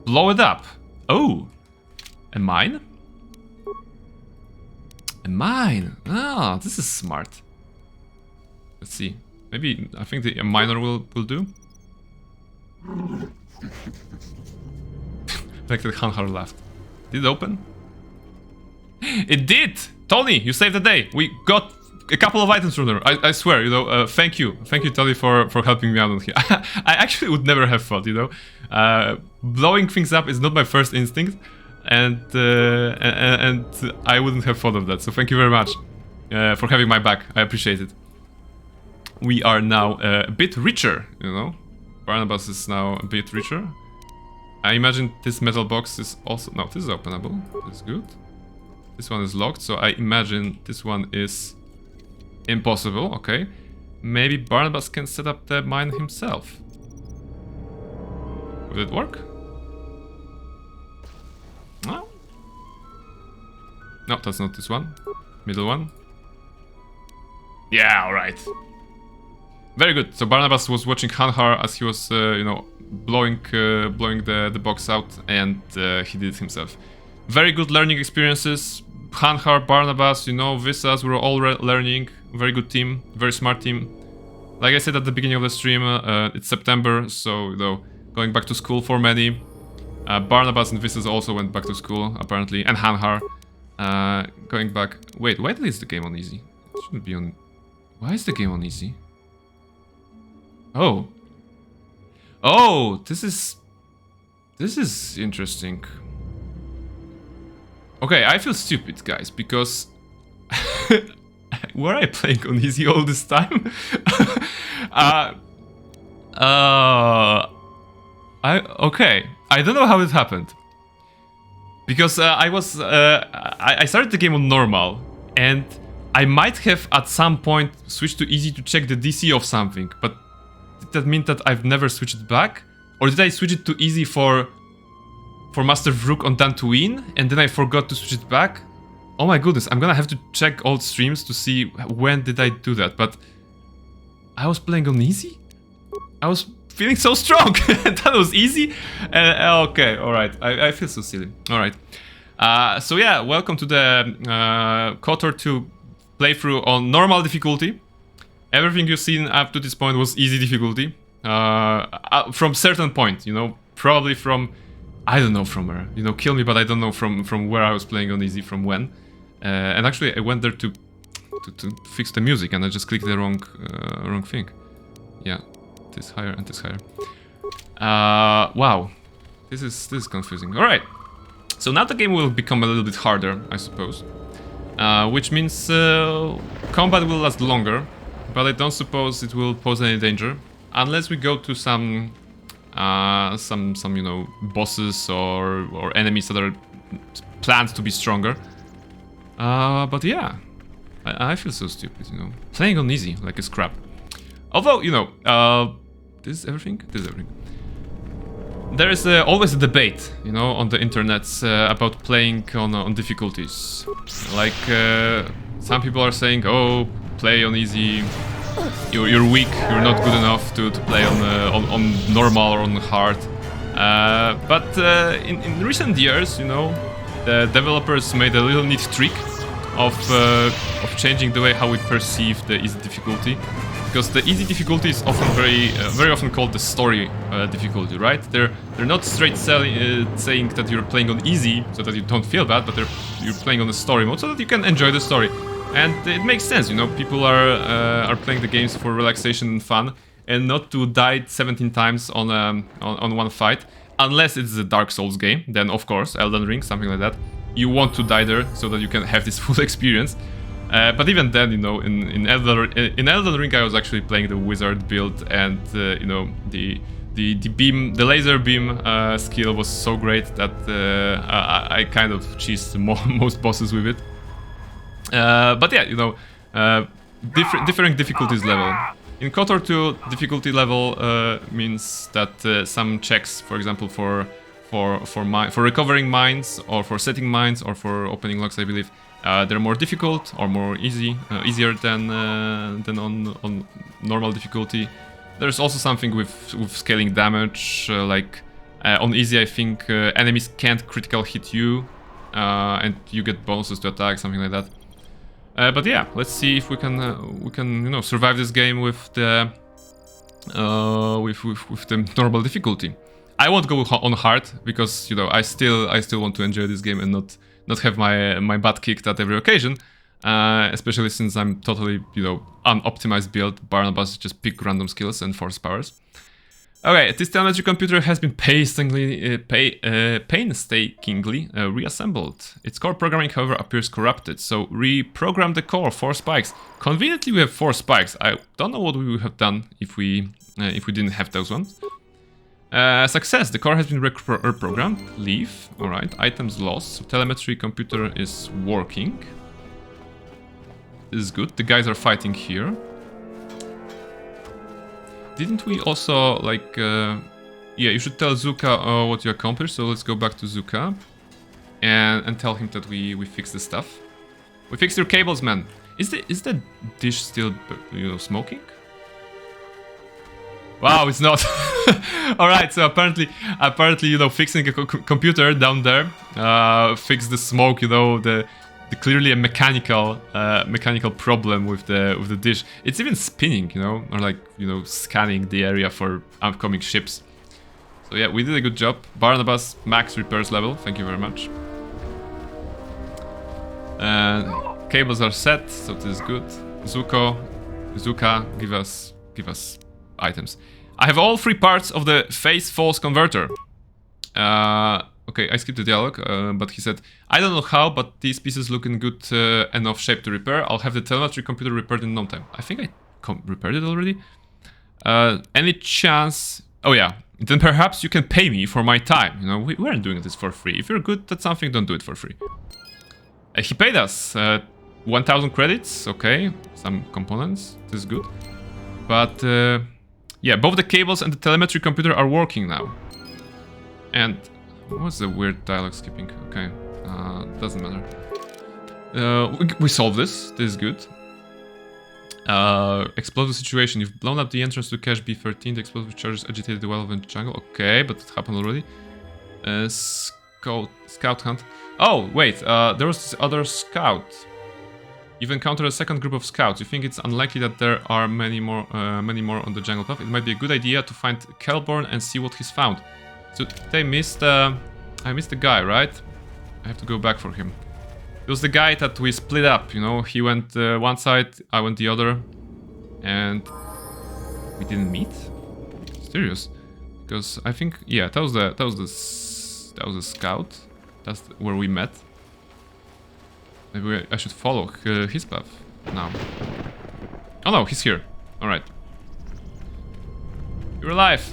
blow it up! Oh! A mine? A mine! Ah, this is smart. Let's see. Maybe, I think a miner will do. Like that Hanhar laughed. Did it open? It did! Tony, you saved the day! We got a couple of items from there. I swear, you know, thank you. Thank you, Tony, for helping me out on here. I actually would never have thought, you know. Blowing things up is not my first instinct. And I wouldn't have thought of that. So thank you very much for having my back. I appreciate it. We are now a bit richer, you know. Barnabas is now a bit richer. I imagine this metal box is also... no, this is openable. That's good. This one is locked, so I imagine this one is impossible. Okay. Maybe Barnabas can set up the mine himself. Will it work? No? No, that's not this one. Middle one. Yeah, alright. Very good. So Barnabas was watching Hanhar as he was, you know, blowing the box out, and he did it himself. Very good learning experiences. Hanhar, Barnabas, you know, Visas, we were all learning. Very good team, very smart team. Like I said at the beginning of the stream, it's September, so, you know, going back to school for many. Barnabas and Visas also went back to school, apparently, and Hanhar. Going back... wait, why is the game on easy? It shouldn't be on... why is the game on easy? Oh. Oh, this is interesting. Okay, I feel stupid, guys, because... were I playing on easy all this time? Okay, I don't know how it happened. Because I started the game on normal, and I might have at some point switched to easy to check the DC of something, but did that mean that I've never switched it back? Or did I switch it to easy for Master Vrook on Dantooine, and then I forgot to switch it back? Oh my goodness, I'm gonna have to check old streams to see when did I do that, but I was playing on easy? I was feeling so strong, that was easy? Okay, alright, I feel so silly. Alright, so yeah, welcome to the KotOR 2 playthrough on normal difficulty. Everything you've seen up to this point was easy difficulty. From certain point, you know, probably from... I don't know from where, you know, kill me, but I don't know from where I was playing on easy, from when. And actually I went there to fix the music, and I just clicked the wrong thing. Yeah, this higher and this higher. Wow, this is confusing. All right, so now the game will become a little bit harder, I suppose, which means combat will last longer, but I don't suppose it will pose any danger unless we go to some you know, bosses or enemies that are planned to be stronger. But yeah, I feel so stupid, you know, playing on easy like a scrap. Although, you know, this is everything. This is everything. there is always a debate, you know, on the internet about playing on difficulties. Like, some people are saying, oh, play on easy, you're weak, you're not good enough to play on normal or on hard. But in recent years, you know, the developers made a little neat trick of changing the way how we perceive the easy difficulty. Because the easy difficulty is often very often called the story difficulty, right? They're not straight saying that you're playing on easy so that you don't feel bad, but you're playing on the story mode so that you can enjoy the story. And it makes sense, you know. People are playing the games for relaxation and fun, and not to die 17 times on one fight, unless it's a Dark Souls game. Then of course, Elden Ring, something like that. You want to die there so that you can have this full experience. But even then, you know, in Elden Ring, I was actually playing the wizard build, and you know, the laser beam skill was so great that I kind of cheesed most bosses with it. But yeah, you know, different difficulties level. In KotOR 2, difficulty level means that some checks, for example, for recovering mines, or for setting mines, or for opening locks, I believe. They're more difficult or more easier than on normal difficulty. There's also something with scaling damage, like on easy I think enemies can't critical hit you, and you get bonuses to attack, something like that. But yeah, let's see if we can you know, survive this game with the normal difficulty. I won't go on hard because, you know, I still want to enjoy this game and not have my butt kicked at every occasion, especially since I'm totally, you know, unoptimized build. Barnabas just pick random skills and force powers. Okay, this telemetry computer has been painstakingly reassembled. Its core programming, however, appears corrupted, so reprogram the core 4 spikes. Conveniently, we have 4 spikes. I don't know what we would have done if we didn't have those ones. Success, the core has been reprogrammed. Leave, alright. Items lost, so telemetry computer is working. This is good, the guys are fighting here. Didn't we also, like, yeah, you should tell Zuka what you accomplished, so let's go back to Zuka. And tell him that we fixed the stuff. We fixed your cables, man. Is the dish still, you know, smoking? Wow, it's not. All right, so apparently, you know, fixing a computer down there fixed the smoke. You know, the clearly a mechanical problem with the dish. It's even spinning, you know, or like, you know, scanning the area for upcoming ships. So yeah, we did a good job. Barnabas, max repairs level. Thank you very much. Cables are set, so this is good. Zuka, give us items. I have all 3 parts of the phase-false converter. Okay, I skipped the dialogue, but he said, I don't know how, but these pieces look in good enough shape to repair. I'll have the telemetry computer repaired in no time. I think I repaired it already. Any chance... Oh yeah, then perhaps you can pay me for my time. You know, we aren't doing this for free. If you're good at something, don't do it for free. He paid us 1,000 credits. Okay, some components. This is good. But... yeah, both the cables and the telemetry computer are working now. And what's the weird dialogue skipping? Okay, doesn't matter. We solved this. This is good. Explosive situation. You've blown up the entrance to cache B13. The explosive charges agitated the well of the jungle. Okay, but it happened already. Scout hunt. Oh, wait. There was this other scout. You've encountered a second group of scouts. You think it's unlikely that there are many more on the jungle path. It might be a good idea to find Kelborn and see what he's found. So they missed. I missed the guy, right? I have to go back for him. It was the guy that we split up. You know, he went one side, I went the other, and we didn't meet. Serious? Because I think, yeah, that was the scout. That's where we met. Maybe I should follow his path now. Oh no, he's here. Alright. You're alive.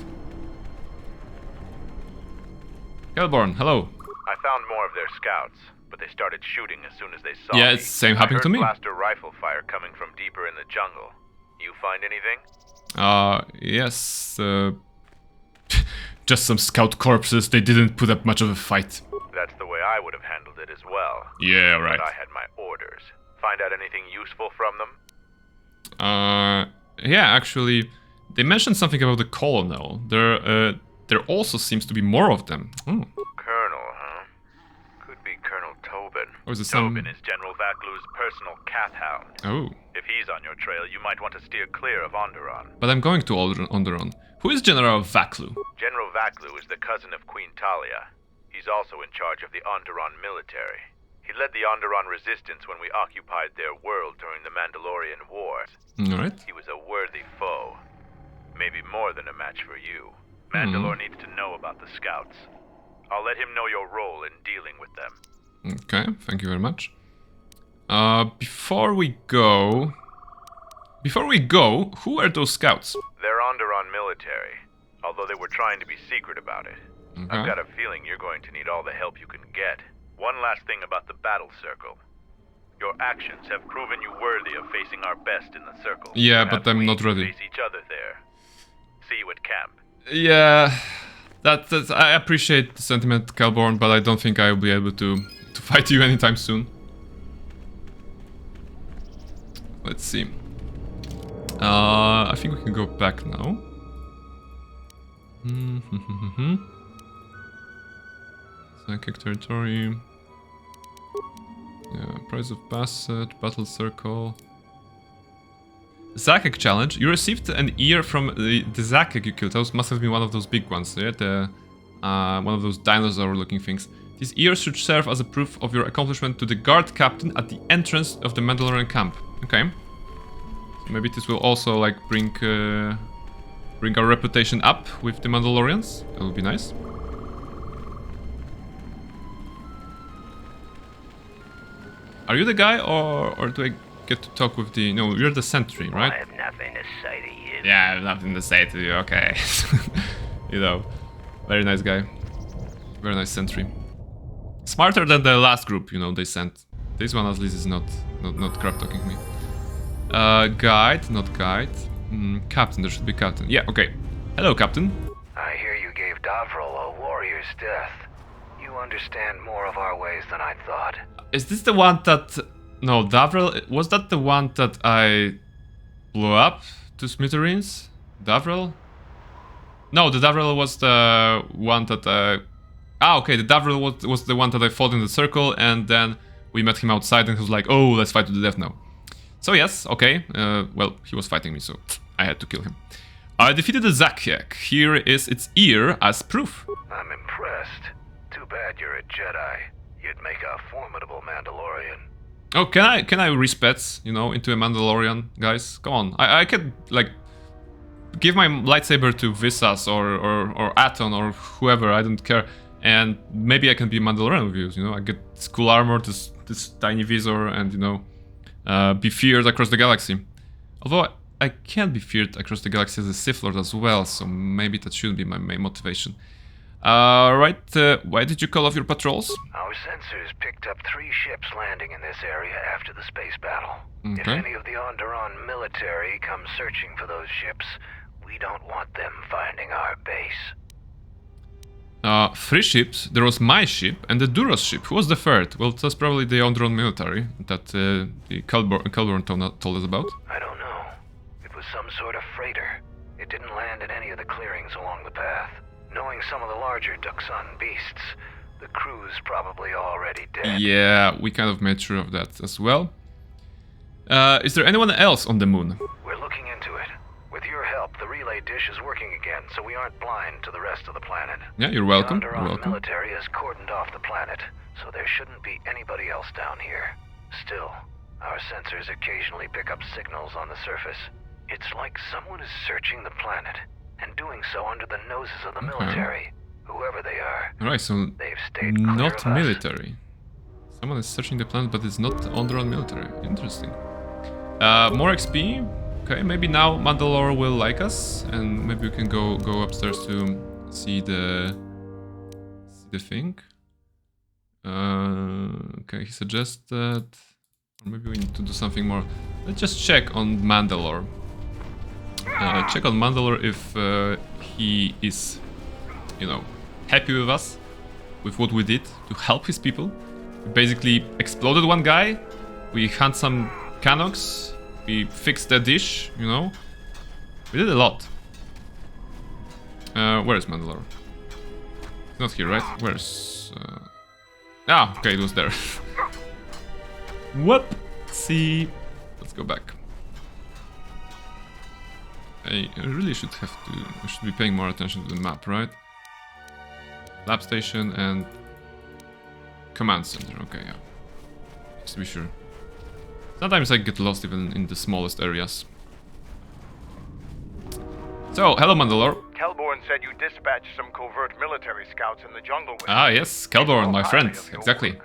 Kelborn, hello. I found more of their scouts, but they started shooting as soon as they saw me. Yeah, it's same happening to me. Blaster rifle fire coming from deeper in the jungle. You find anything? Yes. just some scout corpses. They didn't put up much of a fight. That's the way I would have handled it as well. Yeah, right. But I had my orders. Find out anything useful from them? Yeah, actually, they mentioned something about the colonel. There also seems to be more of them. Oh. Colonel, huh? Could be Colonel Tobin. Or is it Tobin is General Vaklu's personal cat hound. Oh. If he's on your trail, you might want to steer clear of Onderon. But I'm going to Onderon. Who is General Vaklu? General Vaklu is the cousin of Queen Talia. He's also in charge of the Onderon military. He led the Onderon resistance when we occupied their world during the Mandalorian Wars. Alright. He was a worthy foe. Maybe more than a match for you. Mandalore needs to know about the scouts. I'll let him know your role in dealing with them. Okay, thank you very much. Before we go, who are those scouts? They're Onderon military, although they were trying to be secret about it. Okay. I've got a feeling you're going to need all the help you can get. One last thing about the battle circle. Your actions have proven you worthy of facing our best in the circle. Yeah, Perhaps but I'm we not ready. Face each other there. See you at camp. Yeah, that's I appreciate the sentiment, Calborn, but I don't think I will be able to fight you anytime soon. Let's see. I think we can go back now. Psychic territory. Yeah, price of passage, battle circle. Zakek challenge. You received an ear from the Zakek you killed. Those must have been one of those big ones, yeah? One of those dinosaur-looking things. These ears should serve as a proof of your accomplishment to the guard captain at the entrance of the Mandalorian camp. Okay. So maybe this will also like bring our reputation up with the Mandalorians. That would be nice. Are you the guy, or do I get to talk with the... No, you're the sentry, right? I have nothing to say to you. Yeah, I have nothing to say to you, okay. You know, very nice guy. Very nice sentry. Smarter than the last group, you know, they sent. This one at least is not crap talking me. Guide, not guide. Captain, there should be captain. Yeah, okay. Hello, captain. I hear you gave Davril a warrior's death. You understand more of our ways than I thought. Is this the one that... No, Davril... Was that the one that I blew up to smithereens? Davril? No, the Davril was the one that... okay, the Davril was the one that I fought in the circle, and then we met him outside and he was like, oh, let's fight to the death now. So yes, okay. Well, he was fighting me, so I had to kill him. I defeated the Zakyak. Here is its ear as proof. I'm impressed. Too bad you're a Jedi. You'd make a formidable Mandalorian. Oh, can I respect, you know, into a Mandalorian, guys? Come on. I could, like, give my lightsaber to Visas or Aton or whoever, I don't care. And maybe I can be Mandalorian with you, you know? I get this cool armor, this tiny visor, and, you know, be feared across the galaxy. Although I can't be feared across the galaxy as a Sith Lord as well, so maybe that shouldn't be my main motivation. Right, why did you call off your patrols? Our sensors picked up 3 ships landing in this area after the space battle. Okay. If any of the Onderon military come searching for those ships, we don't want them finding our base. 3 ships. There was my ship and the Duros ship. Who was the third? Well, that's probably the Onderon military that the Calborn told us about. I don't know. It was some sort of freighter. It didn't land in any of the clearings along the path. Knowing some of the larger Duxan beasts, the crew's probably already dead. Yeah, we kind of made sure of that as well. Is there anyone else on the moon? We're looking into it. With your help, the relay dish is working again, so we aren't blind to the rest of the planet. Yeah, you're welcome. The Onderon military has cordoned off the planet, so there shouldn't be anybody else down here. Still, our sensors occasionally pick up signals on the surface. It's like someone is searching the planet, and doing so under the noses of the military, whoever they are. Right, so they've stayed clear not of us. military. Someone is searching the planet, but it's not Onderon military. Interesting. More XP. Okay, maybe now Mandalore will like us, and maybe we can go upstairs to see the thing. Okay, he suggested, or maybe we need to do something more. Let's just check on Mandalore. Check on Mandalore if he is you know, happy with us, with what we did to help his people. We basically exploded one guy, we hunt some Canox, we fixed the dish, you know. We did a lot. Where is Mandalore? It's not here, right? Where's... Ah, okay, it was there. Whoopsie. Let's go back. I really should have to... I should be paying more attention to the map, right? Lab station and... Command center, okay, yeah. Just to be sure. Sometimes I get lost even in the smallest areas. So, hello Mandalore. Kelborn said you dispatched some covert military scouts in the jungle with Ah, yes, Kelborn, my friend, exactly.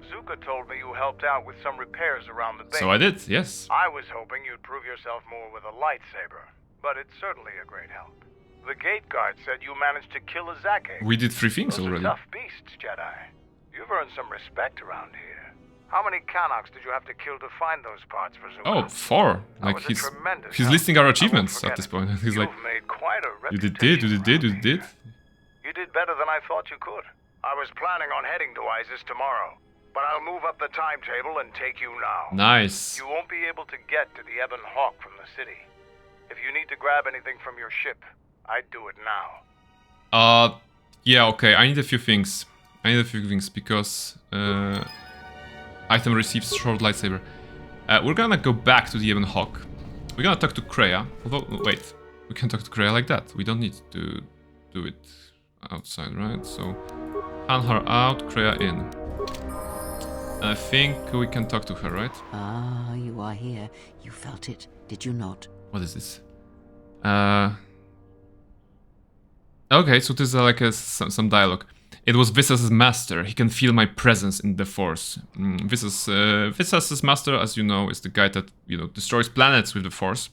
Zuka told me you helped out with some repairs around the base. So I did, yes. I was hoping you'd prove yourself more with a lightsaber, but it's certainly a great help. The gate guard said you managed to kill a Zake. We did 3 things Those already. Are tough beasts, Jedi. You've earned some respect around here. How many Canox did you have to kill to find those parts for Zuka? Oh, 4. Like he's listing our achievements at this point. He's like, made quite a you did, you did. You did better than I thought you could. I was planning on heading to Isis tomorrow, but I'll move up the timetable and take you now. Nice. You won't be able to get to the Ebon Hawk from the city. If you need to grab anything from your ship, I'd do it now. Yeah, okay. I need a few things. Because item receives short lightsaber. We're gonna go back to the Ebon Hawk. We're gonna talk to Kreia. Although, wait, we can talk to Kreia like that. We don't need to do it outside, right? So, hand her out, Kreia in. I think we can talk to her, right? Ah, you are here. You felt it, did you not? What is this? Okay, so this is like some dialogue. It was Visas' master. He can feel my presence in the Force. Visas' master, as you know, is the guy that, you know, destroys planets with the Force.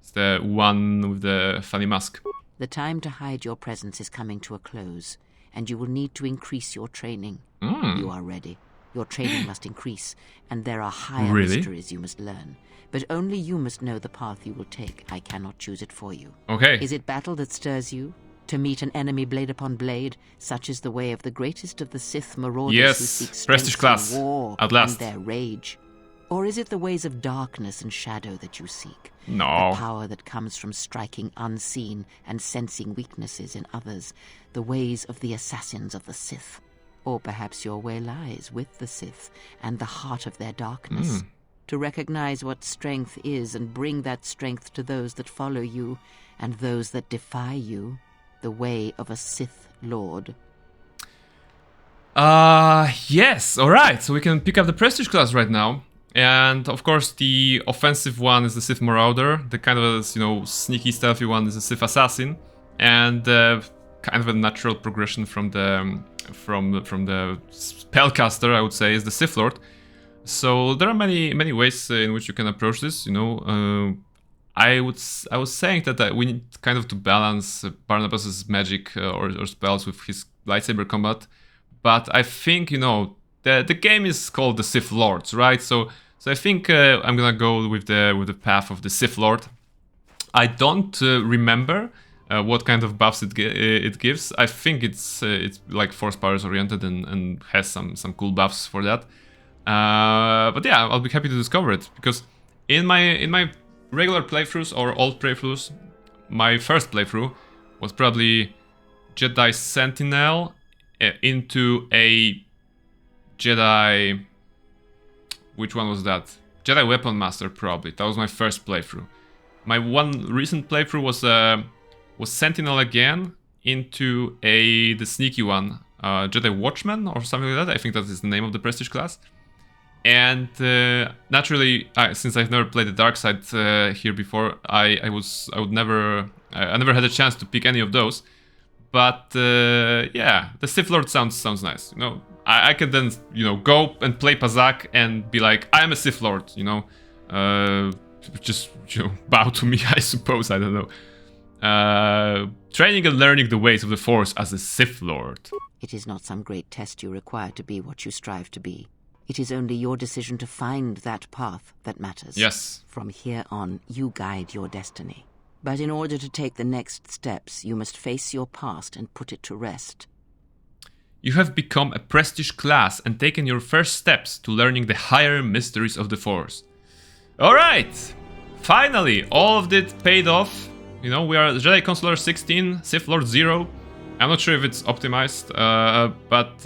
It's the one with the funny mask. The time to hide your presence is coming to a close, and you will need to increase your training. You are ready. Your training must increase, and there are higher mysteries you must learn. But only you must know the path you will take. I cannot choose it for you. Okay. Is it battle that stirs you? To meet an enemy blade upon blade, such is the way of the greatest of the Sith marauders who seek prestige class, war at last. And their rage? Or is it the ways of darkness and shadow that you seek? No. The power that comes from striking unseen and sensing weaknesses in others, the ways of the assassins of the Sith. Or perhaps your way lies with the Sith and the heart of their darkness. To recognize what strength is and bring that strength to those that follow you and those that defy you. The way of a Sith Lord. Yes, alright, so we can pick up the prestige class right now. And of course the offensive one is the Sith Marauder, the kind of, you know, sneaky stealthy one is the Sith Assassin, and kind of a natural progression from the Spellcaster, I would say, is the Sith Lord. So there are many ways in which you can approach this, you know. I was saying that we need kind of to balance Barnabas's magic or spells with his lightsaber combat, but I think, you know, the game is called the Sith Lords, right? So I think I'm gonna go with the path of the Sith Lord. I don't remember what kind of buffs it gives. I think it's like Force powers oriented and has some cool buffs for that. But yeah, I'll be happy to discover it, because in my regular playthroughs or old playthroughs, my first playthrough was probably Jedi Sentinel into a Jedi... Which one was that? Jedi Weapon Master, probably. That was my first playthrough. My one recent playthrough was Sentinel again into the sneaky one, Jedi Watchman or something like that. I think that is the name of the prestige class. And naturally, since I've never played the dark side here before, I never had a chance to pick any of those. But yeah, the Sith Lord sounds nice. You know, I can then, you know, go and play Pazak and be like, I am a Sith Lord. You know, just, you know, bow to me, I suppose. I don't know. Training and learning the ways of the Force as a Sith Lord. It is not some great test you require to be what you strive to be. It is only your decision to find that path that matters. Yes. From here on, you guide your destiny. But in order to take the next steps, you must face your past and put it to rest. You have become a prestige class and taken your first steps to learning the higher mysteries of the Force. Alright! Finally, all of it paid off. You know, we are Jedi Consular 16, Sith Lord 0. I'm not sure if it's optimized, but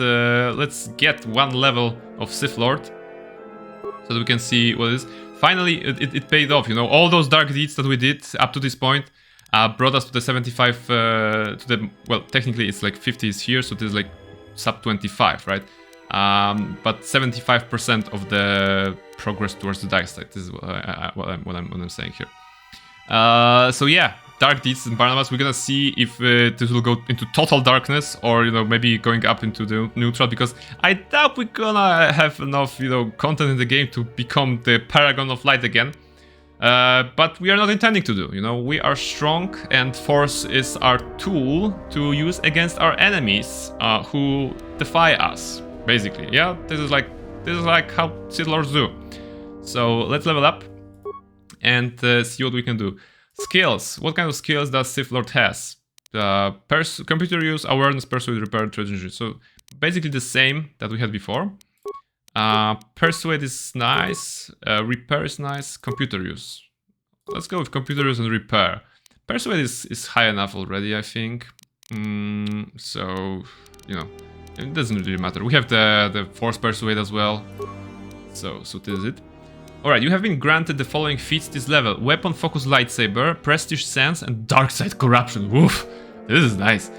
let's get one level of Sith Lord so that we can see what it is. Finally, it paid off, you know, all those dark deeds that we did up to this point brought us to the 75, well, technically it's like 50 is here, so it is like sub 25, right? But 75% of the progress towards the dark side. This is what I'm saying here. So yeah, dark deeds in Barnabas. We're gonna see if this will go into total darkness or, you know, maybe going up into the neutral, because I doubt we're gonna have enough, you know, content in the game to become the Paragon of Light again. But we are not intending to do, you know, we are strong and Force is our tool to use against our enemies who defy us, basically. Yeah, this is like how Sith Lords do. So let's level up and see what we can do. Skills. What kind of skills does Sith Lord has? Computer use, awareness, persuade, repair, treasure. So basically the same that we had before. Persuade is nice, repair is nice, computer use. Let's go with computer use and repair. Persuade is high enough already, I think. So, you know, it doesn't really matter. We have the Force Persuade as well. So this is it. Alright, you have been granted the following feats this level. Weapon Focus Lightsaber, Prestige Sense, and Dark Side Corruption. Woof! This is nice.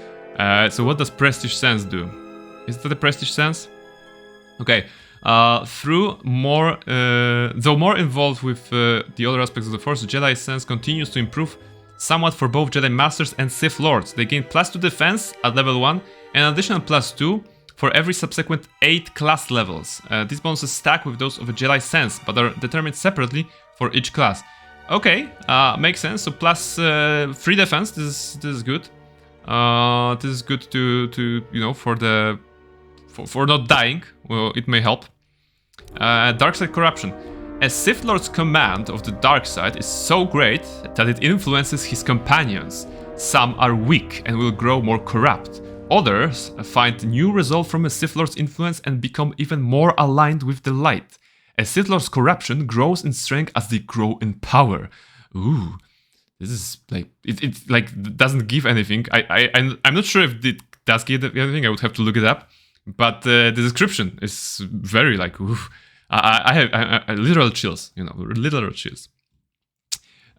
So what does Prestige Sense do? Is that a Prestige Sense? Okay. Though more involved with the other aspects of the Force, the Jedi Sense continues to improve somewhat for both Jedi Masters and Sith Lords. They gain +2 defense at level 1 and an additional +2 for every subsequent 8 class levels. These bonuses stack with those of a Jedi Sense, but are determined separately for each class. Okay, makes sense. So plus 3 defense. This is good. This is good to you know, for not dying. Well, it may help. Dark Side Corruption. A Sith Lord's command of the dark side is so great that it influences his companions. Some are weak and will grow more corrupt. Others find new resolve from a Sith Lord's influence and become even more aligned with the light. A Sith Lord's corruption grows in strength as they grow in power. Ooh, this is like it like doesn't give anything. I'm not sure if it does give anything. I would have to look it up. But the description is very like, ooh, I have literal chills. You know, literal chills.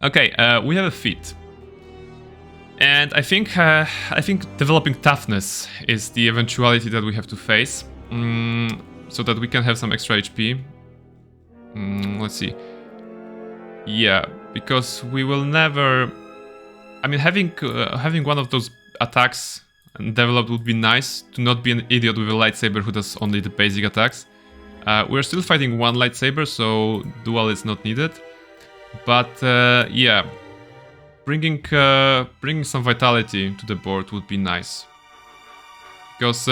Okay, we have a feat. And I think developing toughness is the eventuality that we have to face, so that we can have some extra HP. Let's see. Yeah, because we will never. I mean, having one of those attacks developed would be nice. To not be an idiot with a lightsaber who does only the basic attacks. We're still fighting one lightsaber, so dual is not needed. But yeah. Bringing some vitality to the board would be nice, because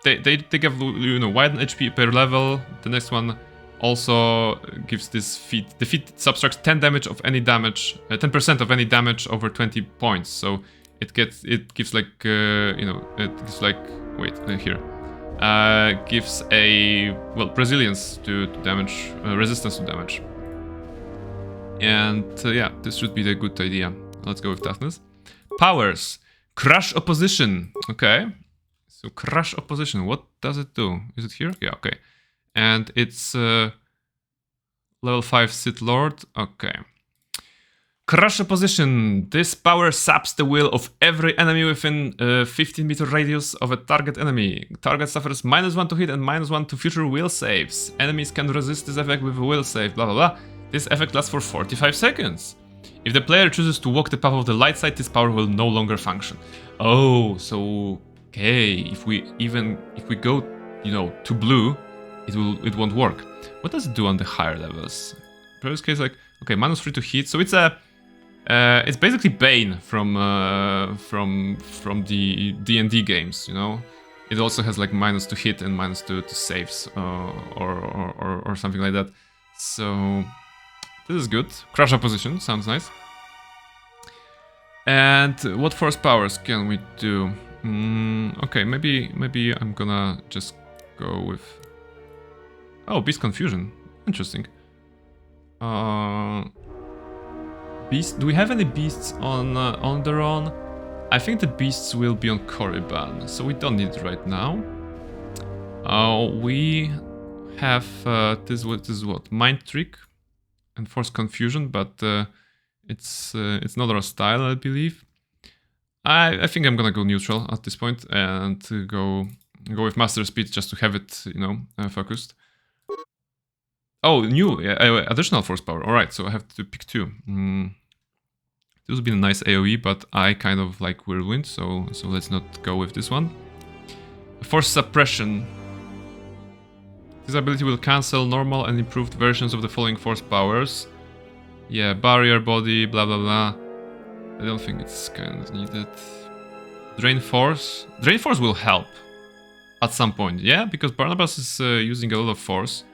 they give, you know, widen HP per level. The next one also gives this feat. The feat subtracts 10 damage of any damage, 10% of any damage over 20 points. So it gives like you know, it gives like here gives a resilience to damage, resistance to damage. And yeah, this should be the good idea. Let's go with toughness. Powers. Crush opposition. Okay. So crush opposition. What does it do? Is it here? Yeah, okay. And it's level 5 Sith Lord. Okay. Crush opposition. This power saps the will of every enemy within 15-meter radius of a target enemy. Target suffers -1 to hit and -1 to future will saves. Enemies can resist this effect with a will save. Blah blah blah. This effect lasts for 45 seconds. If the player chooses to walk the path of the light side, this power will no longer function. Oh, so okay. If we go, you know, to blue, it won't work. What does it do on the higher levels? Previous case, like, okay, -3 to hit. So it's basically Bane from the D&D games, you know. It also has like -2 to hit and -2 to saves, or something like that. So this is good. Crush opposition sounds nice. And what force powers can we do? Okay, maybe I'm gonna just go with... Oh, Beast Confusion. Interesting. Beast. Do we have any beasts on their own? I think the beasts will be on Korriban, so we don't need it right now. We have this is what Mind Trick and Force Confusion, but it's not our style, I believe. I think I'm gonna go neutral at this point and go with Master Speed just to have it, you know, focused. Oh, new additional force power. All right, so I have to pick two. This would be a nice AoE, but I kind of like Whirlwind, so let's not go with this one. Force Suppression. This ability will cancel normal and improved versions of the following force powers. Yeah, Barrier, Body, blah blah blah. I don't think it's kind of needed. Drain Force. Drain Force will help at some point, yeah, because Barnabas is using a lot of force.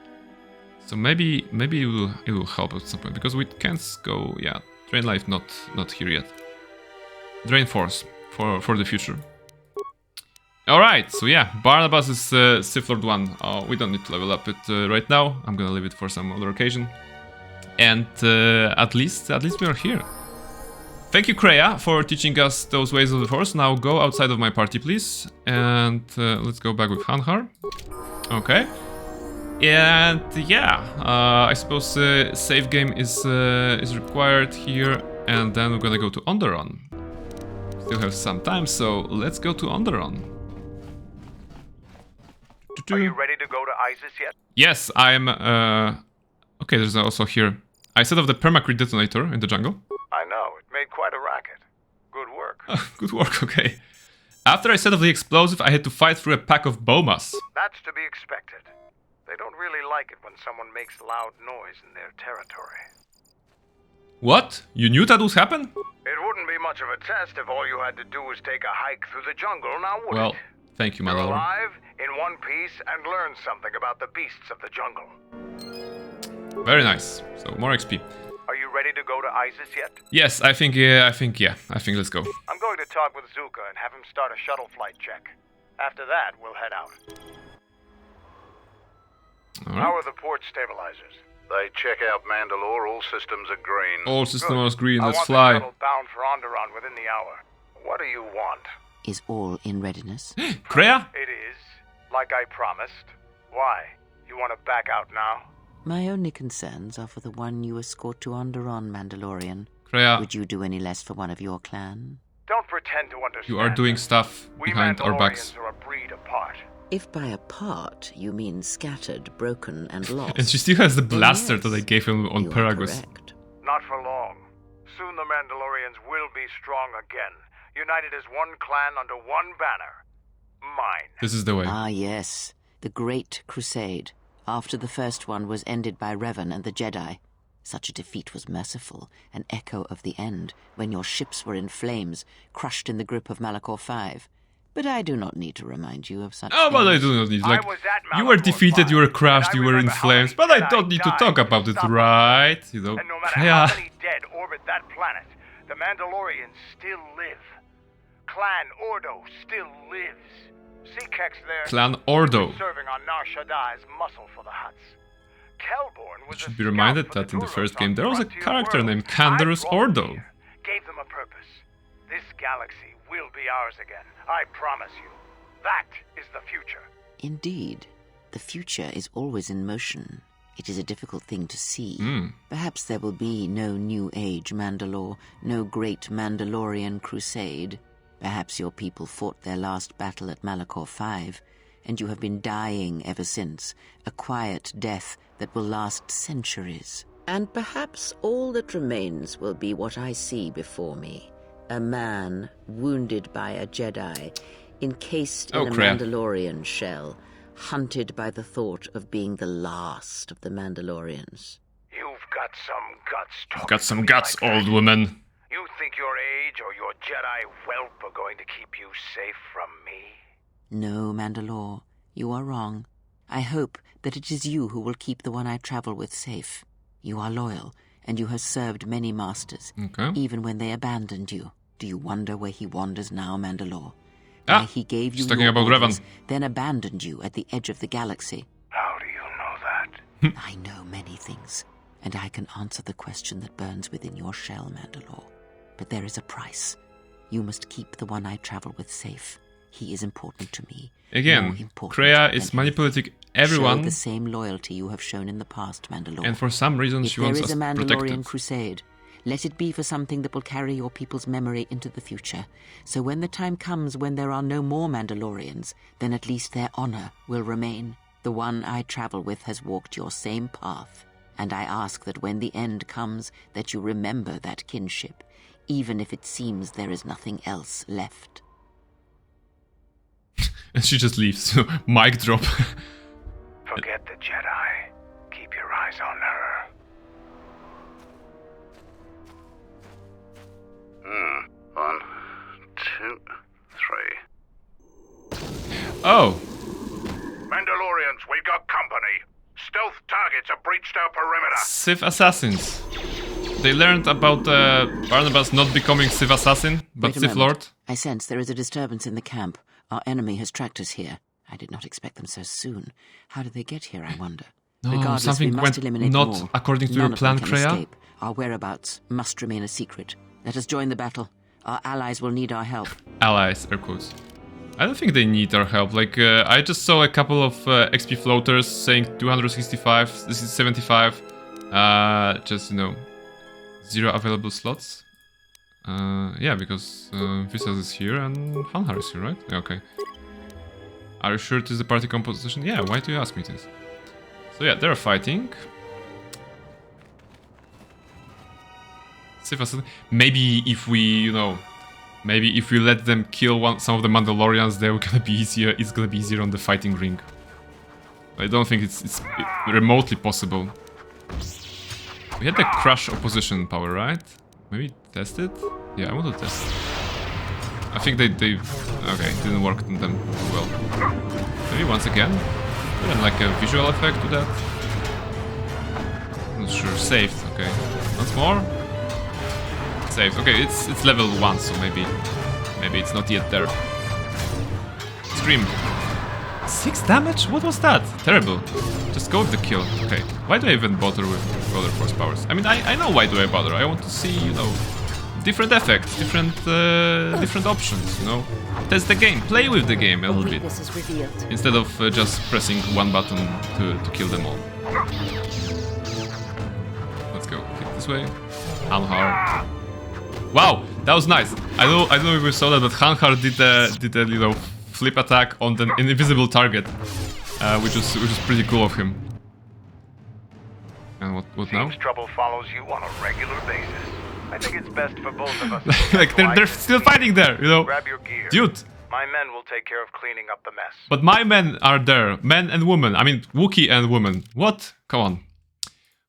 So maybe it will help at some point, because we can't go, yeah. Drain Life not here yet. Drain Force for the future. Alright, so yeah, Barnabas is Sith Lord 1. We don't need to level up it right now. I'm gonna leave it for some other occasion. And at least we are here. Thank you, Kreia, for teaching us those ways of the Force. Now go outside of my party, please. And let's go back with Hanhar. Okay. And yeah, I suppose save game is required here, and then we're gonna go to Onderon. Still have some time, so let's go to Onderon. Are you ready to go to Isis yet? Yes, I'm. Okay, there's also here. I set off the permacrete detonator in the jungle. I know, it made quite a racket. Good work. Good work. Okay. After I set off the explosive, I had to fight through a pack of bomas. That's to be expected. They don't really like it when someone makes loud noise in their territory. What? You knew that would happen? It wouldn't be much of a test if all you had to do was take a hike through the jungle, now would well, it? Thank you, my You're lord. alive, in one piece, and learn something about the beasts of the jungle. Very nice. So, more XP. Are you ready to go to Isis yet? Yes, I think let's go. I'm going to talk with Zuka and have him start a shuttle flight check. After that, we'll head out. Right. How are the port stabilizers? They check out Mandalore. All systems are green. All systems are green. I Let's want fly. the shuttle bound for Onderon within the hour. What do you want? Is all in readiness? Kreia? It is, like I promised. Why? You want to back out now? My only concerns are for the one you escort to Onderon, Mandalorian. Kreia. Would you do any less for one of your clan? Don't pretend to understand. You are doing stuff behind our backs. We Mandalorians are a breed apart. If by apart you mean scattered, broken, and lost... And she still has the blaster yes, that I gave him on Paragus. Not for long. Soon the Mandalorians will be strong again, united as one clan under one banner. Mine. This is the way. Ah, yes. The Great Crusade. After the first one was ended by Revan and the Jedi. Such a defeat was merciful, an echo of the end, when your ships were in flames, crushed in the grip of Malachor V. But I do not need to remind you of such Oh, things. but I do not need. Like, you were defeated, you were crushed, you were in flames, but I don't need to talk about it, right? You know, and no matter how many dead orbit that planet, the Mandalorians still live. Clan Ordo still lives. Seakex there. Clan Ordo. Serving on Nar Shaddaa as muscle for the Huts. Kelborn was should be reminded that in the first game there was a character named Canderous Ordo. Gave them a purpose. This galaxy will be ours again. I promise you. That is the future. Indeed. The future is always in motion. It is a difficult thing to see. Perhaps there will be no New Age Mandalore, no great Mandalorian crusade. Perhaps your people fought their last battle at Malachor V, and you have been dying ever since, a quiet death that will last centuries. And perhaps all that remains will be what I see before me. A man wounded by a Jedi, encased in a Mandalorian shell, hunted by the thought of being the last of the Mandalorians. You've got some guts. You've got some guts, like old woman. You think your age or your Jedi whelp are going to keep you safe from me? No, Mandalore, you are wrong. I hope that it is you who will keep the one I travel with safe. You are loyal, and you have served many masters, even when they abandoned you. Do you wonder where he wanders now, Mandalore? Ah, Why he gave you she's talking your about orders, Revan. then abandoned you at the edge of the galaxy? How do you know that? I know many things, and I can answer the question that burns within your shell, Mandalore. But there is a price. You must keep the one I travel with safe. He is important to me. Again, Kreia is manipulating everyone. Show the same loyalty you have shown in the past, Mandalore. And for some reason she wants us protected. If there is a Mandalorian crusade, let it be for something that will carry your people's memory into the future. So when the time comes when there are no more Mandalorians, then at least their honor will remain. The one I travel with has walked your same path, and I ask that when the end comes, that you remember that kinship, even if it seems there is nothing else left. And she just leaves. Mic drop. Forget the Jedi. Keep your eyes on her. One, two, three. Oh. Mandalorians, we've got company. Stealth targets have breached our perimeter. Sith assassins. They learned about Barnabas not becoming Sith assassin, but Wait a Sith moment. Lord. I sense there is a disturbance in the camp. Our enemy has tracked us here. I did not expect them so soon. How did they get here, I wonder? No, Regardless, something we must went eliminate not more. according to None your of plan, them can Kreia. escape. Our whereabouts must remain a secret. Let us join the battle. Our allies will need our help. Allies, air quotes. I don't think they need our help. Like, I just saw a couple of XP floaters saying 265, this is 75. Just, you know, 0 available slots. Yeah, because Visas is here and Hanhar is here, right? Yeah, okay. Are you sure it is the party composition? Yeah, why do you ask me this? So yeah, they're fighting. Maybe if we, you know, maybe if we let them kill some of the Mandalorians, they're gonna be easier. It's gonna be easier on the fighting ring. I don't think it's remotely possible. We had the crush opposition power, right? Maybe test it? Yeah, I want to test it. I think they okay, it didn't work on them well. Maybe once again? And like a visual effect to that? Not sure. Saved, okay. Once more? Saved. Okay, it's level 1, so maybe it's not yet there. Scream. 6 damage? What was that? Terrible. Just go with the kill. Okay. Why do I even bother with other force powers? I mean, I know why do I bother. I want to see, you know, different effects, different options, you know. Test the game, play with the game a little bit. Instead of just pressing one button to kill them all. Let's go. Hit this way. Hanhar. Wow, that was nice. I don't know if we saw that, but Hanhar did a you know, flip attack on an invisible target, which was pretty cool of him. And what now? Seems trouble follows you on a regular basis. I think it's best for both of us. Like they're still fighting there, you know. Grab your gear. Dude. My men will take care of cleaning up the mess. But my men are there, men and women. I mean, Wookiee and women. What? Come on.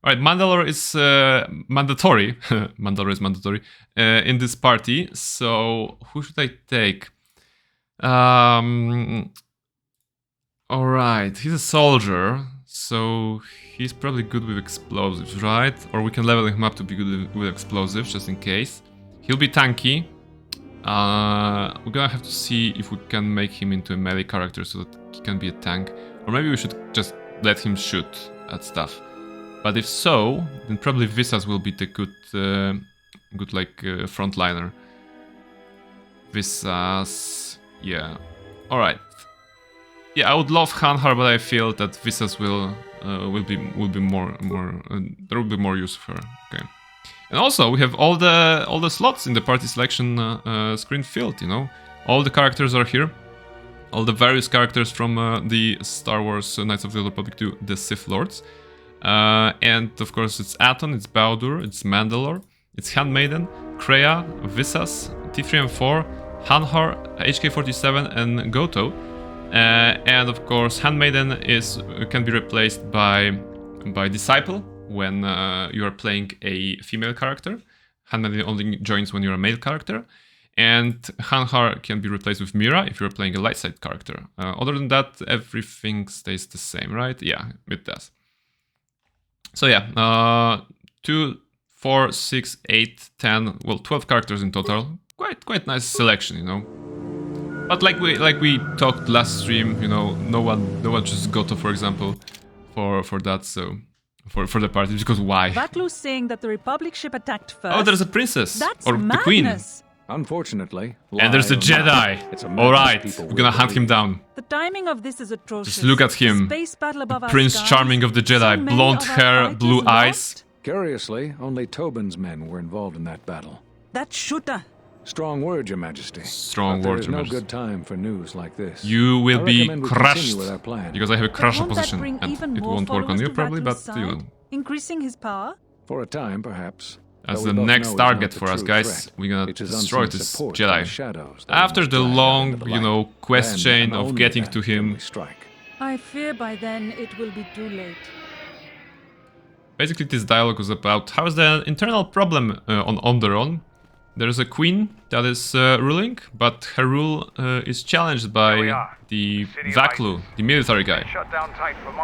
All right, Mandalore is mandatory. Mandalore is mandatory in this party. So who should I take? All right, he's a soldier, so he's probably good with explosives, right? Or we can level him up to be good with explosives, just in case. He'll be tanky. We're gonna have to see if we can make him into a melee character so that he can be a tank. Or maybe we should just let him shoot at stuff. But if so, then probably Visas will be the good frontliner. Visas, yeah. All right. Yeah, I would love Hanhar, but I feel that Visas will be more there will be more use for her. Okay. And also we have all the slots in the party selection screen filled. You know, all the characters are here. All the various characters from the Star Wars Knights of the Old Republic to the Sith Lords. And of course it's Atton, it's Bao-Dur, it's Mandalore, it's Handmaiden, Kreia, Visas, T3M4, Hanhar, HK-47 and Goto. And of course Handmaiden can be replaced by Disciple when you are playing a female character. Handmaiden only joins when you're a male character. And Hanhar can be replaced with Mira if you're playing a light side character. Other than that, everything stays the same, right? Yeah, it does. So yeah, 2, 4, 6, 8, 10, well, 12 characters in total. quite nice selection, you know. But like we talked last stream, you know, no one chooses KotOR, for example, for that. So for the party, because why? Vaklu's saying that the Republic ship attacked first. Oh, there's a princess. That's or madness. The queen. Unfortunately. And there's a Jedi. Alright, we're gonna hunt him down. The timing of this is atrocious. Just look at him. Space battle above our Prince skies. Charming of the Jedi. So many Blonde of our hair, fighters blue lost. eyes. Curiously, only Tobin's men were involved in that battle. That shooter. Strong word, Your Majesty. Strong but word, there is Your no Majesty. good time for news like this. You will be recommend we crushed continue with our plan. because I have a crusher Won't that position, bring and even it more won't work on followers you to probably, but Vaklu's you know, side? Increasing his power? For a time, perhaps. as Though the we both next know he's target not for the us, true guys, threat. we're gonna It's his destroy unseen this support from the Jedi. shadows that we After must the drive long, into the you light. know, quest Then, chain and of only getting then, to can him. we strike. I fear by then it will be too late. Basically, this dialogue was about how's the internal problem on Onderon. There's a queen that is ruling, but her rule is challenged by the Vaklu, the military guy.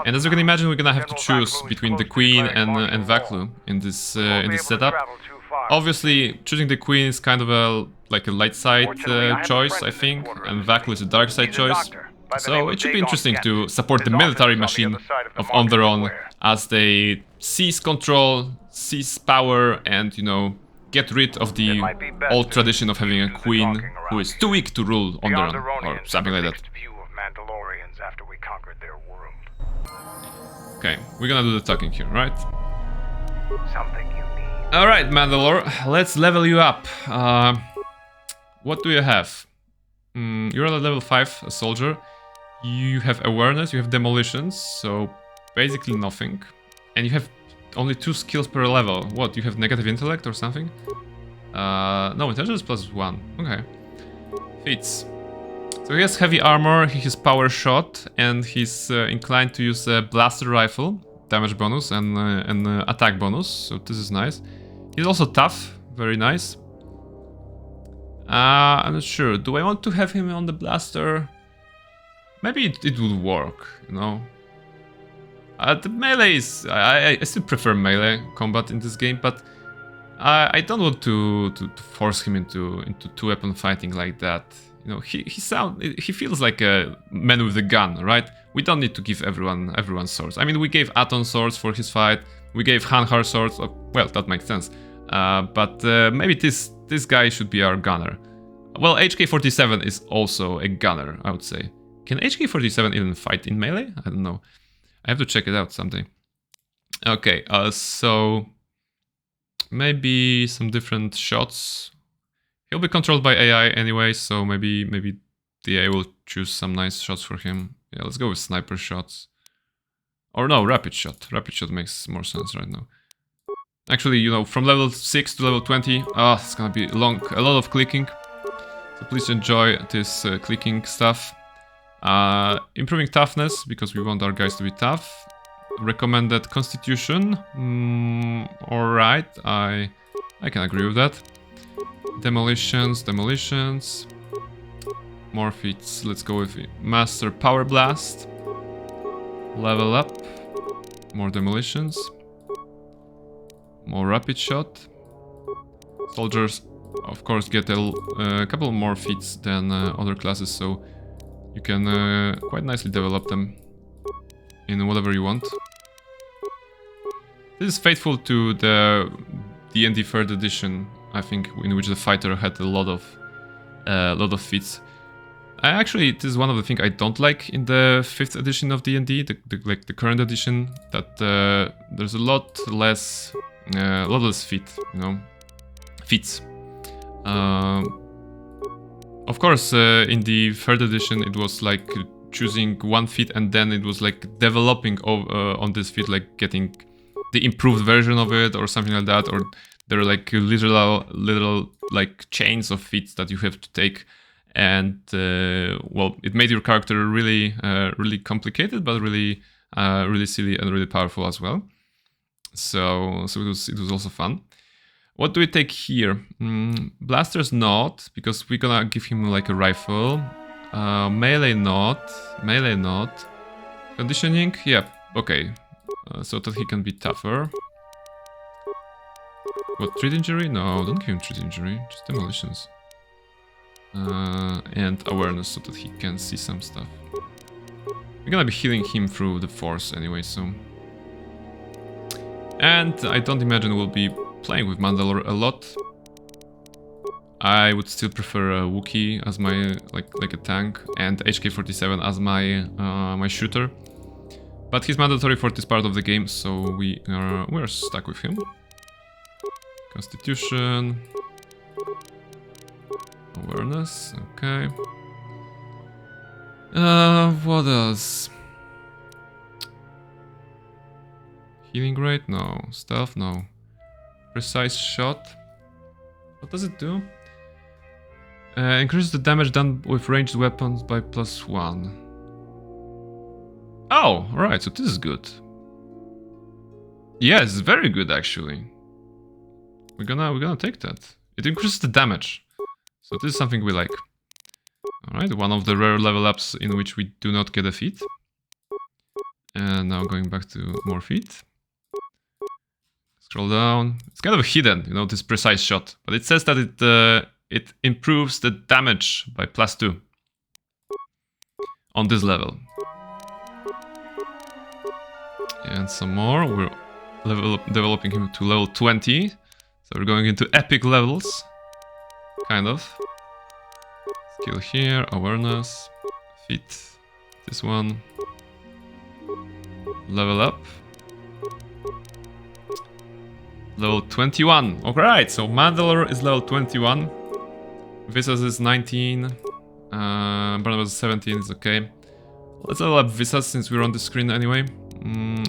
And as you can imagine, we're gonna have to choose between the queen and Vaklu in this setup. Obviously, choosing the queen is kind of a light side choice, I think, and Vaklu is a dark side choice. So it should be interesting to support the military machine of Onderon as they seize control, seize power, and, you know, get rid of the old tradition of having a queen who is too weak to rule Onderon, or something like that. Okay, we're gonna do the talking here, right? Alright, Mandalore, let's level you up. What do you have? You're at level 5, a soldier. You have awareness, you have demolitions, so basically nothing. And you have only 2 skills per level. What, you have negative intellect or something? No, intelligence plus 1. Okay. Fits. So he has heavy armor, he has power shot, and he's inclined to use a blaster rifle, damage bonus and attack bonus, so this is nice. He's also tough, very nice. I'm not sure, do I want to have him on the blaster? Maybe it would work, you know. The melee is... I still prefer melee combat in this game, but I don't want to force him into two-weapon fighting like that. You know, he feels like a man with a gun, right? We don't need to give everyone swords. I mean, we gave Aton swords for his fight. We gave Hanhar swords. Well, that makes sense. But maybe this guy should be our gunner. Well, HK-47 is also a gunner, I would say. Can HK-47 even fight in melee? I don't know. I have to check it out someday. Okay, so maybe some different shots. He'll be controlled by AI anyway, so maybe the AI will choose some nice shots for him. Yeah, let's go with sniper shots. Or no, rapid shot. Rapid shot makes more sense right now. Actually, you know, from level 6 to level 20, it's gonna be a lot of clicking. So please enjoy this clicking stuff. Improving toughness, because we want our guys to be tough. Recommended constitution. Alright, I can agree with that. Demolitions. More feats. Let's go with Master Power Blast. Level up. More demolitions. More rapid shot. Soldiers, of course, get a couple more feats than other classes, so you can quite nicely develop them in whatever you want. This is faithful to the D&D 3rd edition, I think, in which the fighter had a lot of feats. This is one of the things I don't like in the 5th edition of D&D, the current edition, that there's a lot less feats. Of course, in the 3rd edition, it was like choosing one feat and then it was like developing on this feat, like getting the improved version of it or something like that, or there are like little like chains of feats that you have to take, and well, it made your character really complicated, but really silly and really powerful as well. So it was also fun. What do we take here? Blasters not, because we're gonna give him like a rifle. Melee not. Conditioning, yeah, okay. So that he can be tougher. What, treat injury? No, don't give him treat injury, just demolitions. and awareness so that he can see some stuff. We're gonna be healing him through the force anyway, so... And I don't imagine we'll be playing with Mandalore a lot. I would still prefer Wookiee as my like a tank and HK-47 as my my shooter. But he's mandatory for this part of the game, so we're stuck with him. Constitution, awareness, okay. What else? Healing rate? No. Stealth? No. Precise shot? What does it do? Increases the damage done with ranged weapons by +1. Oh, right, so this is good. Yeah, it's very good actually. We're gonna take that. It increases the damage. So this is something we like. Alright, one of the rare level ups in which we do not get a feat. And now going back to more feat. Scroll down. It's kind of hidden, you know, this precise shot. But it says that it improves the damage by +2 on this level. And some more. We're developing him to level 20. So we're going into epic levels. Kind of. Skill here, awareness, feat. This one. Level up. Level 21. Alright, so Mandalore is level 21. Visas is 19. Barnabas is 17, is okay. Let's level up Visas since we're on the screen anyway.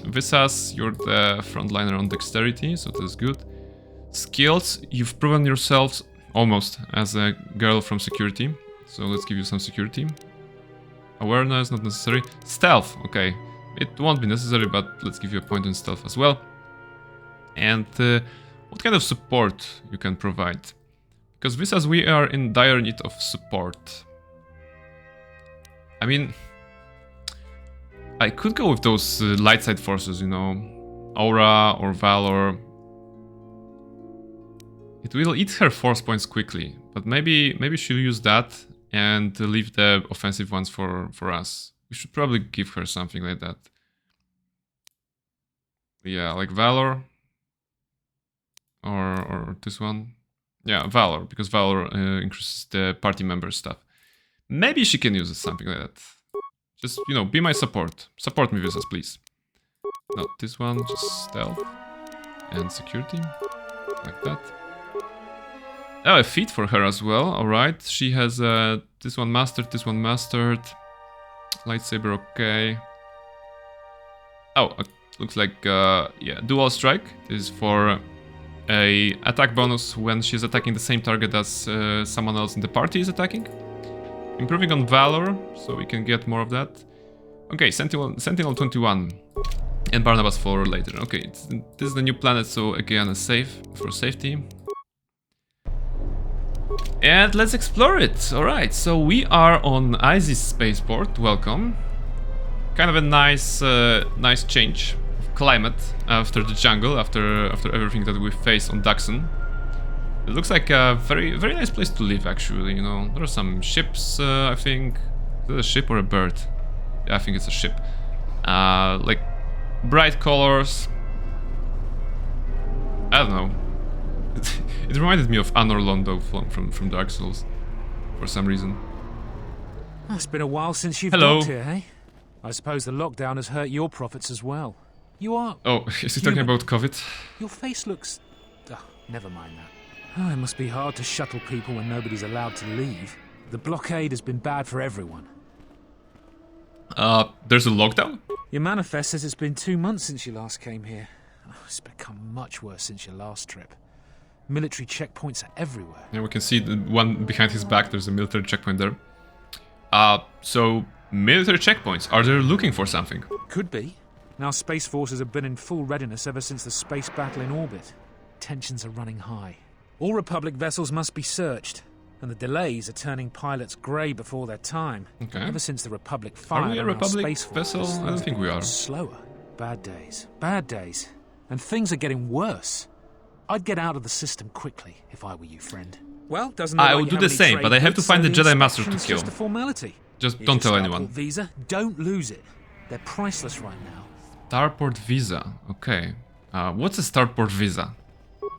Visas, you're the frontliner on dexterity, so that's good. Skills, you've proven yourselves almost as a girl from security. So let's give you some security. Awareness, not necessary. Stealth, okay. It won't be necessary, but let's give you a point in stealth as well. And what kind of support you can provide? Because Visas, we are in dire need of support. I mean, I could go with those light side forces, you know, Aura or Valor. It will eat her force points quickly, but maybe she'll use that and leave the offensive ones for us. We should probably give her something like that. Yeah, like Valor. Or this one. Yeah, Valor, because Valor increases the party member stuff. Maybe she can use something like that. Just, you know, be my support. Support me, Visas, please. Not this one, just stealth. And security. Like that. Oh, a feat for her as well, alright. She has this one mastered, Lightsaber, okay. Oh, looks like, yeah, dual strike. This is for a attack bonus when she's attacking the same target as someone else in the party is attacking. Improving on Valor, so we can get more of that. Okay, Sentinel 21. And Barnabas for later. Okay, this is the new planet, so again, a save for safety. And let's explore it. Alright, so we are on Isis spaceport. Welcome. Kind of a nice nice change of climate after the jungle, after everything that we faced on Daxon. It looks like a very nice place to live, actually, you know. There are some ships, I think. Is it a ship or a bird? Yeah, I think it's a ship. Like, bright colors. I don't know. It reminded me of Anor Londo from Dark Souls, for some reason. Oh, it's been a while since you've Hello. docked here, eh? I suppose the lockdown has hurt your profits as well. You are... Oh, is he talking about COVID? Your face looks... Oh, never mind that. Oh, it must be hard to shuttle people when nobody's allowed to leave. The blockade has been bad for everyone. There's a lockdown? Your manifest says it's been 2 months since you last came here. Oh, it's become much worse since your last trip. Military checkpoints are everywhere. Yeah, we can see the one behind his back. There's a military checkpoint there. So military checkpoints. Are they looking for something? Could be. Now Space Forces have been in full readiness ever since the space battle in orbit. Tensions are running high. All Republic vessels must be searched, and the delays are turning pilots grey before their time. Okay. Ever since the Republic fired Are we a on our Republic Space vessel? Forces, I don't think we are. slower. Bad days. Bad days. And things are getting worse. I'd get out of the system quickly if I were you, friend. Well, doesn't I will do the same, but I have to find the Jedi Master to kill. Just a formality. Just don't tell anyone. Visa, don't lose it. They're priceless right now. Starport visa. Okay. What's a starport visa?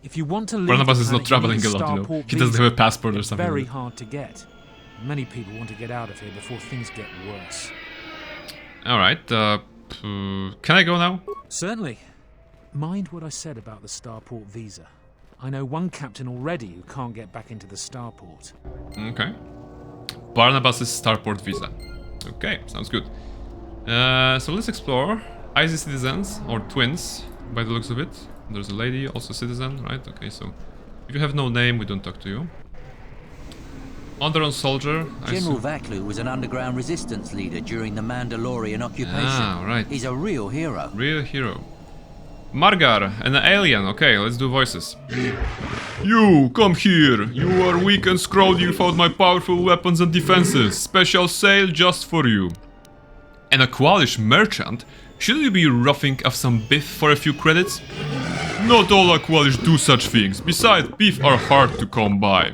If you want to leave Barnabas the is not planet, you traveling need a lot, you know. starport He doesn't visa. have a passport or It's something. very hard to get. Many people want to get out of here before things get worse. Alright, can I go now? Certainly. Mind what I said about the starport visa. I know one captain already who can't get back into the starport. Okay. Barnabas's starport visa. Okay, sounds good. So let's explore. ISIS citizens, or twins, by the looks of it. There's a lady, also citizen, right? Okay, so if you have no name, we don't talk to you. Onderon soldier. General Vaklu was an underground resistance leader during the Mandalorian occupation. Ah, right. He's a real hero. Real hero. Margar, an alien. Okay, let's do voices. You, come here. You are weak and scrawly without my powerful weapons and defenses. Special sale just for you. An Aqualish merchant? Should you be roughing up some beef for a few credits? Not all Aqualish do such things. Besides, beef are hard to come by.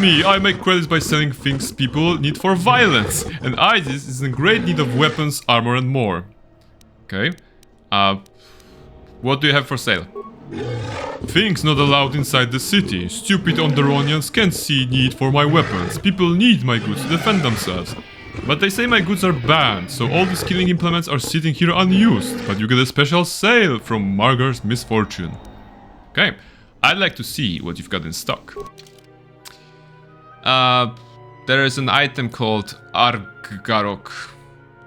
Me, I make credits by selling things people need for violence. And ISIS is in great need of weapons, armor and more. Okay. What do you have for sale? Things not allowed inside the city. Stupid Onderonians can't see need for my weapons. People need my goods to defend themselves. But they say my goods are banned, so all these killing implements are sitting here unused. But you get a special sale from Margar's Misfortune. Okay, I'd like to see what you've got in stock. There is an item called Argarok.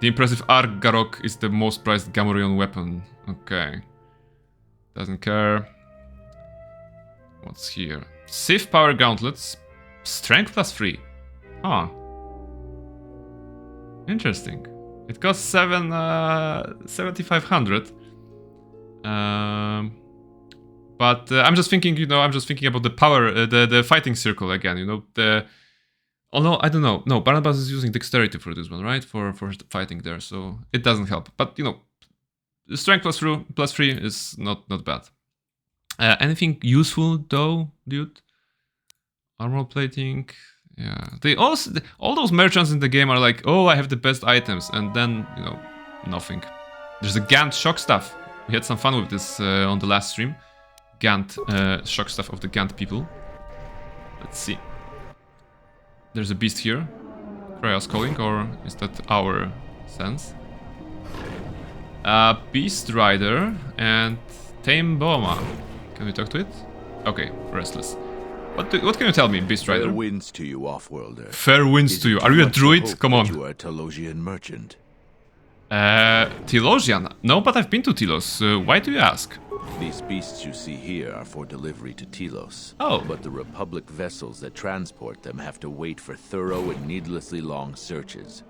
The impressive Argarok is the most prized Gamorrean weapon. Okay. Doesn't care. What's here? Sith Power Gauntlets. Strength +3. Huh. Interesting. It costs 7,500. But I'm just thinking, I'm just thinking about the power, the fighting circle again, Oh no, I don't know. No, Barnabas is using dexterity for this one, right? For fighting there, so it doesn't help. But the strength +3 is not bad. Anything useful though, dude? Armor plating. Yeah, all those merchants in the game are like, oh, I have the best items, and then nothing. There's a Gant shock staff. We had some fun with this on the last stream. Gant shock staff of the Gant people. Let's see. There's a beast here. Freya's calling, or is that our sense? Beast Rider and Tame Boma. Can we talk to it? Okay, restless. What can you tell me, Beast Rider? Fair winds to you, Offworlder. Fair winds to you. Are you a druid? Come on. You are a Telosian merchant. Telosian? No, but I've been to Telos. Why do you ask? These beasts you see here are for delivery to Telos. Oh. But the Republic vessels that transport them have to wait for thorough and needlessly long searches.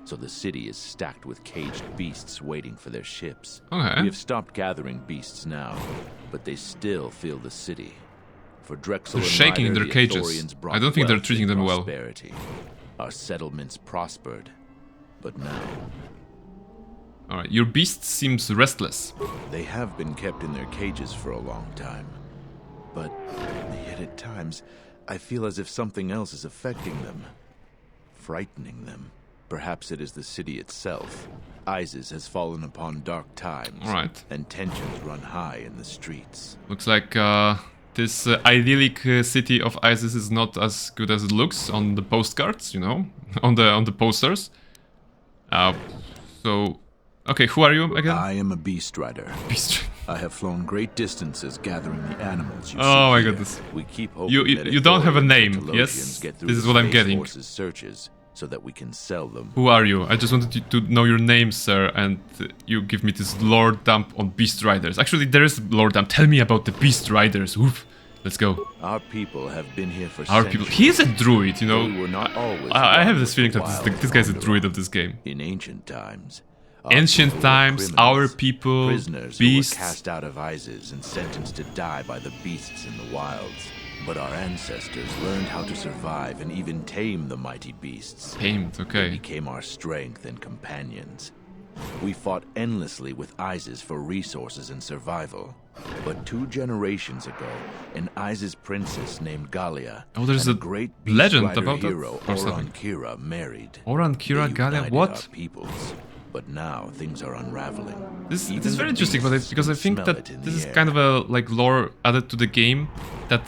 So the city is stacked with caged beasts waiting for their ships. Okay. We have stopped gathering beasts now, but they still fill the city. For Drexel They're and shaking in Ryder, their the cages. Ithorians brought I don't think they're wealth treating and them well. prosperity. Our settlements prospered, but now Alright, your beast seems restless. they have been kept in their cages for a long time. But yet at times, I feel as if something else is affecting them. Frightening them. Perhaps it is the city itself. ISIS has fallen upon dark times. Alright. And tensions run high in the streets. Looks like this idyllic city of ISIS is not as good as it looks on the postcards, on the posters. So, okay, who are you again? I am a beast rider. Beast. I have flown great distances gathering the animals you see Oh my here. goodness. We keep hoping You don't have a name, Ithorians and yes? Telosians get through This is the what I'm Space getting. Force's searches so that we can sell them. Who are you? I just wanted you to know your name, sir, and you give me this lore dump on Beast Riders. Actually, there is lore dump. Tell me about the Beast Riders. Oof. Let's go. Our people have been here for Our centuries. people. He is a druid, We were not always I have one this with feeling the that wild this guy's a wanderer. druid of this game. In ancient times, Ancient times, our people, prisoners beasts. who were cast out of ISIS and sentenced to die by the beasts in the wilds. But our ancestors learned how to survive and even tame the mighty beasts. Tamed, okay. They became our strength and companions. We fought endlessly with Isis for resources and survival. But 2 generations ago, an Isis princess named Gallia there's and a great legend Beast Rider about hero, that or something. Kira married. Kira, They Gallia, united what? our peoples. But now things are unraveling. This Even is very the interesting, beasts because I can think smell that it in this the is air. kind of a like lore added to the game that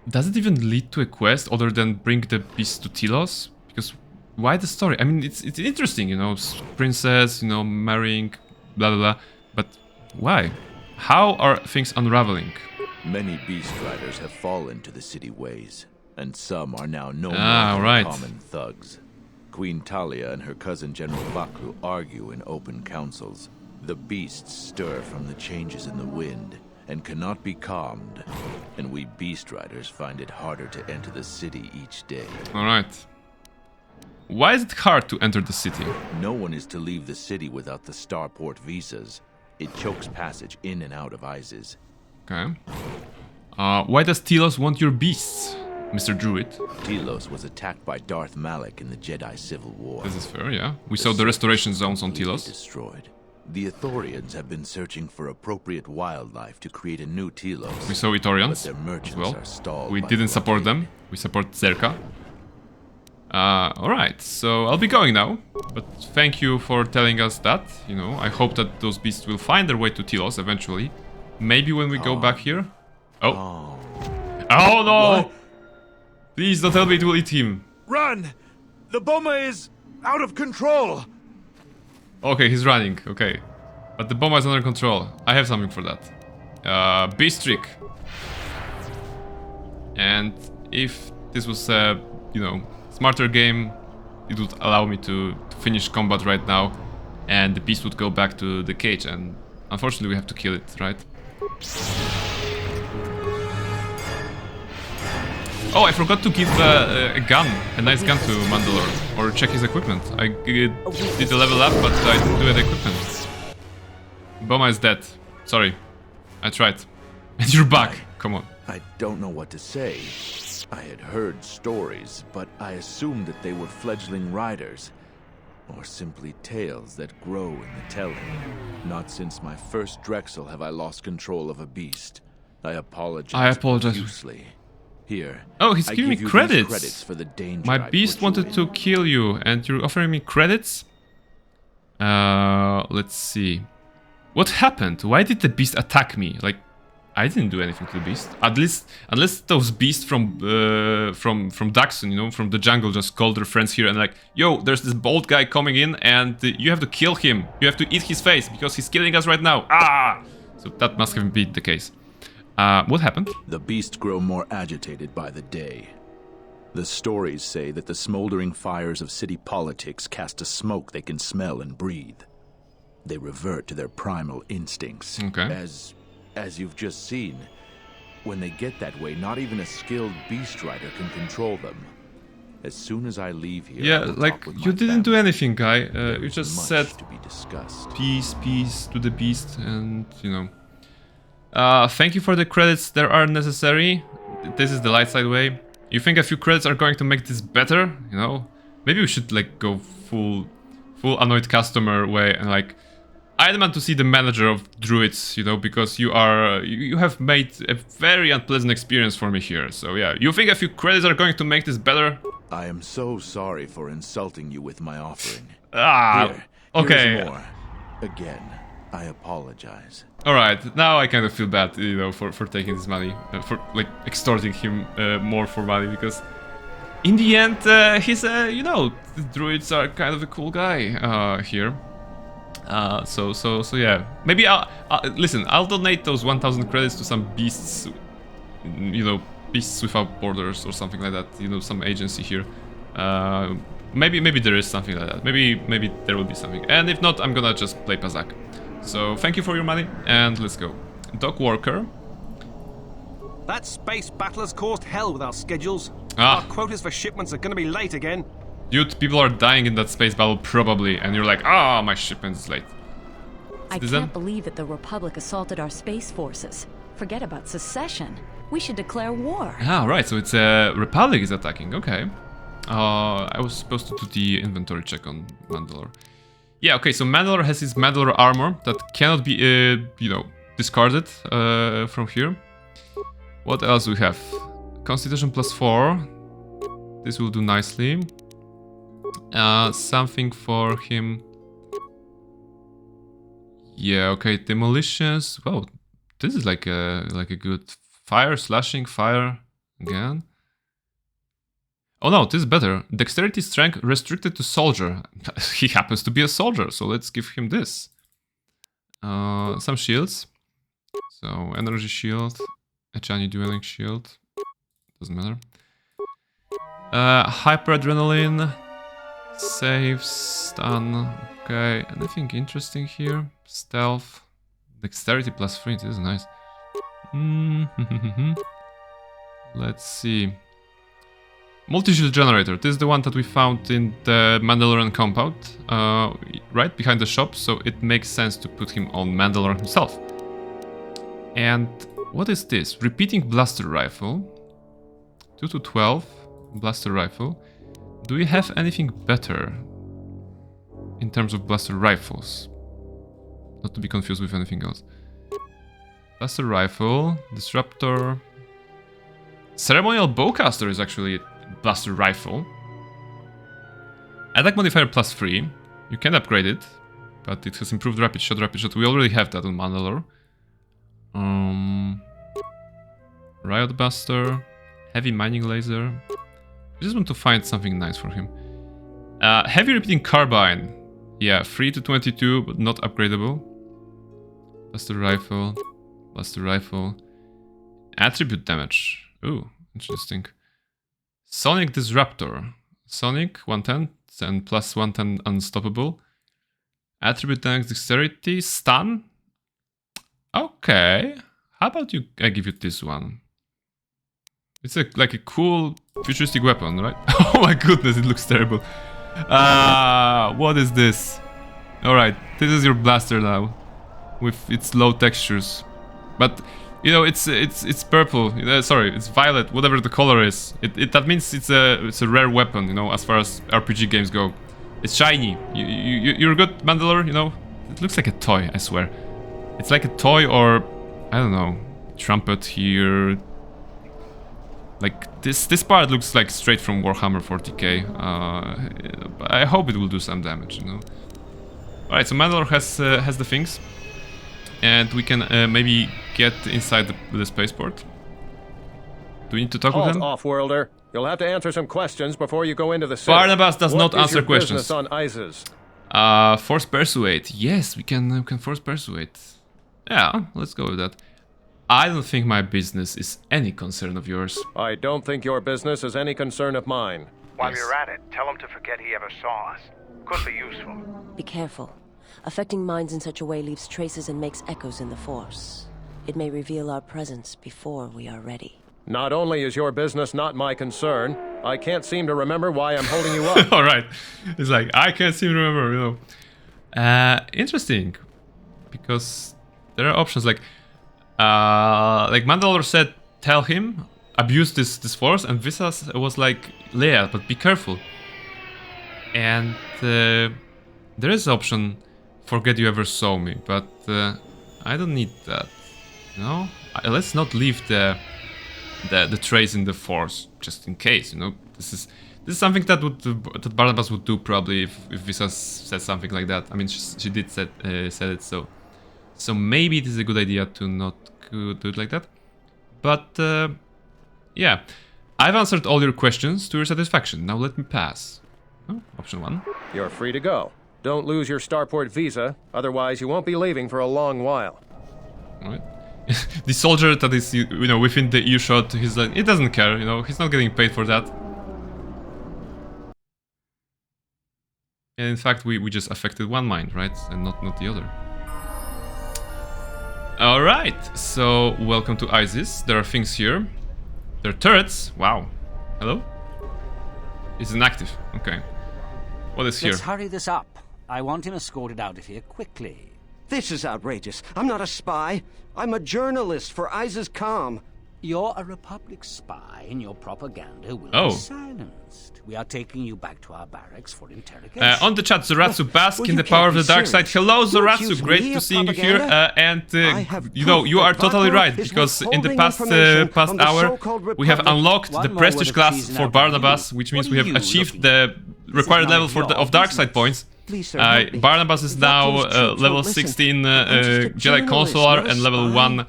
doesn't even lead to a quest other than bring the beast to Telos. Because why the story? I mean, it's interesting, you know, princess, you know, marrying, blah blah blah. But why? How are things unraveling? Many beast riders have fallen to the city ways, and some are now no more than right. common thugs. Queen Talia and her cousin General Baklu argue in open councils. The beasts stir from the changes in the wind and cannot be calmed, and we beast riders find it harder to enter the city each day. Alright. Why is it hard to enter the city? No one is to leave the city without the starport visas. It chokes passage in and out of Isis. Okay. Why does Telos want your beasts, Mr. Druid? Telos was attacked by Darth Malak in the Jedi Civil War. This is fair, yeah. We saw the restoration zones on Telos. Destroyed. The Ithorians have been searching for appropriate wildlife to create a new Telos. We saw Ithorians but their merchants as well. Are stalled We by didn't support them. We support Zerka. Alright, so I'll be going now. But thank you for telling us that. You know, I hope that those beasts will find their way to Telos eventually. Maybe when we go back here. Oh. Oh no! What? Please don't tell me it will eat him. Run! The bomber is out of control! Okay, he's running. Okay. But the bomber is under control. I have something for that. Beast trick. And if this was a, you know, smarter game, it would allow me to finish combat right now. And the beast would go back to the cage. And unfortunately we have to kill it, right? Oh, I forgot to give a gun, a nice gun to Mandalore, or check his equipment. I did a level up, but I didn't do the equipment. Boma is dead. Sorry. I tried. And you're back. Come on. I don't know what to say. I had heard stories, but I assumed that they were fledgling riders. Or simply tales that grow in the telling. Not since my first Drexel have I lost control of a beast. I apologize. Profusely. Here. Oh, he's giving me credits. Credits for the danger My beast wanted to kill you, and you're offering me credits? Let's see. What happened? Why did the beast attack me? Like, I didn't do anything to the beast. At least, unless those beasts from Daxon, you know, from the jungle, just called their friends here and like, yo, there's this bold guy coming in, and you have to kill him. You have to eat his face because he's killing us right now. Ah! So that must have been the case. What happened? The beasts grow more agitated by the day. The stories say that the smoldering fires of city politics cast a smoke they can smell and breathe. They revert to their primal instincts. Okay. As you've just seen, when they get that way, not even a skilled beast rider can control them. As soon as I leave here, yeah, like you didn't do anything, guy. You just said to be discussed. Peace to the beast, and you know. Thank you for the credits. They are necessary. This is the light side way. You think a few credits are going to make this better? You know, maybe we should like go full annoyed customer way and like. I demand to see the manager of druids, you know, because you have made a very unpleasant experience for me here. So yeah, you think a few credits are going to make this better? I am so sorry for insulting you with my offering. Ah, okay. Here's more. Again, I apologize. All right, now I kind of feel bad, you know, for taking this money, for like extorting him more for money, because in the end, he's you know, the druids are kind of a cool guy here. So yeah, maybe listen, I'll donate those 1000 credits to some beasts, you know, Beasts Without Borders or something like that, you know, some agency here. Maybe there is something like that. Maybe there will be something. And if not, I'm gonna just play Pazak. So thank you for your money, and let's go. Dock Worker. That space battler's caused hell with our schedules. Ah. Our quotas for shipments are gonna be late again. Dude, people are dying in that space battle, probably, and you're like, ah, my shipment is late. I can't believe that the Republic assaulted our space forces. Forget about secession. We should declare war. Ah, right, so it's Republic is attacking, okay. I was supposed to do the inventory check on Mandalore. Yeah, okay, so Mandalore has his Mandalore armor that cannot be, you know, discarded from here. What else do we have? Constitution +4. This will do nicely. Something for him. Yeah, okay, demolitions. Wow, this is like a good fire, slashing, fire again. Oh no, this is better. Dexterity strength restricted to soldier. He happens to be a soldier, so let's give him this. Some shields. So energy shield, Echani dueling shield. Doesn't matter. Hyper adrenaline. Save, stun. Okay, anything interesting here? Stealth. Dexterity +3, this is nice. Let's see. Multi-shield generator. This is the one that we found in the Mandalorian compound, right behind the shop, so it makes sense to put him on Mandalore himself. And what is this? Repeating blaster rifle. 2 to 12 blaster rifle. Do we have anything better in terms of blaster rifles? Not to be confused with anything else. Blaster rifle, disruptor. Ceremonial bowcaster is actually a blaster rifle. Attack modifier +3. You can upgrade it, but it has improved rapid shot, rapid shot. We already have that on Mandalore. Riot Buster, heavy mining laser. I just want to find something nice for him. Heavy repeating carbine. Yeah, 3 to 22, but not upgradable. Blaster rifle. Blaster rifle. Attribute damage. Ooh, interesting. Sonic Disruptor. Sonic, 110, and +110 unstoppable. Attribute damage, dexterity, stun. Okay. How about you? I give you this one. It's like a cool futuristic weapon, right? Oh my goodness, it looks terrible. What is this? Alright, this is your blaster now. With its low textures. But, you know, it's purple. Sorry, it's violet, whatever the color is. That means it's a rare weapon, you know, as far as RPG games go. It's shiny. You're good, Mandalore, you know? It looks like a toy, I swear. It's like a toy or, I don't know, trumpet here. Like, this part looks like straight from Warhammer 40k. I hope it will do some damage, you know. Alright, so Mandalore has the things. And we can maybe get inside the spaceport. Do we need to talk with them? Off-worlder. You'll have to answer some questions before you go into the city. Barnabas does not answer questions. What is your business on ISIS? Force persuade. Yes, we can force persuade. Yeah, let's go with that. I don't think my business is any concern of yours. I don't think your business is any concern of mine. While you're at it, tell him to forget he ever saw us. Could be useful. Be careful. Affecting minds in such a way leaves traces and makes echoes in the Force. It may reveal our presence before we are ready. Not only is your business not my concern, I can't seem to remember why I'm holding you up. Alright. It's like, I can't seem to remember, you know. Interesting. Because there are options like Mandalore said, tell him, abuse this force, and Visas was like, Leia, but be careful. And there is option, forget you ever saw me, but I don't need that. You know, let's not leave the trace in the force just in case. You know, this is something that Barnabas would do probably if Visas said something like that. I mean, she did said it so. So maybe it is a good idea to not do it like that. But yeah, I've answered all your questions to your satisfaction. Now let me pass. Oh, option 1. You're free to go. Don't lose your starport visa, otherwise you won't be leaving for a long while. Alright. The soldier that is, you know, within the earshot, he's like, it doesn't care, you know, he's not getting paid for that. And in fact, we just affected one mind, right? And not the other. Alright, so welcome to ISIS. There are things here. There are turrets. Wow. Hello? It's inactive. Okay. What is here? Let's hurry this up. I want him escorted out of here quickly. This is outrageous. I'm not a spy. I'm a journalist for ISIS.com. You're a Republic spy, and your propaganda will Oh. be silenced. We are taking you back to our barracks for interrogation. On the chat, Zoratsu, bask Well, in you the power of can't the be dark side. serious. Hello, You Zoratsu. accuse Great me to of seeing you here. propaganda? You know, you are totally right, because in the past hour, we have unlocked the prestige class for Barnabas, which means we have achieved the required level of dark side points. Barnabas is now level 16 Jedi KotOR and level 1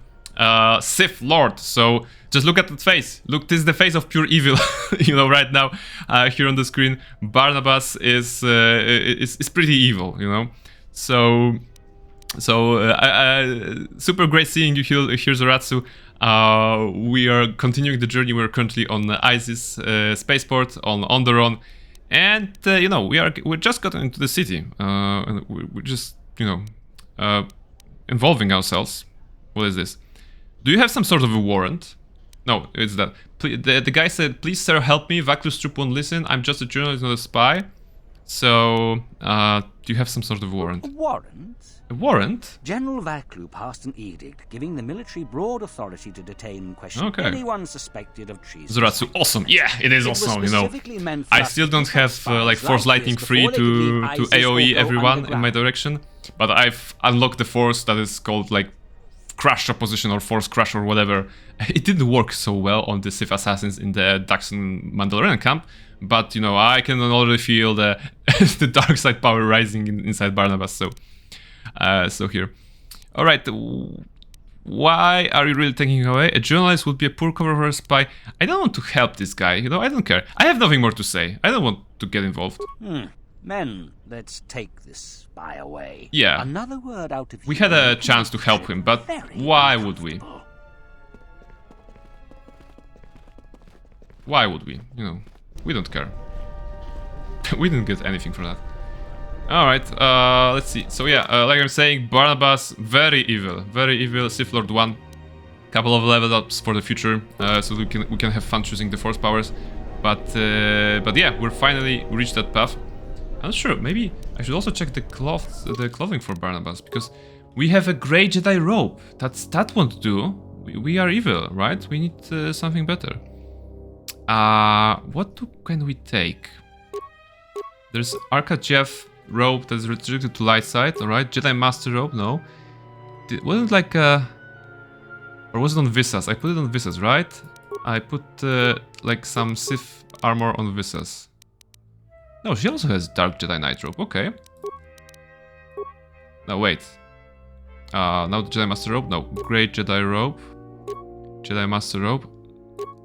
Sith Lord. So just look at that face. Look, this is the face of pure evil. You know, right now here on the screen, Barnabas is pretty evil. You know, so super great seeing you here, Zoratsu. We are continuing the journey. We're currently on Isis spaceport on Onderon. And you know, we're just gotten into the city. And we're just, you know, involving ourselves. What is this? Do you have some sort of a warrant? No, it's that. The guy said, "Please, sir, help me. Vaclus Troop won't listen. I'm just a journalist, not a spy." So, do you have some sort of warrant? A warrant? A warrant? General Vaclu passed an edict giving the military broad authority to detain and question Okay. anyone suspected of treason. Zoratsu, awesome. Yeah, it is awesome, you know. I still don't have like Force Lightning free to AoE everyone in my direction, but I've unlocked the Force that is called like Crash Opposition or Force Crash or whatever. It didn't work so well on the Sith Assassins in the Daxon Mandalorian camp, but you know, I can already feel the the dark side power rising inside Barnabas, so here. Alright, why are you really taking him away? A journalist would be a poor cover for a spy. I don't want to help this guy, you know, I don't care. I have nothing more to say. I don't want to get involved. Men, let's take this spy away. Yeah. Another word out of We you had a and chance to help him, but why would we? Why would we? You know, we don't care. We didn't get anything for that. Alright, let's see. So yeah, like I'm saying, Barnabas, very evil, Sith Lord 1. Couple of level ups for the future, so we can have fun choosing the Force powers. But yeah, we're finally reached that path. I'm not sure, maybe I should also check the clothing for Barnabas, because we have a grey Jedi robe. That won't do. We are evil, right? We need something better. What can we take? There's Arca Jeff robe that's restricted to light side, alright. Jedi Master robe, no. Wasn't like or was it on Visas? I put it on Visas, right? I put like some Sith armor on Visas. No, she also has Dark Jedi Knight robe, okay. No, wait. Now the Jedi Master robe? No, Great Jedi robe. Jedi Master robe.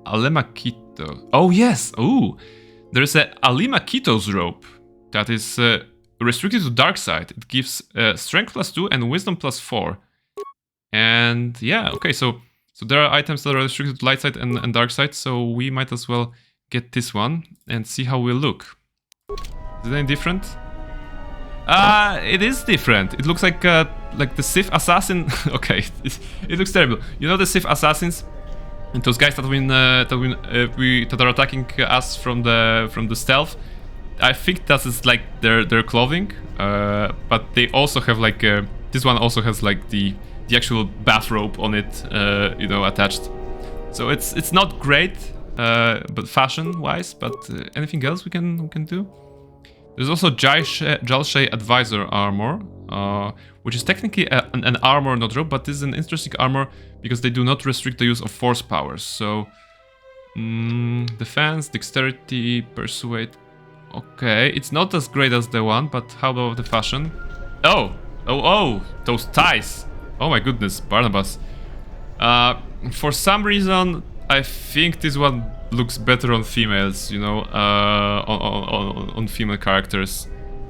Alema Kito. Oh, yes! Ooh! There's a Alima Kito's robe that is restricted to dark side. It gives strength +2 and wisdom +4. And yeah, okay, so there are items that are restricted to light side and dark side, so we might as well get this one and see how we look. Is it any different? It is different. It looks like the Sith assassin. Okay, it looks terrible. You know the Sith assassins, and those guys that are attacking us from the stealth. I think that is like their clothing, but they also have like this one also has like the actual bathrobe on it, you know, attached. So it's not great, but fashion-wise. But anything else we can do? There's also Jalshay Advisor armor, which is technically an armor, not robe, but this is an interesting armor because they do not restrict the use of force powers. So defense, dexterity, persuade. Okay, it's not as great as the one, but how about the fashion? Oh, those ties. Oh my goodness, Barnabas. For some reason, I think this one looks better on females, you know, on female characters.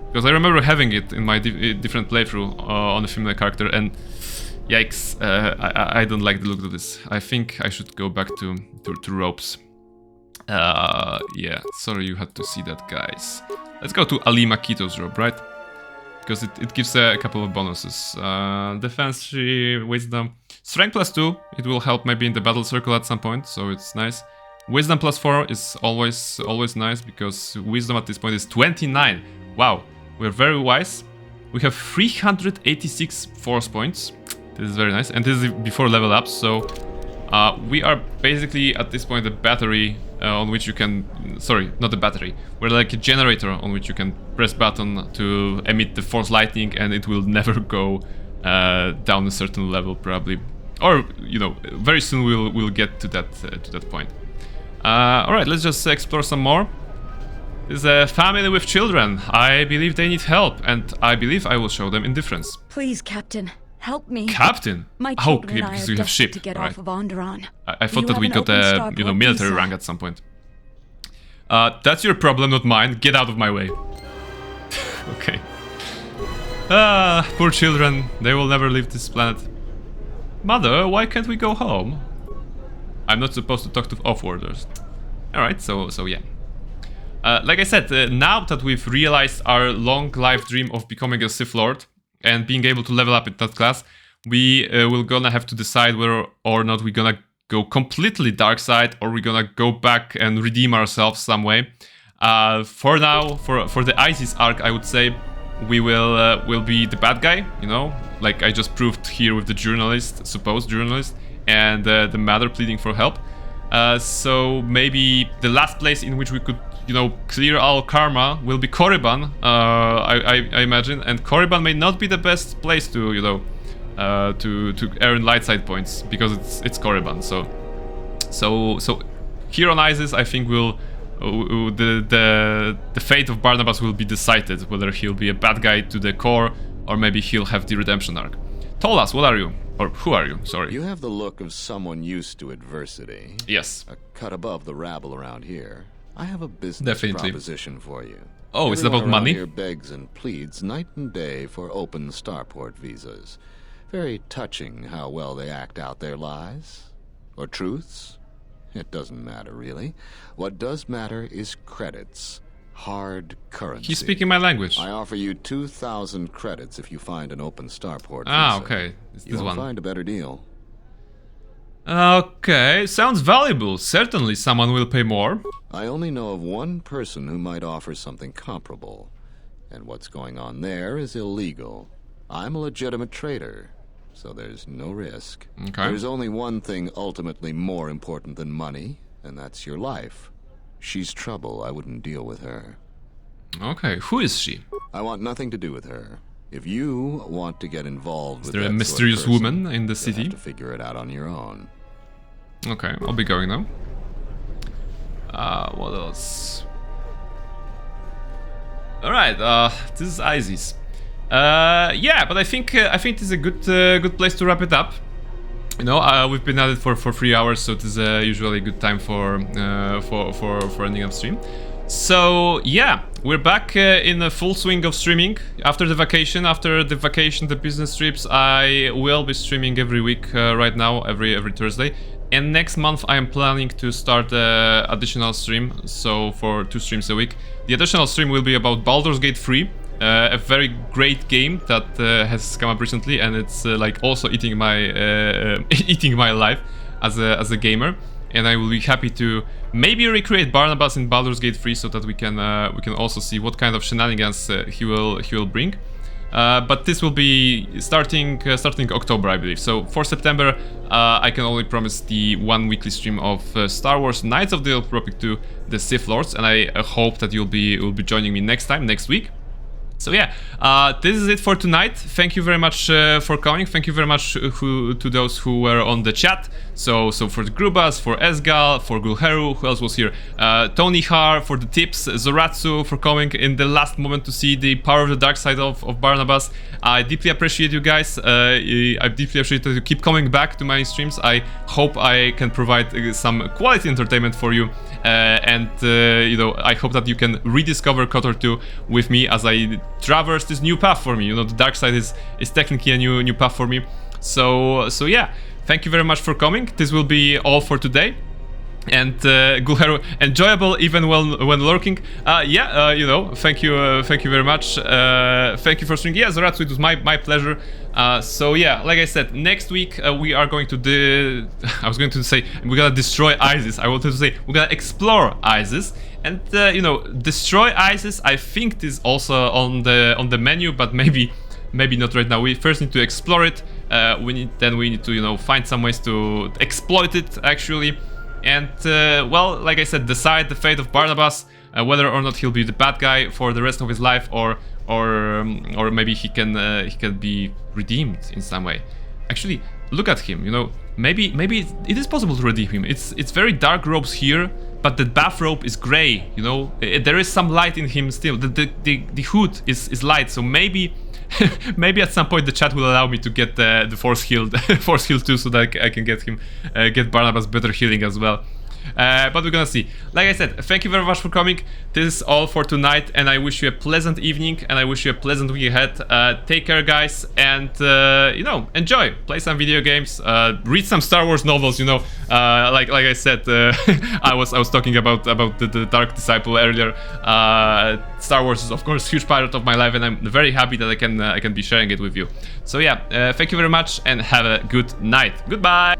Because I remember having it in my different playthrough on a female character, and yikes, I don't like the look of this. I think I should go back to robes. Yeah, sorry you had to see that, guys. Let's go to Alima Kito's robe, right? Because it gives a couple of bonuses. Defense 3, wisdom. Strength +2, it will help maybe in the battle circle at some point, so it's nice. Wisdom +4 is always nice, because wisdom at this point is 29. Wow, we're very wise. We have 386 force points. This is very nice, and this is before level up, so We are basically at this point a battery on which you can... Sorry, not a battery. We're like a generator on which you can press button to emit the force lightning, and it will never go down a certain level, probably. Or, you know, very soon we'll get to that point. Alright, let's just explore some more. There's a family with children. I believe they need help, and I believe I will show them indifference. Please, Captain, help me. Captain? My Oh, children okay, and I because are you have desperate ship. to get Right. off of Onderon. I thought You that have we an got open a, starport you know, military visa. rank at some point. That's your problem, not mine. Get out of my way. Okay. Poor children. They will never leave this planet. Mother, why can't we go home? I'm not supposed to talk to off-worlders. Alright, so yeah. Like I said, now that we've realized our long life dream of becoming a Sith Lord and being able to level up in that class, we will gonna have to decide whether or not we're gonna go completely dark side or we're gonna go back and redeem ourselves some way. For now, for the ISIS arc, I would say we will be the bad guy, you know, like I just proved here with the journalist, supposed journalist, and the mother pleading for help. So maybe the last place in which we could, you know, clear our karma will be Korriban, I imagine, and Korriban may not be the best place to, you know, to earn light side points, because it's Korriban. So here on ISIS, I think the fate of Barnabas will be decided, whether he'll be a bad guy to the core or maybe he'll have the redemption arc. Tolas, what are you? Or who are you? Sorry. You have the look of someone used to adversity. Yes. A cut above the rabble around here. I have a business proposition for you. Oh, is it about money? Everyone around here begs and pleads night and day for open starport visas. Very touching how well they act out their lies. Or truths. It doesn't matter, really. What does matter is credits. Hard currency. He's speaking my language. I offer you 2,000 credits if you find an open starport visa. Ah, okay. It's you this won't one. find a better deal. Okay, sounds valuable. Certainly someone will pay more. I only know of one person who might offer something comparable. And what's going on there is illegal. I'm a legitimate trader, so there's no risk. Okay. There's only one thing ultimately more important than money, and that's your life. She's trouble. I wouldn't deal with her. Okay, who is she? I want nothing to do with her. If you want to get involved with Is there a that mysterious sort of person, woman in the you'll city? have to figure it out on your own. Okay, I'll be going now. What else? Alright, this is ISIS. Yeah, but I think this is a good place to wrap it up. You know, we've been at it for 3 hours, so it is usually a good time for ending up stream. So yeah, we're back in a full swing of streaming after the vacation. After the vacation, the business trips, I will be streaming every week right now, every Thursday. And next month I am planning to start additional stream, so for 2 streams a week. The additional stream will be about Baldur's Gate 3, a very great game that has come up recently, and it's like also eating my life as a gamer. And I will be happy to maybe recreate Barnabas in Baldur's Gate 3 so that we can also see what kind of shenanigans he will bring. But this will be starting October, I believe. So for September, I can only promise the 1 weekly stream of Star Wars Knights of the Old Republic 2: The Sith Lords, and I hope that you'll be joining me next week. So yeah, this is it for tonight. Thank you very much for coming. Thank you very much to those who were on the chat. So for the Grubas, for Esgal, for Gulheru, who else was here? Tony Har for the tips, Zoratsu for coming in the last moment to see the power of the dark side of Barnabas. I deeply appreciate you guys. I deeply appreciate that you keep coming back to my streams. I hope I can provide some quality entertainment for you. You know, I hope that you can rediscover KotOR 2 with me as I traverse this new path for me. You know, the dark side is technically a new path for me. So yeah, thank you very much for coming. This will be all for today. And Gulheru, enjoyable even when lurking. You know, thank you very much. Thank you for streaming. Yeah, Zoratsu, it was my pleasure. So yeah, like I said, next week we are going to I was going to say we're gonna destroy ISIS. I wanted to say we're gonna explore ISIS, and you know, destroy ISIS. I think this is also on the menu, but maybe not right now. We first need to explore it, we need to, you know, find some ways to exploit it actually, and well, like I said, decide the fate of Barnabas, whether or not he'll be the bad guy for the rest of his life, or maybe he can be redeemed in some way. Actually, look at him, you know. Maybe it is possible to redeem him. It's very dark robes here, but the bathrobe is gray, you know. There is some light in him still. The hood is light, so maybe maybe at some point the chat will allow me to get the force healed too, so that I can get Barnabas better healing as well. But we're gonna see. Like I said, thank you very much for coming. This is all for tonight, and I wish you a pleasant evening, and I wish you a pleasant week ahead. Take care, guys, and you know, enjoy. Play some video games. Read some Star Wars novels. You know, like I said, I was talking about the Dark Disciple earlier. Star Wars is of course a huge part of my life, and I'm very happy that I can be sharing it with you. So yeah, thank you very much, and have a good night. Goodbye.